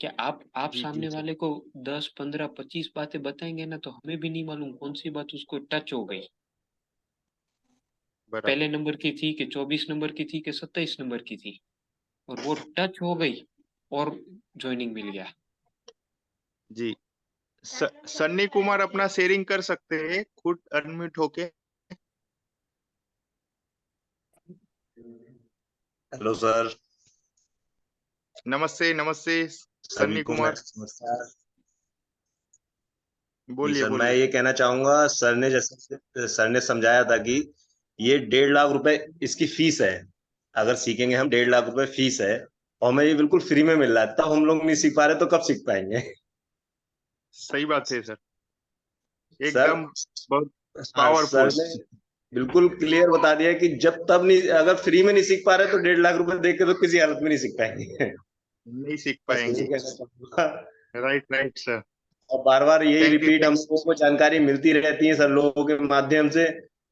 Speaker 6: क्या आप
Speaker 8: जी
Speaker 6: सामने
Speaker 8: सर,
Speaker 6: वाले को 10 15 25 बातें बताएंगे ना, तो हमें भी नहीं मालूम कौन सी बात उसको टच हो गई, पहले
Speaker 8: बराबर।
Speaker 6: नंबर की थी कि 24 नंबर की थी कि 27 नंबर की थी, और वो टच हो गई और ज्वाइनिंग मिल गया।
Speaker 8: जी सन्नी कुमार अपना शेयरिंग कर सकते हैं खुद अनम्यूट होके।
Speaker 10: Hello sir.
Speaker 8: नमस्ते नमस्ते
Speaker 10: सभी
Speaker 8: सन्नी
Speaker 10: को
Speaker 8: कुमार,
Speaker 10: नमस्कार। जी
Speaker 8: बोलिए
Speaker 10: सर, मैं
Speaker 8: बोलिए।
Speaker 10: ये कहना चाहूंगा, सर ने समझाया था कि ये 1.5 लाख रुपए इसकी फीस है। अगर सीखेंगे हम, 1.5 लाख रुपए फीस है, और हमें ये बिल्कुल फ्री में मिल रहा है। तब हम लोग नहीं सीख पा रहे तो कब सीख पाएंगे?
Speaker 8: सही बात है सर,
Speaker 10: सर,
Speaker 8: एकदम बहुत
Speaker 10: हाँ, सर
Speaker 8: पावरफुल।
Speaker 10: ने बिल्कुल क्लियर बता दिया कि जब तब नहीं, अगर फ्री में नहीं सीख पा रहे तो 1.5 लाख रुपए देख के तो किसी हालत में नहीं सीख पाएंगे।
Speaker 8: नहीं सीख
Speaker 10: बस यही
Speaker 8: पाएंगे।
Speaker 10: कहना चाहूंगा।
Speaker 8: Right right sir.
Speaker 10: और बार बार यही
Speaker 8: थैंक यू
Speaker 10: रिपीट, हम
Speaker 8: थैंक
Speaker 10: लोगों को जानकारी मिलती रहती है सर लोगों के माध्यम से,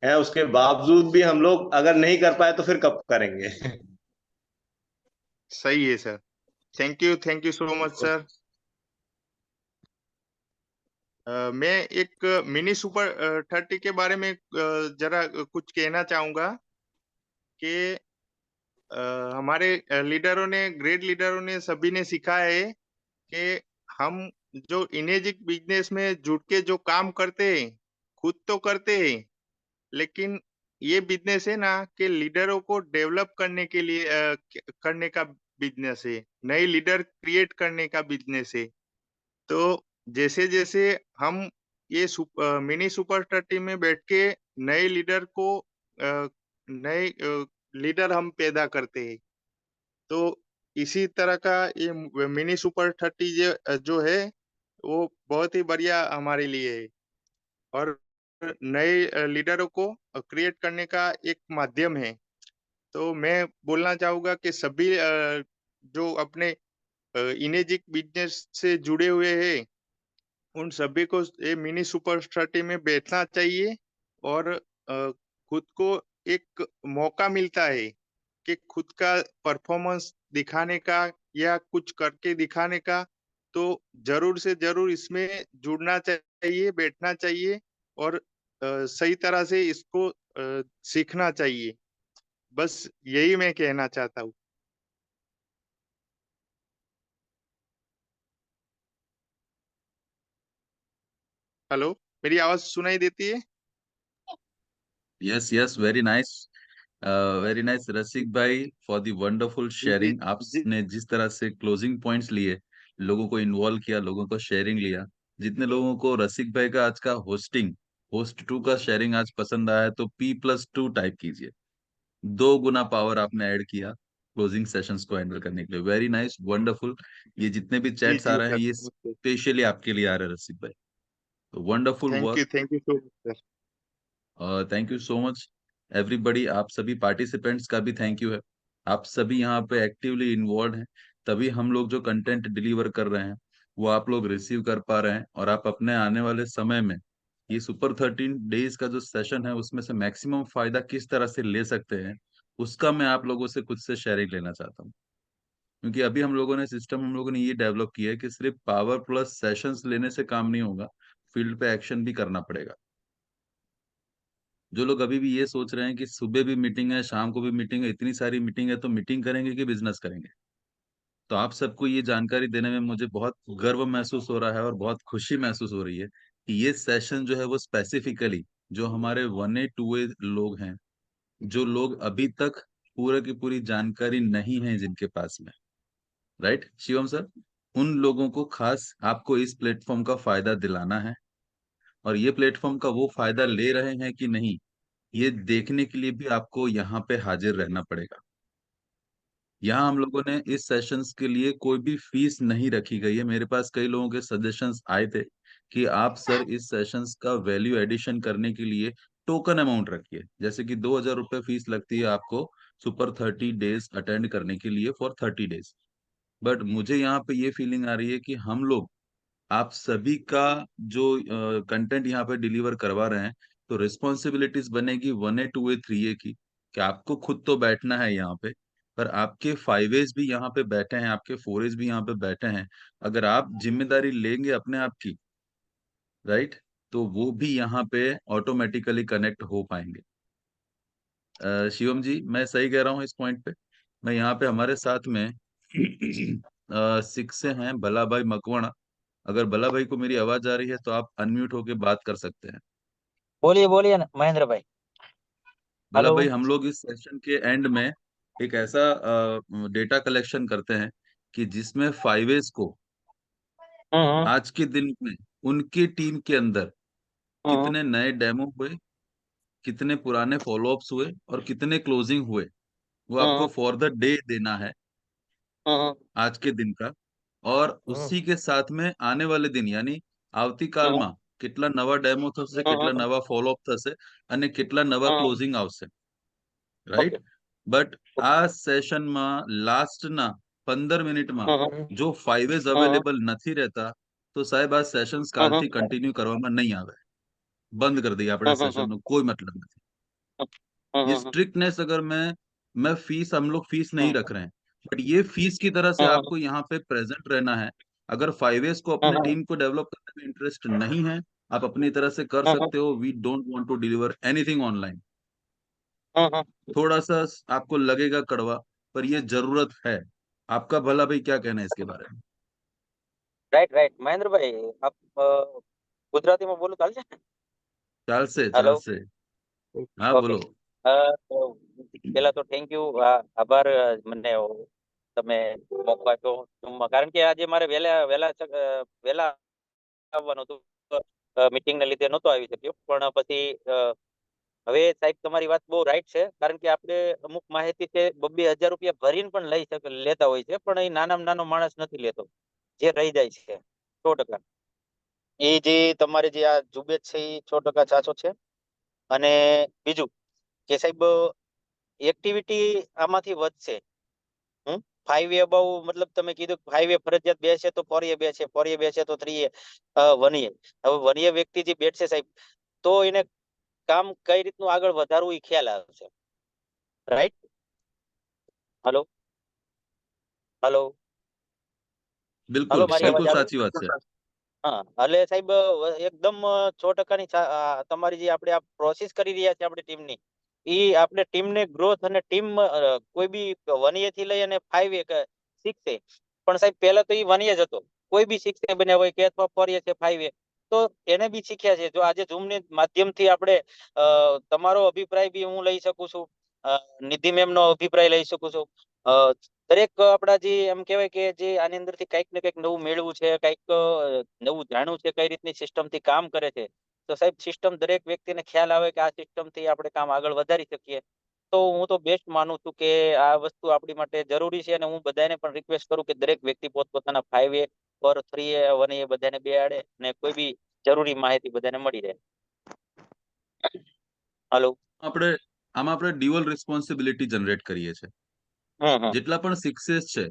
Speaker 10: है। उसके बावजूद भी हम लोग अगर नहीं कर पाए तो फिर कब करेंगे?
Speaker 8: सही है sir. Thank you so much sir. मैं एक मिनी सुपर 30 के बारे में जरा कुछ कहना चाहूंगा कि हमारे लीडरों ने, ग्रेट लीडरों ने, सभी ने सिखाया है कि हम जो इनेजिक बिजनेस में जुट के जो काम करते हैं, खुद तो करते हैं, लेकिन ये बिजनेस है ना कि लीडरों को डेवलप करने के लिए करने का बिजनेस है, नए लीडर क्रिएट करने का बिजनेस है। तो जैसे जैसे हम ये मिनी सुपर 30 में बैठ के नए लीडर को नए लीडर हम पैदा करते हैं। तो इसी तरह का ये मिनी सुपर 30 जो है वो बहुत ही बढ़िया हमारे लिए है, और नए लीडरों को क्रिएट करने का एक माध्यम है। तो मैं बोलना चाहूंगा कि सभी जो अपने इनेजिक बिजनेस से जुड़े हुए हैं, उन सभी को ये मिनी सुपर 30 में बैठना चाहिए, और खुद को एक मौका मिलता है कि खुद का परफॉर्मेंस दिखाने का या कुछ करके दिखाने का, तो जरूर से जरूर इसमें जुड़ना चाहिए, बैठना चाहिए, और सही तरह से इसको सीखना चाहिए। बस यही मैं कहना चाहता हूँ। हेलो, मेरी आवाज सुनाई देती है?
Speaker 2: Yes yes, very nice, very nice Rasik bhai, for the wonderful
Speaker 8: जी जी
Speaker 2: शेयरिंग।
Speaker 8: जी
Speaker 2: आपने जिस तरह से क्लोजिंग पॉइंट्स लिए, लोगों को इन्वॉल्व किया, लोगों को शेयरिंग लिया, जितने लोगों को रसिक भाई का आज का होस्ट टू का शेयरिंग आज पसंद आया है, तो P+2 टाइप कीजिए। 2 गुना पावर आपने ऐड किया क्लोजिंग सेशंस को हैंडल करने के लिए। Very nice, wonderful. ये जितने भी
Speaker 8: जी
Speaker 2: चैट्स आ
Speaker 8: जी
Speaker 2: रहे हैं,
Speaker 8: सर,
Speaker 2: ये
Speaker 8: नमस्ते।
Speaker 2: स्पेशली आपके लिए आ रहे हैं रसिक भाई। तो wonderful work.
Speaker 8: Thank you so much sir.
Speaker 2: Thank you so much everybody. आप सभी पार्टिसिपेंट्स का भी थैंक यू है। आप सभी यहाँ पे एक्टिवली इन्वॉल्व हैं, तभी हम लोग जो कंटेंट डिलीवर कर रहे हैं वो आप लोग रिसीव कर पा रहे हैं, और आप अपने आने वाले समय में ये सुपर 13 डेज का जो सेशन है उसमें से मैक्सिमम फायदा किस तरह से ले सकते हैं, उसका मैं आप लोगों से कुछ से शेयरिंग लेना चाहता हूँ। क्योंकि अभी हम लोगों ने ये डेवलप किया है कि सिर्फ पावर प्लस सेशंस लेने से काम नहीं होगा, फील्ड पे एक्शन भी करना पड़ेगा। जो लोग अभी भी ये सोच रहे हैं कि सुबह भी मीटिंग है, शाम को भी मीटिंग है, इतनी सारी मीटिंग है, तो मीटिंग करेंगे कि बिजनेस करेंगे? तो आप सबको ये जानकारी देने में मुझे बहुत गर्व महसूस हो रहा है और बहुत खुशी महसूस हो रही है कि ये सेशन जो है वो स्पेसिफिकली जो हमारे 1A 2A लोग हैं, जो लोग अभी तक पूरा की पूरी जानकारी नहीं है जिनके पास में, राइट शिवम सर, उन लोगों को खास आपको इस प्लेटफॉर्म का फायदा दिलाना है। और ये प्लेटफॉर्म का वो फायदा ले रहे हैं कि नहीं, ये देखने के लिए भी आपको यहाँ पे हाजिर रहना पड़ेगा। यहाँ हम लोगों ने इस सेशंस के लिए कोई भी फीस नहीं रखी गई है। मेरे पास कई लोगों के सजेशंस आए थे कि आप सर इस सेशंस का वैल्यू एडिशन करने के लिए टोकन अमाउंट रखिए, जैसे कि 2,000 रुपये फीस लगती है आपको सुपर 30 डेज अटेंड करने के लिए फॉर 30 डेज। बट मुझे यहाँ पे ये फीलिंग आ रही है कि हम लोग आप सभी का जो कंटेंट यहाँ पे डिलीवर करवा रहे हैं, तो रिस्पॉन्सिबिलिटीज बनेगी 1A 2A 3A की, कि आपको खुद तो बैठना है यहाँ पे, पर आपके 5As भी यहाँ पे बैठे हैं, आपके 4As भी यहाँ पे बैठे हैं। अगर आप जिम्मेदारी लेंगे अपने आप की, राइट, तो वो भी यहाँ पे ऑटोमेटिकली कनेक्ट हो पाएंगे। शिवम जी, मैं सही कह रहा हूँ इस पॉइंट पे? मैं यहाँ पे हमारे साथ में सिक्स से हैं भला भाई मकवाणा। अगर भला भाई को मेरी आवाज आ रही है तो आप अनम्यूट होके बात कर सकते हैं।
Speaker 11: बोलिए बोलिए ना महेंद्र भाई।
Speaker 2: भला
Speaker 11: हेलो।
Speaker 2: भाई, हम लोग इस सेशन के एंड में एक ऐसा डेटा कलेक्शन करते हैं कि जिसमें 5As को
Speaker 11: हम्म
Speaker 2: आज के दिन में उनकी टीम के अंदर
Speaker 11: हम्म
Speaker 2: कितने नए डेमो हुए, कितने पुराने फॉलोअप्स हुए और कितने क्लोजिंग हुए, वो आपको
Speaker 11: हम्म
Speaker 2: फॉर द डे देना है
Speaker 11: हम्म
Speaker 2: आज के दिन का। और
Speaker 11: हम्म
Speaker 2: उसी के साथ में आने वाले दिन यानी આવતી કાલમાં કેટલા નવા ડેમો થશે, કેટલા નવા ફોલોઅપ થશે અને કેટલા નવા ક્લોઝિંગ આવશે, રાઈટ? બટ આ સેશનમાં લાસ્ટના 15 મિનિટમાં જો 5As અવેલેબલ નથી રહેતા તો સાહેબ આ સેશન્સ કાલથી કન્ટિન્યુ કરવામાં નહીં આવે, બંધ કરી દઈએ આપણે સેશનનો, कोई मतलब नहीं। ये स्ट्रिक्टनेस अगर मैं फीस, हम लोग फीस नहीं रख रहे हैं, बट ये फीस की तरह से आपको यहाँ पे प्रेजेंट रहना है। अगर 5As को अपने टीम को डेवलप करने में इंटरेस्ट नहीं है, आप अपनी तरह से कर सकते हो। We don't want to deliver anything online. थोड़ा सा आपको लगेगा कड़वा, पर ये जरूरत है। आपका भला भाई क्या कहना है इसके बारे में?
Speaker 11: રાઈટ રાઈટ મહેન્દ્રભાઈ આપ ગુજરાતીમાં બોલો ચાલશે?
Speaker 2: ચાલશે
Speaker 11: હેલો
Speaker 2: ચાલશે, હા
Speaker 11: ઓકે
Speaker 2: બોલો।
Speaker 11: પેલા તો થેન્ક યુ, આભાર મને તમે મોકો આપ્યો કારણ કે આજે મારે વહેલા વહેલા વહેલા આવવાનું હતું, મીટિંગને લીધે નહોતો આવી શક્યો, પણ પછી હવે સાહેબ તમારી વાત બહુ રાઈટ છે કારણ કે આપણે અમુક માહિતી છે 2,000 રૂપિયા ભરીને પણ લેતા હોય છે, પણ એ નાનામાં નાનો માણસ નથી લેતો, જે રહી જાય છે 100%। એ જે તમારે જે આ ઝુંબેશ છે એ 100% સાચો છે। અને બીજું કે સાહેબ એક્ટિવિટી આમાંથી વધશે। 5A અબાઉ મતલબ તમે કીધું 5A ફરજિયાત 2 છે તો 4A 2 છે, 4A 2 છે તો 3A 1A। હવે 1A વ્યક્તિ જે બેઠશે સાહેબ તો એને કામ કઈ રીતનું આગળ વધારવું એ ખ્યાલ આવશે, રાઈટ? હલો હલો
Speaker 2: बिल्कुल
Speaker 11: હલો મારી
Speaker 2: बिल्कुल
Speaker 11: અવાજ આવે?
Speaker 2: साची बात है।
Speaker 11: હા એટલે સાહેબ એકદમ 100%ની તમારી જે આપણે આ પ્રોસેસ કરી રહ્યા છે આપણી ટીમની, એ આપણે ટીમને ગ્રોથ અને ટીમ કોઈ બી 1A થી લઈ અને 5A 6A, પણ સાહેબ પહેલા તો એ 1A જ હતો, કોઈ બી 6A બન્યા હોય કે અથવા 4A છે 5A, તો એને બી શીખ્યા છે। જો આજે ઝૂમની માધ્યમથી આપણે તમારો અભિપ્રાય બી હું લઈ શકું છું, નિધિ મેમનો અભિપ્રાય લઈ શકું છું, દરેક આપણા જે એમ કહેવાય કે જે આની અંદરથી કંઈક ને કંઈક નવું મેળવું છે, કંઈક નવું જાણવું છે, કઈ રીતની સિસ્ટમથી કામ કરે છે, તો સાહેબ સિસ્ટમ દરેક વ્યક્તિને ખ્યાલ આવે કે આ સિસ્ટમથી આપણે કામ આગળ વધારી શકીએ, તો હું તો બેસ્ટ માનું છું કે આ વસ્તુ આપણી માટે જરૂરી છે। અને હું બધાને પણ રિક્વેસ્ટ કરું કે દરેક વ્યક્તિ પોતપોતાના 5A ઓર 3A 1A બધાને બેહાડે અને કોઈ બી જરૂરી માહિતી બધાને મળી રહે। હલો
Speaker 2: આપણે આમાં આપણે ડ્યુઅલ રિસ્પોન્સિબિલિટી જનરેટ કરીએ છીએ। જેટલા પણ 6As છે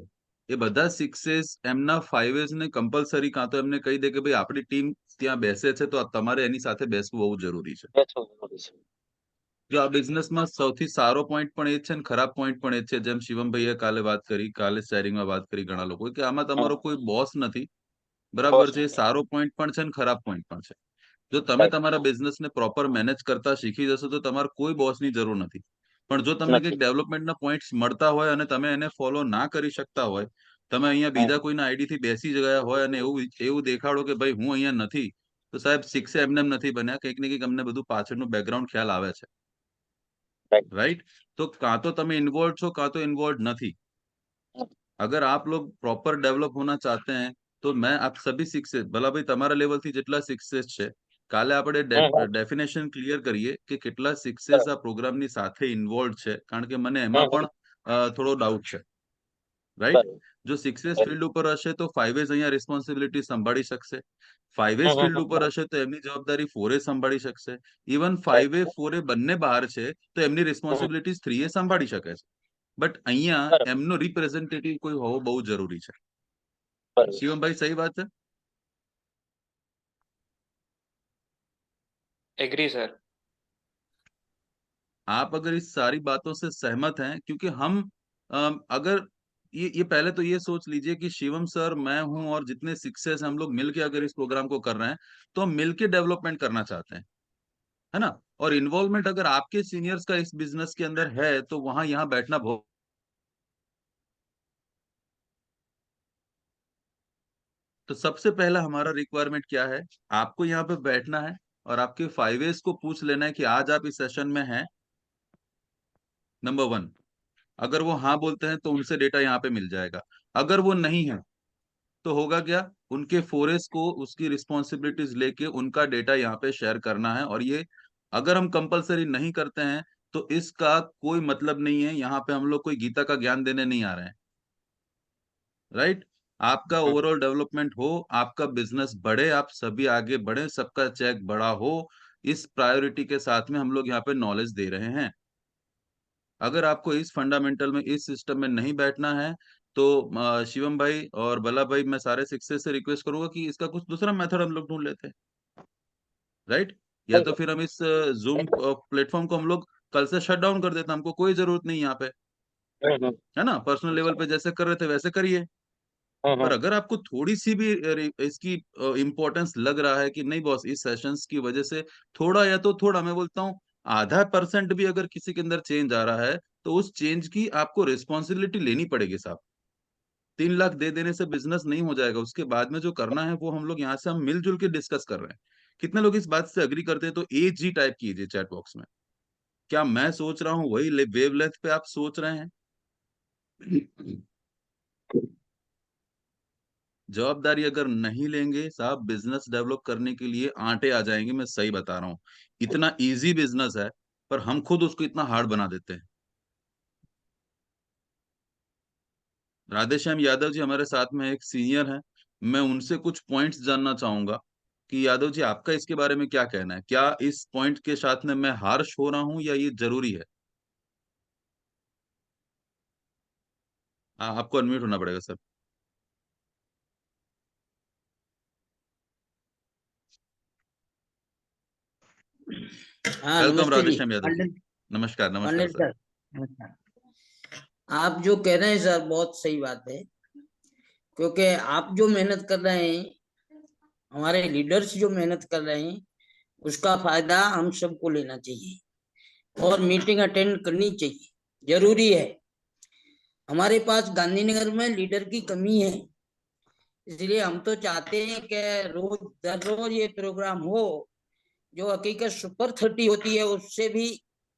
Speaker 2: એ બધા 6As એમના 5As ને કમ્પલસરી કાં તો એમને કહી દે કે ભાઈ આપણી ટીમ ત્યાં બેસે છે તો તમારે એની સાથે બેસવું બહુ જરૂરી છે। જો આ બિઝનેસમાં સૌથી સારો પોઈન્ટ પણ એ જ છે ને ખરાબ પોઈન્ટ પણ એ જ છે, જેમ શિવમભાઈએ કાલે વાત કરી, કાલે શેરિંગમાં વાત કરી ઘણા લોકો કે આમાં તમારો કોઈ બોસ નથી, બરાબર છે। સારો પોઈન્ટ પણ છે ને ખરાબ પોઈન્ટ પણ છે। જો તમે તમારા બિઝનેસને પ્રોપર મેનેજ કરતા શીખી જશો તો તમારે કોઈ બોસની જરૂર નથી। પણ જો તમને કંઈક ડેવલપમેન્ટના પોઈન્ટ્સ મળતા હોય અને તમે એને ફોલો ના કરી શકતા હોય, તમે અહીંયા બીજા કોઈના આઈડીથી બેસી ગયા હોય અને એવું દેખાડો કે ભાઈ હું અહીંયા નથી, તો સાહેબ 6 એમને એમ નથી બન્યા, કંઈક ને કંઈક અમને બધું પાછળનું બેકગ્રાઉન્ડ ખ્યાલ આવે છે, राइट? तो कां तो તમે इन्वॉल्व છો कां तो इन्वॉल्व નથી। अगर आप लोग प्रॉपर डेवलप होना चाहते हैं तो मैं आप सभी 6As ભલા ભાઈ તમારા લેવલથી જેટલા 6As છે કાલે આપણે ડેફિનેશન ક્લિયર કરીએ કે કેટલા 6As આ પ્રોગ્રામની સાથે ઇન્વોલ્વ છે, કારણ કે મને એમાં પણ થોડો ડાઉટ છે, રાઈટ? જો 6As ફિલ્ડ ઉપર હશે તો 5As અહીંયા રિસ્પોન્સિબિલિટી સંભાળી શકશે, 5As ફિલ્ડ ઉપર હશે તો એમની જવાબદારી 4A સંભાળી શકશે, ઇવન 5A 4A બંને બહાર છે તો એમની રિસ્પોન્સિબિલિટીઝ 3A સંભાળી શકે છે। બટ અહીંયા એમનો રિપ્રેઝેન્ટેટિવ કોઈ હોવો બહુ જરૂરી છે। शिवम भाई सही बात है?
Speaker 6: Agree sir.
Speaker 2: आप अगर इस सारी बातों से सहमत हैं, क्योंकि हम अगर ये पहले तो ये सोच लीजिए कि शिवम सर, मैं हूं और जितने सिक्सेस हम लोग मिलके अगर इस प्रोग्राम को कर रहे हैं तो हम मिलके डेवलपमेंट करना चाहते हैं, है ना। और इन्वॉल्वमेंट अगर आपके सीनियर्स का इस बिजनेस के अंदर है तो वहां यहाँ बैठना बहुत। तो सबसे पहला हमारा रिक्वायरमेंट क्या है, आपको यहाँ पे बैठना है और आपके 5As को पूछ लेना है कि आज आप इस सेशन में हैं। नंबर 1, अगर वो हाँ बोलते हैं तो उनसे डेटा यहाँ पे मिल जाएगा। अगर वो नहीं है तो होगा क्या, उनके 4As को उसकी रिस्पॉन्सिबिलिटीज लेके उनका डेटा यहाँ पे शेयर करना है। और ये अगर हम कंपलसरी नहीं करते हैं तो इसका कोई मतलब नहीं है, यहाँ पे हम लोग कोई गीता का ज्ञान देने नहीं आ रहे हैं, राइट। आपका ओवरऑल डेवलपमेंट हो, आपका बिजनेस बढ़े, आप सभी आगे बढ़े, सबका चेक बड़ा हो, इस प्रायोरिटी के साथ में हम लोग यहाँ पे नॉलेज दे रहे हैं। अगर आपको इस फंडामेंटल में, इस सिस्टम में नहीं बैठना है तो शिवम भाई और बल्लभ भाई, मैं सारे सिक्सेस से रिक्वेस्ट करूंगा कि इसका कुछ दूसरा मेथड हम लोग ढूंढ लेते हैं, राइट। या तो फिर हम इस जूम प्लेटफॉर्म को हम लोग कल से शट डाउन कर देते हैं, हमको कोई जरूरत नहीं यहाँ पे, है ना। पर्सनल लेवल पे जैसे कर रहे थे वैसे करिए। पर अगर आपको थोड़ी सी भी इसकी इम्पोर्टेंस लग रहा है कि नहीं बॉस, इस सेशंस की वजह से थोड़ा, या तो थोड़ा, मैं बोलता हूँ ½ % भी अगर किसी के अंदर चेंज आ रहा है तो उस चेंज की आपको रिस्पॉन्सिबिलिटी लेनी पड़ेगी साहब। 3 लाख दे देने से बिजनेस नहीं हो जाएगा, उसके बाद में जो करना है वो हम लोग यहाँ से हम मिलजुल के डिस्कस कर रहे हैं। कितने लोग इस बात से अग्री करते हैं तो AG टाइप कीजिए चैट बॉक्स में। क्या मैं सोच रहा हूँ वही वेवलेंथ पे आप सोच रहे हैं? जवाबदारी अगर नहीं लेंगे साहब, बिजनेस डेवलप करने के लिए आंटे आ जाएंगे, मैं सही बता रहा हूँ। इतना इजी बिजनेस है पर हम खुद उसको इतना हार्ड बना देते हैं। राधेश्याम यादव जी हमारे साथ में एक सीनियर हैं, मैं उनसे कुछ पॉइंट्स जानना चाहूंगा कि यादव जी आपका इसके बारे में क्या कहना है, क्या इस पॉइंट के साथ में मैं हार्श हो रहा हूँ या ये जरूरी है? आपको अनम्यूट होना पड़ेगा सर।
Speaker 12: हाँ
Speaker 2: वेलकम
Speaker 12: नमस्ते जी
Speaker 2: राधेश्याम यादव जी।
Speaker 12: पंडित।
Speaker 2: नमस्कार नमस्कार
Speaker 12: पंडित
Speaker 2: सर।
Speaker 12: सर नमस्कार। आप जो कह रहे हैं सर बहुत सही बात है, क्योंकि आप जो मेहनत कर रहे हैं, हमारे लीडर्स जो मेहनत कर रहे हैं, उसका फायदा हम सबको लेना चाहिए और मीटिंग अटेंड करनी चाहिए, जरूरी है। हमारे पास गांधीनगर में लीडर की कमी है, इसलिए हम तो चाहते हैं कि रोज दर रोज ये प्रोग्राम हो। जो हकीकत सुपर 30 होती है उससे भी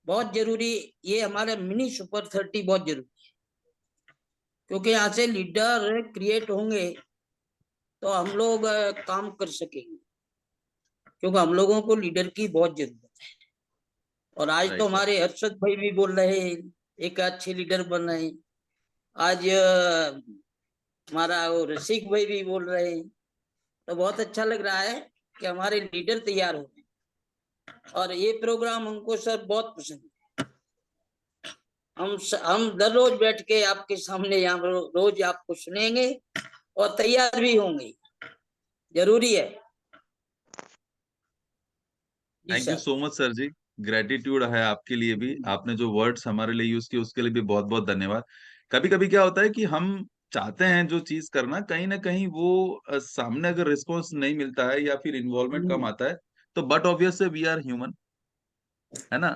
Speaker 12: बहुत जरूरी, ये हमारे मिनी सुपर 30 बहुत जरूरी है, क्योंकि यहाँ से लीडर क्रिएट होंगे तो हम लोग काम कर सकेंगे, क्योंकि हम लोगों को लीडर की बहुत जरूरत है। और आज तो हमारे हर्षद भाई भी बोल रहे हैं एक अच्छे लीडर बन रहे हैं, आज हमारा वो रसिक भाई भी बोल रहे हैं, तो बहुत अच्छा लग रहा है कि हमारे लीडर तैयार हो गए। और ये प्रोग्राम हमको सर बहुत पसंद है। हम दर रोज बैठ के आपके सामने यहाँ रोज आपको सुनेंगे और तैयार भी होंगे, जरूरी है।
Speaker 2: Thank you so much sir ji, gratitude है आपके लिए भी, आपने जो वर्ड्स हमारे लिए यूज किए उसके लिए भी बहुत बहुत धन्यवाद। कभी कभी क्या होता है कि हम चाहते हैं जो चीज करना, कहीं ना कहीं वो सामने अगर रिस्पॉन्स नहीं मिलता है या फिर इन्वॉल्वमेंट कम आता है तो but obvious we are human, है ना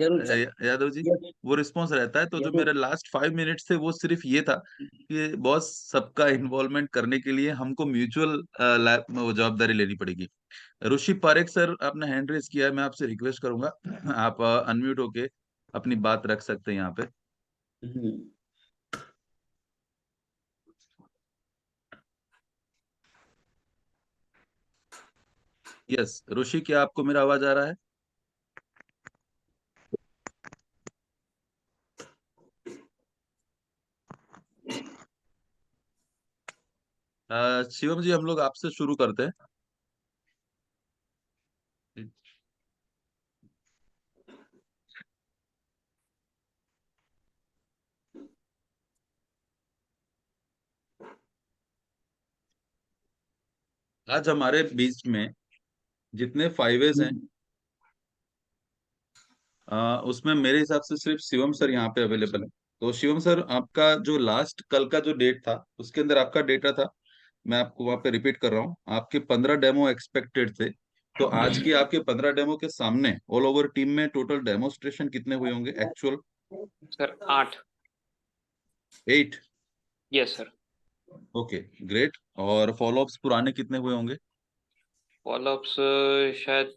Speaker 2: यादव जी। वो रिस्पॉन्स रहता है। तो जो मेरे लास्ट 5 मिनट्स थे वो सिर्फ ये था कि बॉस, सबका इन्वॉल्वमेंट करने के लिए हमको म्यूचुअल जवाबदारी लेनी पड़ेगी। ऋषि पारेख सर, आपने हैंड रेज किया है, मैं आपसे रिक्वेस्ट करूंगा आप अनम्यूट होके अपनी बात रख सकते हैं यहाँ पे। यस ऋषि, क्या आपको मेरा आवाज आ रहा है? शिवम जी, हम लोग आपसे शुरू करते हैं। आज हमारे बीच में जितने 5As हैं उसमें मेरे हिसाब से सिर्फ शिवम सर यहाँ पे अवेलेबल है। तो शिवम सर, आपका जो लास्ट कल का जो डेट था उसके अंदर आपका डेटा था, मैं आपको वहां पे रिपीट कर रहा हूँ, आपके 15 डेमो एक्सपेक्टेड थे। तो आज की आपके 15 डेमो के सामने ऑल ओवर टीम में टोटल डेमोस्ट्रेशन कितने हुए होंगे actual?
Speaker 6: Sir 8।
Speaker 2: 8?
Speaker 6: Yes sir.
Speaker 2: Okay, great. और फॉलोअप्स पुराने कितने हुए होंगे?
Speaker 6: फॉलोअप्स शायद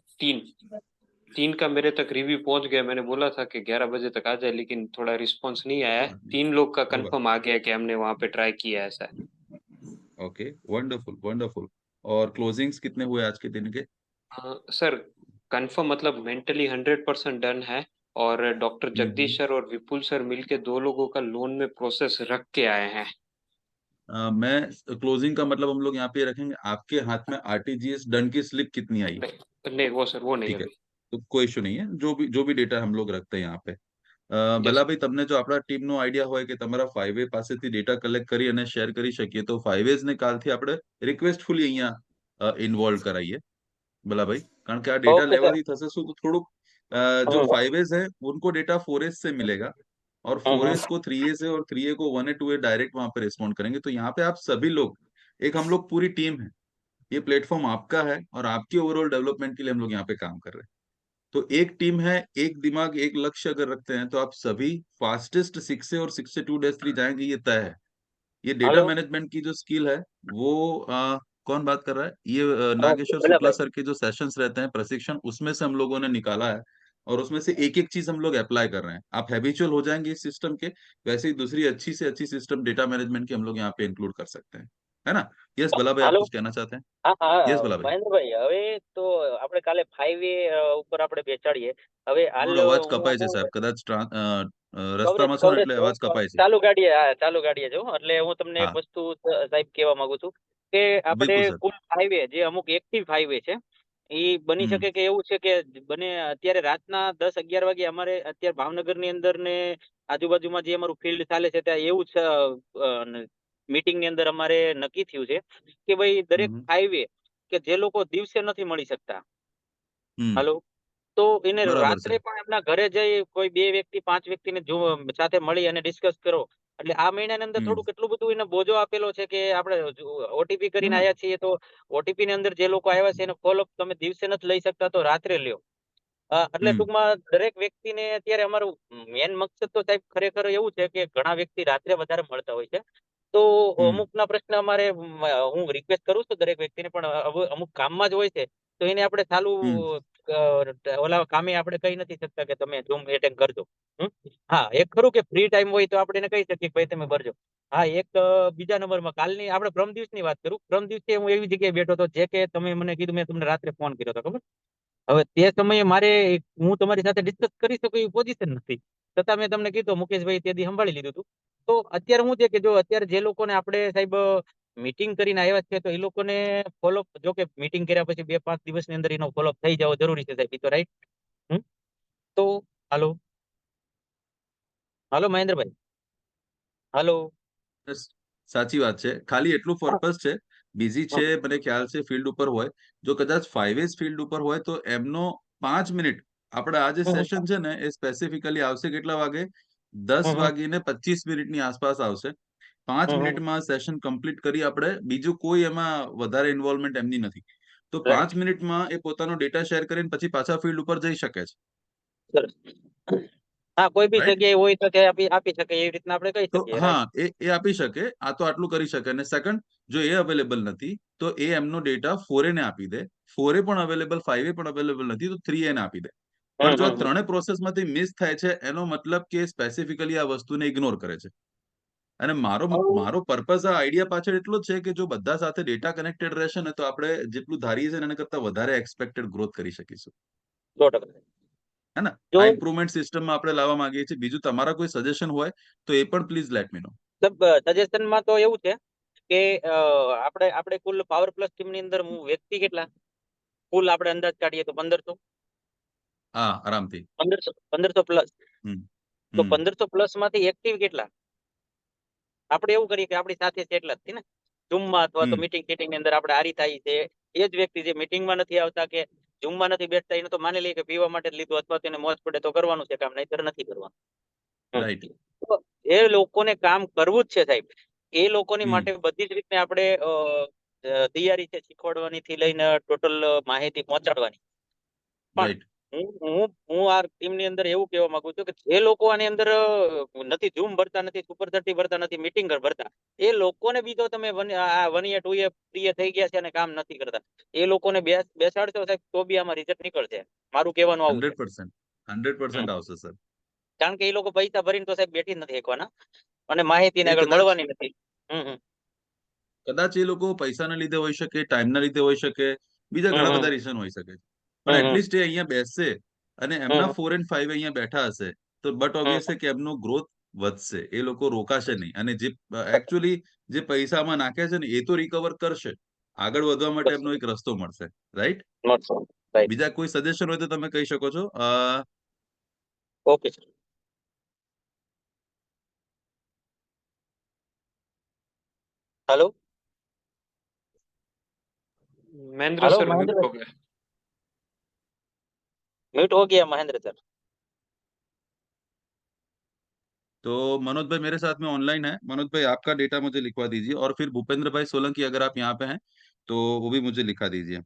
Speaker 6: 3 का मेरे तक रिव्यू पहुंच गया। मैंने बोला था कि 11 बजे तक आ जाए, लेकिन थोड़ा रिस्पांस नहीं आया है। 3 लोग का
Speaker 2: कोई बात
Speaker 6: कंफर्म आ गया कि हमने वहां पे ट्राई किया है, ऐसा है।
Speaker 2: Okay, wonderful wonderful. और क्लोजिंग्स कितने हुए आज के दिन के?
Speaker 6: सर कंफर्म मतलब मेंटली 100% डन है। और डॉक्टर जगदीश सर और विपुल सर मिलके 2 लोगों का लोन में प्रोसेस रख के आए हैं।
Speaker 2: मैं क्लोजिंग का मतलब हम लोग यहाँ पे रखेंगे, आपके हाथ में आरटीजीएस डन की स्लिप कितनी आई?
Speaker 6: नहीं वो सर, वो नहीं
Speaker 2: ठीक है,
Speaker 6: अभी।
Speaker 2: तो कोई इशू नहीं है, जो भी डेटा हम लोग रखते हैं यहाँ पे। ભલા ભાઈ, તમને જો આપણા ટીમનો આઈડિયા હોય કે તમારા 5A પાસેથી ડેટા કલેક્ટ કરી અને શેર કરી શકીએ, તો 5As ને કાલથી આપણે રિક્વેસ્ટફુલી અહીંયા ઇન્વોલ્વ કરાઈએ ભલા ભાઈ, કારણ કે આ ડેટા
Speaker 11: ओके सर।
Speaker 2: લેવાથી થશે શું, તો થોડુંક जो 5As है उनको डेटा 4As से मिलेगा, और 4As को 3A से और 3A को 1A 2A डायरेक्ट वहां पे रिस्पॉन्ड करेंगे। तो यहाँ पे आप सभी लोग, एक हम लोग पूरी टीम है, ये प्लेटफॉर्म आपका है और आपके ओवरऑल डेवलपमेंट के लिए हम लोग यहाँ पे काम कर रहे हैं। तो एक टीम है, एक दिमाग, एक लक्ष्य अगर रखते हैं, तो आप सभी फास्टेस्ट 6 से और 6 से 2-3 जाएंगे, ये तय है। ये डेटा
Speaker 11: हेलो।
Speaker 2: मैनेजमेंट की जो स्किल है वो कौन बात कर रहा है? ये नागेश्वर
Speaker 11: भला
Speaker 2: शुक्ला
Speaker 11: भाई।
Speaker 2: सर के जो सेशंस रहते हैं प्रशिक्षण, उसमें से हम लोगों ने निकाला है, और उसमें से एक एक चीज हम लोग अप्लाई कर रहे हैं। आप हैबिचुअल हो जाएंगे इस सिस्टम के, वैसे ही दूसरी अच्छी से अच्छी सिस्टम डेटा मैनेजमेंट की हम लोग यहाँ पे इंक्लूड कर सकते हैं, है ना? यस भला भाई, आप
Speaker 11: हेलो।
Speaker 2: कुछ कहना चाहते हैं?
Speaker 11: હા હા
Speaker 2: यस भला भाई।
Speaker 11: મહેન્દ્રભાઈ, હવે તો આપણે કાલે 5A ઉપર આપણે બેસાડીએ। હવે હાલ
Speaker 2: થોડો અવાજ
Speaker 11: હું
Speaker 2: કપાય છે સાહેબ, કદાચ
Speaker 11: કવરેજ
Speaker 2: રસ્તામાં છો ને
Speaker 11: કવરેજ
Speaker 2: એટલે અવાજ કપાય છે.
Speaker 11: ચાલુ ગાડીએ, હા ચાલુ ગાડીએ જવું, એટલે હું તમને એક
Speaker 2: હા,
Speaker 11: વસ્તુ સાહેબ કહેવા માંગુ છું કે આપણે
Speaker 2: બિલકુલ સર.
Speaker 11: કુલ 5A જે અમુક એક્ટિવ 5A છે, એ બની
Speaker 2: હમ
Speaker 11: શકે કે એવું છે કે બને અત્યારે રાતના 10-11 વાગે અમારે અત્યારે ભાવનગરની અંદર ને આજુબાજુમાં જે અમારું ફિલ્ડ ચાલે છે ત્યાં એવું જ મીટિંગ ની અંદર અમારે નક્કી થયું છે કે ભાઈ દરેક
Speaker 2: હમ
Speaker 11: 5A કે જે લોકો દિવસે નથી મળી શકતા,
Speaker 2: હમ
Speaker 11: હાલો, તો એને
Speaker 2: બરાબર છે.
Speaker 11: રાત્રે પણ એમના ઘરે જઈ કોઈ 2 વ્યક્તિ 5 વ્યક્તિને સાથે મળી અને ડિસ્કસ કરો, એટલે આ મહિનાની અંદર
Speaker 2: હમ
Speaker 11: થોડું કેટલું બધું એને બોજો આપેલો છે કે આપણે ઓટીપી કરીને
Speaker 2: હમ
Speaker 11: આવ્યા છીએ, તો ઓટીપી ની અંદર જે લોકો આવ્યા છે એનો ફોલોઅપ તમે દિવસે નથી લઈ શકતા તો રાત્રે લ્યો। એટલે
Speaker 2: હમ
Speaker 11: ટૂંકમાં દરેક વ્યક્તિને અત્યારે અમારું મેન મકસદ તો સાહેબ ખરેખર એવું છે કે ઘણા વ્યક્તિ રાત્રે વધારે મળતા હોય છે, તો
Speaker 2: હમ
Speaker 11: અમુકના પ્રશ્ન અમારે હું રિક્વેસ્ટ કરું છું દરેક વ્યક્તિને, પણ અમુક કામમાં જ હોય છે, તો એને આપણે ચાલુ
Speaker 2: હમ
Speaker 11: ઓલા કામે આપણે કહી નથી શકતા કે તમે ઝૂમ એટેન્ડ કરજો। હમ? હા, એક ખરું કે ફ્રી ટાઈમ હોય તો આપણે એને કહી શકીએ કે ભાઈ તમે ભરજો। હા, એક બીજા નંબરમાં કાલની આપણે પરમ દિવસની વાત કરું, પરમ દિવસે હું એવી જગ્યાએ બેઠો હતો જે કે તમે મને કીધું, મેં તમને રાત્રે ફોન કર્યો હતો, ખબર? હવે તે સમયે મારે હું તમારી સાથે ડિસ્કસ કરી શકું એવી પોઝિશન નથી, છતાં મેં તમને કીધું મુકેશભાઈ તે દી સંભાળી લીધું હતું। તો અત્યારે શું છે કે જો અત્યારે જે લોકોને આપણે સાહેબ મીટિંગ કરીને આવ્યા છે, તો એ લોકોને ફોલોઅપ, જો કે મીટિંગ કર્યા પછી 2-5 દિવસની અંદર એનો ફોલોઅપ થઈ જવો જરૂરી છે સાહેબ, એ તો રાઈટ? તો હાલો હાલો મહેન્દ્રભાઈ, હાલો।
Speaker 2: બસ, સાચી વાત છે, ખાલી એટલું પર્પસ છે, બિઝી છે મને ખ્યાલ છે, ફિલ્ડ ઉપર હોય, જો કદાચ 5As ફિલ્ડ ઉપર હોય તો એમનો 5 મિનિટ, આપણે આ જે સેશન છે ને એ સ્પેસિફિકલી આવશે કેટલા વાગે? 10:25 આસપાસ આવશે। 5 મિનિટમાં સેશન કમ્પ્લીટ કરી આપણે, બીજું કોઈ એમાં વધારે ઇન્વોલ્વમેન્ટ એમની નથી, તો 5 મિનિટમાં એ પોતાનો ડેટા શેર કરીને પછી પાછા ફિલ્ડ ઉપર જઈ શકે છે,
Speaker 11: સરસ। હા, કોઈ બી
Speaker 2: રાઈટ?
Speaker 11: જગ્યાએ હોય તો તે આપી શકે એવી રીતના આપણે કહી
Speaker 2: તો
Speaker 11: શકીએ,
Speaker 2: હા,
Speaker 11: રાઈટ?
Speaker 2: એ આપી શકે, આ તો આટલું કરી શકે, અને સેકન્ડ, જો એ અવેલેબલ નથી તો એ એમનો ડેટા 4A ને આપી દે, 4A પણ અવેલેબલ, 5A પણ અવેલેબલ નથી તો 3A ને આપી દે। પણ જો આ ત્રણેય પ્રોસેસમાંથી મિસ થાય છે, એનો મતલબ કે સ્પેસિફિકલી આ વસ્તુને ઇગ્નોર કરે છે। અને મારો મારો પર્પઝ આ આઈડિયા પાછળ એટલો જ છે કે જો બધા સાથે ડેટા કનેક્ટેડ રહેશે ને, તો આપણે જેટલું ધારીએ છીએ એના કરતા વધારે એક્સપેક્ટેડ ગ્રોથ કરી શકીશું,
Speaker 11: 100%।
Speaker 2: है ना?
Speaker 11: જો
Speaker 2: આ ઇમ્પ્રુવમેન્ટ સિસ્ટમમાં આપણે લાવવા માંગીએ છીએ। બીજું તમારા કોઈ સજેશન હોય તો એ પણ પ્લીઝ લેટ મી નો।
Speaker 11: સજેશનમાં તો એવું છે કે આપણે કુલ પાવર પ્લસ ટીમ ની અંદર હું વ્યક્તિ કેટલા કુલ આપણે અંદાજ કાઢીએ તો 1500
Speaker 2: હા, આરામથી।
Speaker 11: 1500 પ્લસ,
Speaker 2: હમ
Speaker 11: તો
Speaker 2: હમ
Speaker 11: 1500 પ્લસ માંથી એક્ટિવ કેટલા? આપણે એવું કરીએ કે આપણી સાથે છે એટલા જ છે ને, ઝૂમમાં અથવા તો
Speaker 2: હમ
Speaker 11: મીટિંગ ટીટિંગ ની અંદર આપણે હારી થાય છે, એ જ વ્યક્તિ જે મીટિંગમાં નથી આવતા કે ઝૂમમાં નથી બેસતા, એને તો માની લઈએ કે પીવા માટે જ લીધું, અથવા તેને મોજ પડે તો કરવાનું છે કામ, નહીતર નથી કરવાનું।
Speaker 2: રાઈટ।
Speaker 11: તો જે લોકોને કામ કરવું જ છે સાહેબ, એ લોકોની
Speaker 2: હમ
Speaker 11: માટે બધી જ રીતે આપણે તૈયારી છે શીખવાડવાની થી લઈને ટોટલ માહિતી પહોંચાડવાની. પણ
Speaker 2: રાઈટ
Speaker 11: હું આ ટીમની અંદર એવું કહેવા માંગુ છું કે જે લોકો આની અંદર નથી ઝૂમ ભરતા, નથી સુપર 30 ભરતા, નથી મીટિંગ ભરતા, એ લોકોને બી તો તમે 1 year 2 year 3 year થઈ ગયા છે અને કામ નથી કરતા, એ લોકોને બેસાડશો સાહેબ તો બી આમાં રિઝલ્ટ નીકળશે. મારું કહેવાનું આવું છે.
Speaker 2: 100% 100% આવશે સર.
Speaker 11: કારણ કે એ લોકો પૈસા ભરીને તો સાહેબ બેઠી જ નથી શકવાના અને માહિતીને
Speaker 2: એ
Speaker 11: આગળ
Speaker 2: કદાચ
Speaker 11: મળવાની નથી.
Speaker 2: કદાચ એ લોકો પૈસાના લીધે હોઈ શકે, ટાઈમના લીધે હોઈ શકે, બીજા ઘણા બધા રીઝન હોઈ શકે, પણ એટલીસ્ટ એ અહીંયા બેસશે અને એમના 4 and 5 અહીંયા બેઠા હશે તો બટ ઓબ્વિયસ છે કે એમનો ગ્રોથ વધશે, એ લોકો રોકાશે નહીં અને જે એકચ્યુઅલી જે પૈસામાં નાખે છે ને એ તો રિકવર કરશે, આગળ વધવા માટે એમનો એક રસ્તો મળશે. રાઈટ? બીજા કોઈ સજેશન હોય તો તમે કહી શકો છો.
Speaker 11: Okay sir. Hello
Speaker 6: Mahendra
Speaker 11: hello
Speaker 6: sir mute
Speaker 11: Mahendra,
Speaker 6: हो गए।
Speaker 11: म्यूट हो गया महेंद्र सर।
Speaker 2: तो मनोज भाई मेरे साथ में ऑनलाइन है, मनोज भाई आपका डेटा मुझे लिखवा दीजिए और फिर भूपेंद्र भाई सोलंकी अगर आप यहाँ पे हैं तो वो भी मुझे लिखा दीजिए।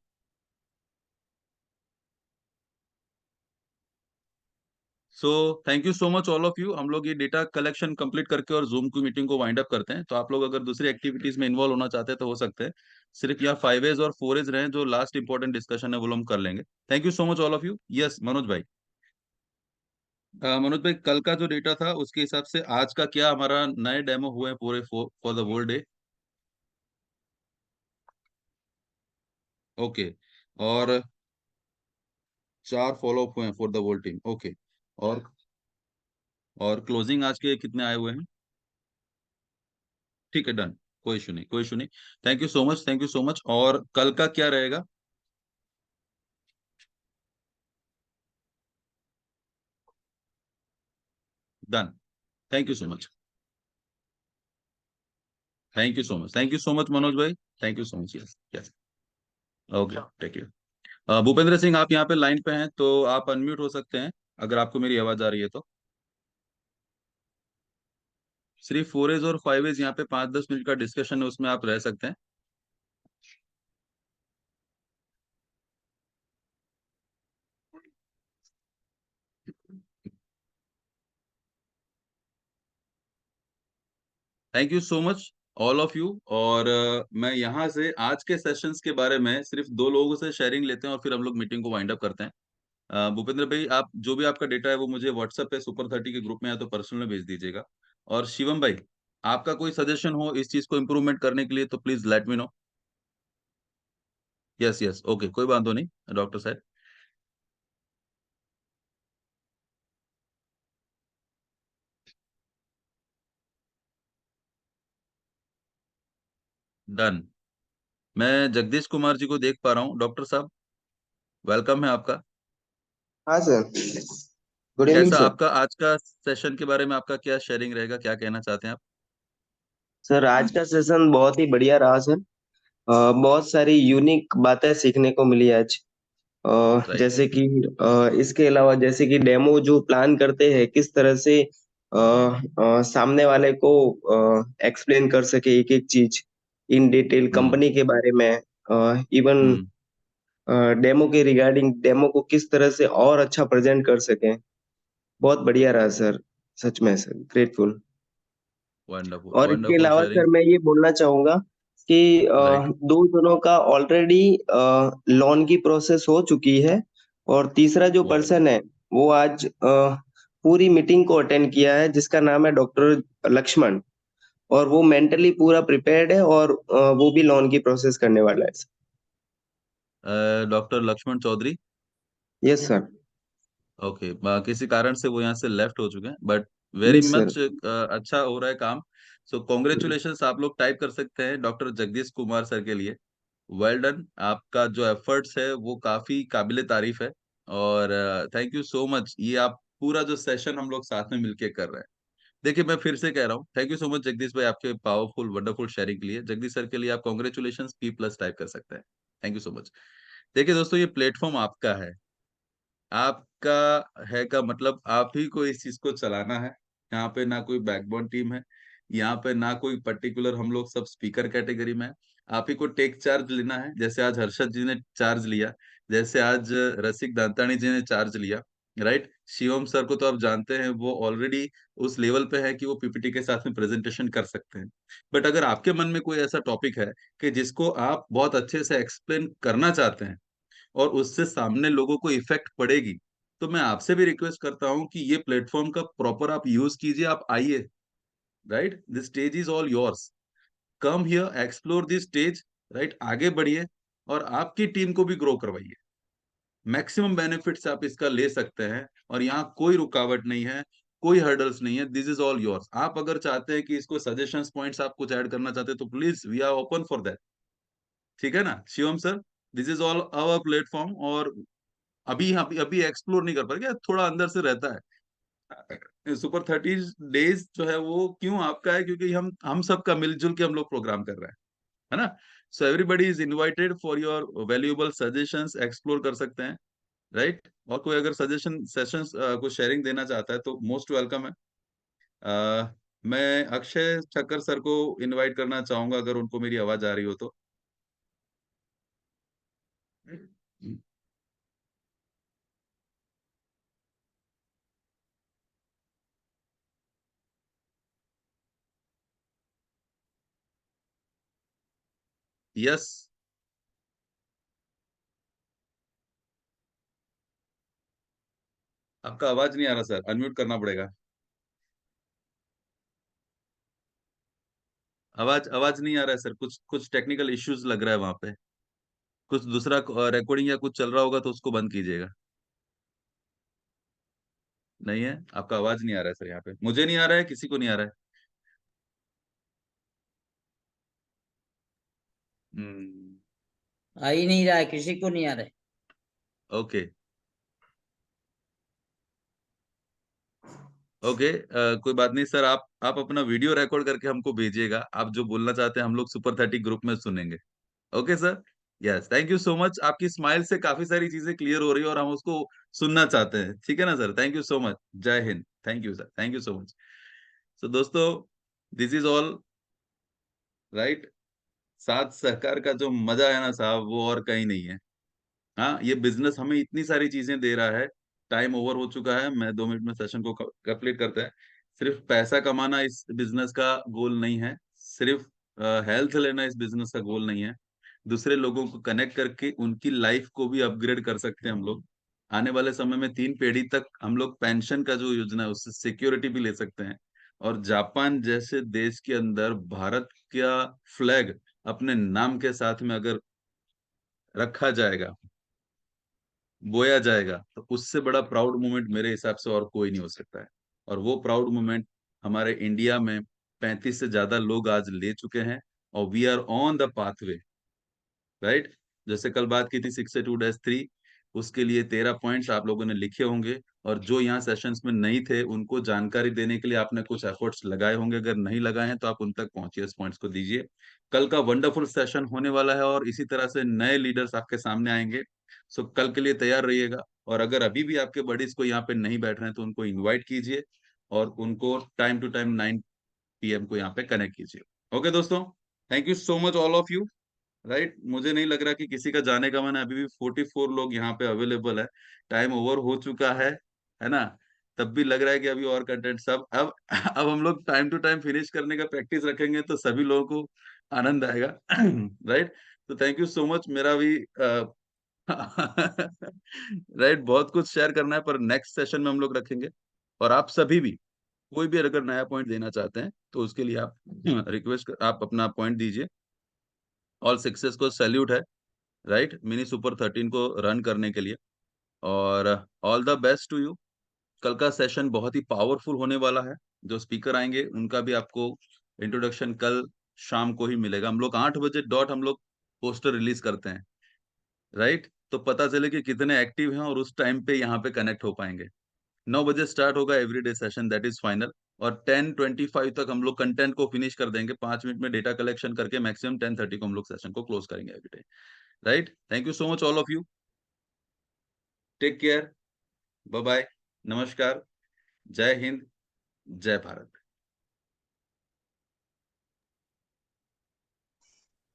Speaker 2: सो thank you so much all of you. हम लोग ये डेटा कलेक्शन कंप्लीट करके और जूम की मीटिंग को वाइंड अप करते हैं। तो आप लोग अगर दूसरी एक्टिविटीज में इन्वॉल्व होना चाहते हैं तो हो सकते हैं, सिर्फ यहाँ 5As और 4As रहे, जो लास्ट इंपॉर्टेंट डिस्कशन है वो हम कर लेंगे। Thank you so much all of you. Yes Manoj भाई। मनोज भाई कल का जो डेटा था उसके हिसाब से आज का क्या हमारा नए डेमो हुए हैं पूरे for the whole day? Okay, और 4 फॉलो अप हुए हैं for the whole team. Okay, और क्लोजिंग आज के कितने आए हुए हैं? ठीक है, डन, कोई इशू नहीं, कोई इशू नहीं। Thank you so much, thank you so much. और कल का क्या रहेगा? Done, thank you so much, thank you so much, thank you so much Manoj bhai, thank you so much. Yes yes, okay, take care. Bhupendra Singh आप यहाँ पे लाइन पे हैं तो आप अनम्यूट हो सकते हैं अगर आपको मेरी आवाज आ रही है तो। सिर्फ 4As और 5As यहाँ पे 5-10 मिनट का डिस्कशन है, उसमें आप रह सकते हैं। Thank you so much all of you. और मैं यहाँ से आज के सेशंस के बारे में सिर्फ 2 लोगों से शेयरिंग लेते हैं और फिर हम लोग मीटिंग को वाइंड अप करते हैं। भूपेंद्र भाई आप जो भी आपका डेटा है वो मुझे व्हाट्सएप पे सुपर 30 के ग्रुप में या तो पर्सनल में भेज दीजिएगा। और शिवम भाई आपका कोई सजेशन हो इस चीज को इम्प्रूवमेंट करने के लिए तो please let me know. Yes yes, okay, कोई बात नहीं डॉक्टर साहब। डन, मैं जगदीश कुमार जी को देख पा रहा हूँ। डॉक्टर साहब वेलकम है आपका।
Speaker 13: हाँ सर, गुड इवनिंग
Speaker 2: कैसा
Speaker 13: सर।
Speaker 2: आपका आज का सेशन के बारे में आपका क्या शेयरिंग रहेगा, क्या कहना चाहते हैं आप?
Speaker 13: सर आज का सेशन बहुत ही बढ़िया रहा सर। बहुत सारी यूनिक बातें सीखने को मिली आज।
Speaker 2: राइट,
Speaker 13: जैसे कि इसके अलावा जैसे कि डेमो जो प्लान करते हैं किस तरह से सामने वाले को एक्सप्लेन कर सके एक एक चीज इन डिटेल कंपनी के बारे में, इवन डेमो के रिगार्डिंग डेमो को किस तरह से और अच्छा प्रेजेंट कर सके। बहुत बढ़िया रहा सर, सच में सर ग्रेटफुल।
Speaker 2: वंडरफुल
Speaker 13: और इसके
Speaker 2: वंडरफुल
Speaker 13: अलावा सर
Speaker 2: शेयरिंग।
Speaker 13: मैं ये बोलना चाहूंगा कि
Speaker 2: राइट,
Speaker 13: 2 जनों का ऑलरेडी लोन की प्रोसेस हो चुकी है और तीसरा जो
Speaker 2: वाओ,
Speaker 13: पर्सन है वो आज पूरी मीटिंग को अटेंड किया है, जिसका नाम है डॉक्टर लक्ष्मण, और वो मेंटली पूरा प्रिपेयर्ड है और वो भी लोन की प्रोसेस करने वाला है।
Speaker 2: Doctor Lakshman Chaudhary.
Speaker 13: Yes sir.
Speaker 2: Okay, किसी कारण से वो यहाँ से लेफ्ट हो चुके हैं but very
Speaker 13: yes sir.
Speaker 2: Much अच्छा हो रहा है काम। सो कॉन्ग्रेचुलेशंस आप लोग टाइप कर सकते हैं डॉक्टर जगदीश कुमार सर के लिए। वेल डन, आपका जो एफर्ट्स है वो काफी काबिले तारीफ है और थैंक यू सो मच। ये आप पूरा जो सेशन हम लोग साथ में मिलके कर रहे हैं। देखिए मैं फिर से कह रहा हूँ thank you so much Jagdish भाई आपके पावरफुल वंडरफुल शेयरिंग के लिए। जगदीश सर के लिए आप कॉन्ग्रेचुलेशन P+ टाइप कर सकते हैं। Thank you so much. देखिए दोस्तों ये प्लेटफॉर्म आपका है, आपका है का मतलब आप ही को इस चीज को चलाना है यहाँ पे ना कोई बैकबोन टीम है, यहाँ पे ना कोई पर्टिकुलर, हम लोग सब स्पीकर कैटेगरी में हैं। आप ही को टेक चार्ज लेना है, जैसे आज हर्षद जी ने चार्ज लिया, जैसे आज रसिक दांतानी जी ने चार्ज लिया, राइट। शिवम सर को तो आप जानते हैं, वो ऑलरेडी उस लेवल पे है कि वो पीपीटी के साथ में प्रेजेंटेशन कर सकते हैं। बट अगर आपके मन में कोई ऐसा टॉपिक है कि जिसको आप बहुत अच्छे से एक्सप्लेन करना चाहते हैं और उससे सामने लोगों को इफेक्ट पड़ेगी, तो मैं आपसे भी रिक्वेस्ट करता हूं कि ये प्लेटफॉर्म का प्रॉपर आप यूज कीजिए, आप आइए, right. This stage is all yours, come here, explore this stage, right. आगे बढ़िए और आपकी टीम को भी ग्रो करवाइए। मैक्सिमम बेनिफिट्स आप इसका ले सकते हैं और यहाँ कोई रुकावट नहीं है, कोई हर्डल्स नहीं है, दिस इज ऑल योर्स। आप अगर चाहते हैं कि इसको सजेशंस पॉइंट्स आप कुछ ऐड करना चाहते हैं तो please, we are open for that, ठीक है ना Shivam sir. This is all our platform. और अभी अभी अभी एक्सप्लोर नहीं कर पाएंगे, थोड़ा अंदर से रहता है। सुपर 30 डेज जो है वो क्यों आपका है, क्योंकि हम सबका मिलजुल के हम लोग प्रोग्राम कर रहे हैं, है ना। So everybody is invited for your valuable suggestions, explore कर सकते हैं, राइट। और कोई अगर सजेशन सेशंस को शेयरिंग देना चाहता है तो मोस्ट वेलकम है। मैं अक्षय ठक्कर सर को इनवाइट करना चाहूंगा, अगर उनको मेरी आवाज आ रही हो तो। यस, आपका आवाज नहीं आ रहा सर, अनम्यूट करना पड़ेगा। आवाज आवाज नहीं आ रहा है सर, कुछ कुछ टेक्निकल इश्यूज लग रहा है वहां पे। कुछ दूसरा रिकॉर्डिंग या कुछ चल रहा होगा तो उसको बंद कीजिएगा। नहीं है, आपका आवाज नहीं आ रहा है सर, यहाँ पे मुझे नहीं आ रहा है, किसी को नहीं आ रहा है। हम्म।
Speaker 12: आ ही नहीं रहा है, किसी को नहीं आ रहा है।
Speaker 2: ओके ओके, कोई बात नहीं सर, आप अपना वीडियो रिकॉर्ड करके हमको भेजिएगा, आप जो बोलना चाहते हैं हम लोग सुपर 30 ग्रुप में सुनेंगे। Okay sir. Yes, thank you so much, आपकी स्माइल से काफी सारी चीजें क्लियर हो रही है और हम उसको सुनना चाहते हैं, ठीक है ना sir. Thank you so much, जय हिंद, thank you sir, thank you so much. So दोस्तों, दिस इज ऑल, राइट। साथ सहकार का जो मजा है ना साहब, वो और कहीं नहीं है। हाँ, ये बिजनेस हमें इतनी सारी चीजें दे रहा है। टाइम ओवर हो चुका है, मैं 2 मिनट में सेशन को कंप्लीट करते हैं। सिर्फ पैसा कमाना इस बिजनेस का गोल नहीं है, सिर्फ हेल्थ लेना इस बिजनेस का गोल नहीं है। दूसरे लोगों को कनेक्ट करके उनकी लाइफ को भी अपग्रेड कर सकते हैं हम लोग। आने वाले समय में 3 पीढ़ी तक हम लोग पेंशन का जो योजना है उससे सिक्योरिटी भी ले सकते हैं। और जापान जैसे देश के अंदर भारत का फ्लैग अपने नाम के साथ में अगर रखा जाएगा, बोया जाएगा, तो उससे बड़ा प्राउड मोमेंट मेरे हिसाब से और कोई नहीं हो सकता है। और वो प्राउड मोमेंट हमारे इंडिया में 35 से ज्यादा लोग आज ले चुके हैं, और we are on the pathway, right. जैसे कल बात की थी 62-3, उसके लिए 13 पॉइंट्स आप लोगों ने लिखे होंगे, और जो यहाँ सेशंस में नहीं थे उनको जानकारी देने के लिए आपने कुछ एफर्ट्स लगाए होंगे, अगर नहीं लगाए हैं तो आप उन तक पहुंचिए, इस पॉइंट्स को दीजिए। कल का वंडरफुल सेशन होने वाला है और इसी तरह से नए लीडर्स आपके सामने आएंगे। सो कल के लिए तैयार रहिएगा, और अगर अभी भी आपके बडीज को यहाँ पे नहीं बैठ रहे हैं तो उनको इन्वाइट कीजिए और उनको टाइम टू टाइम 9 PM को यहाँ पे कनेक्ट कीजिए। ओके दोस्तों, thank you so much all of you, right. मुझे नहीं लग रहा कि किसी का जाने का मन है, अभी भी 44 लोग यहाँ पे अवेलेबल है। टाइम ओवर हो चुका है ना। तब भी लग रहा है कि अभी और कंटेंट सब अब हम लोग टाइम टू टाइम फिनिश करने का प्रैक्टिस रखेंगे तो सभी लोगों को आनंद आएगा। राइट। तो थैंक यू सो मच, मेरा भी राइट बहुत कुछ शेयर करना है, पर नेक्स्ट सेशन में हम लोग रखेंगे। और आप सभी भी, कोई भी अगर नया पॉइंट देना चाहते हैं तो उसके लिए आप रिक्वेस्ट आप अपना पॉइंट दीजिए। ऑल सक्सेस को सैल्यूट है, राइट, मिनी सुपर 13 को रन करने के लिए। और all the best to you. कल का सेशन बहुत ही पावरफुल होने वाला है, जो स्पीकर आएंगे उनका भी आपको इंट्रोडक्शन कल शाम को ही मिलेगा। हम लोग 8 बजे डॉट हम लोग पोस्टर रिलीज करते हैं, राइट। तो पता चले कि कितने एक्टिव हैं और उस टाइम पे यहाँ पे कनेक्ट हो पाएंगे। 9 बजे स्टार्ट होगा everyday session, that is final. और 10:25 तक हम लोग कंटेंट को फिनिश कर देंगे, 5 मिनट में डेटा कलेक्शन करके मैक्सिमम 10:30 को हम लोग सेशन को क्लोज करेंगे everyday, right. Thank you so much all of you, take care, bye bye, नमस्कार, जय हिंद, जय भारत।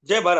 Speaker 9: जय भारत।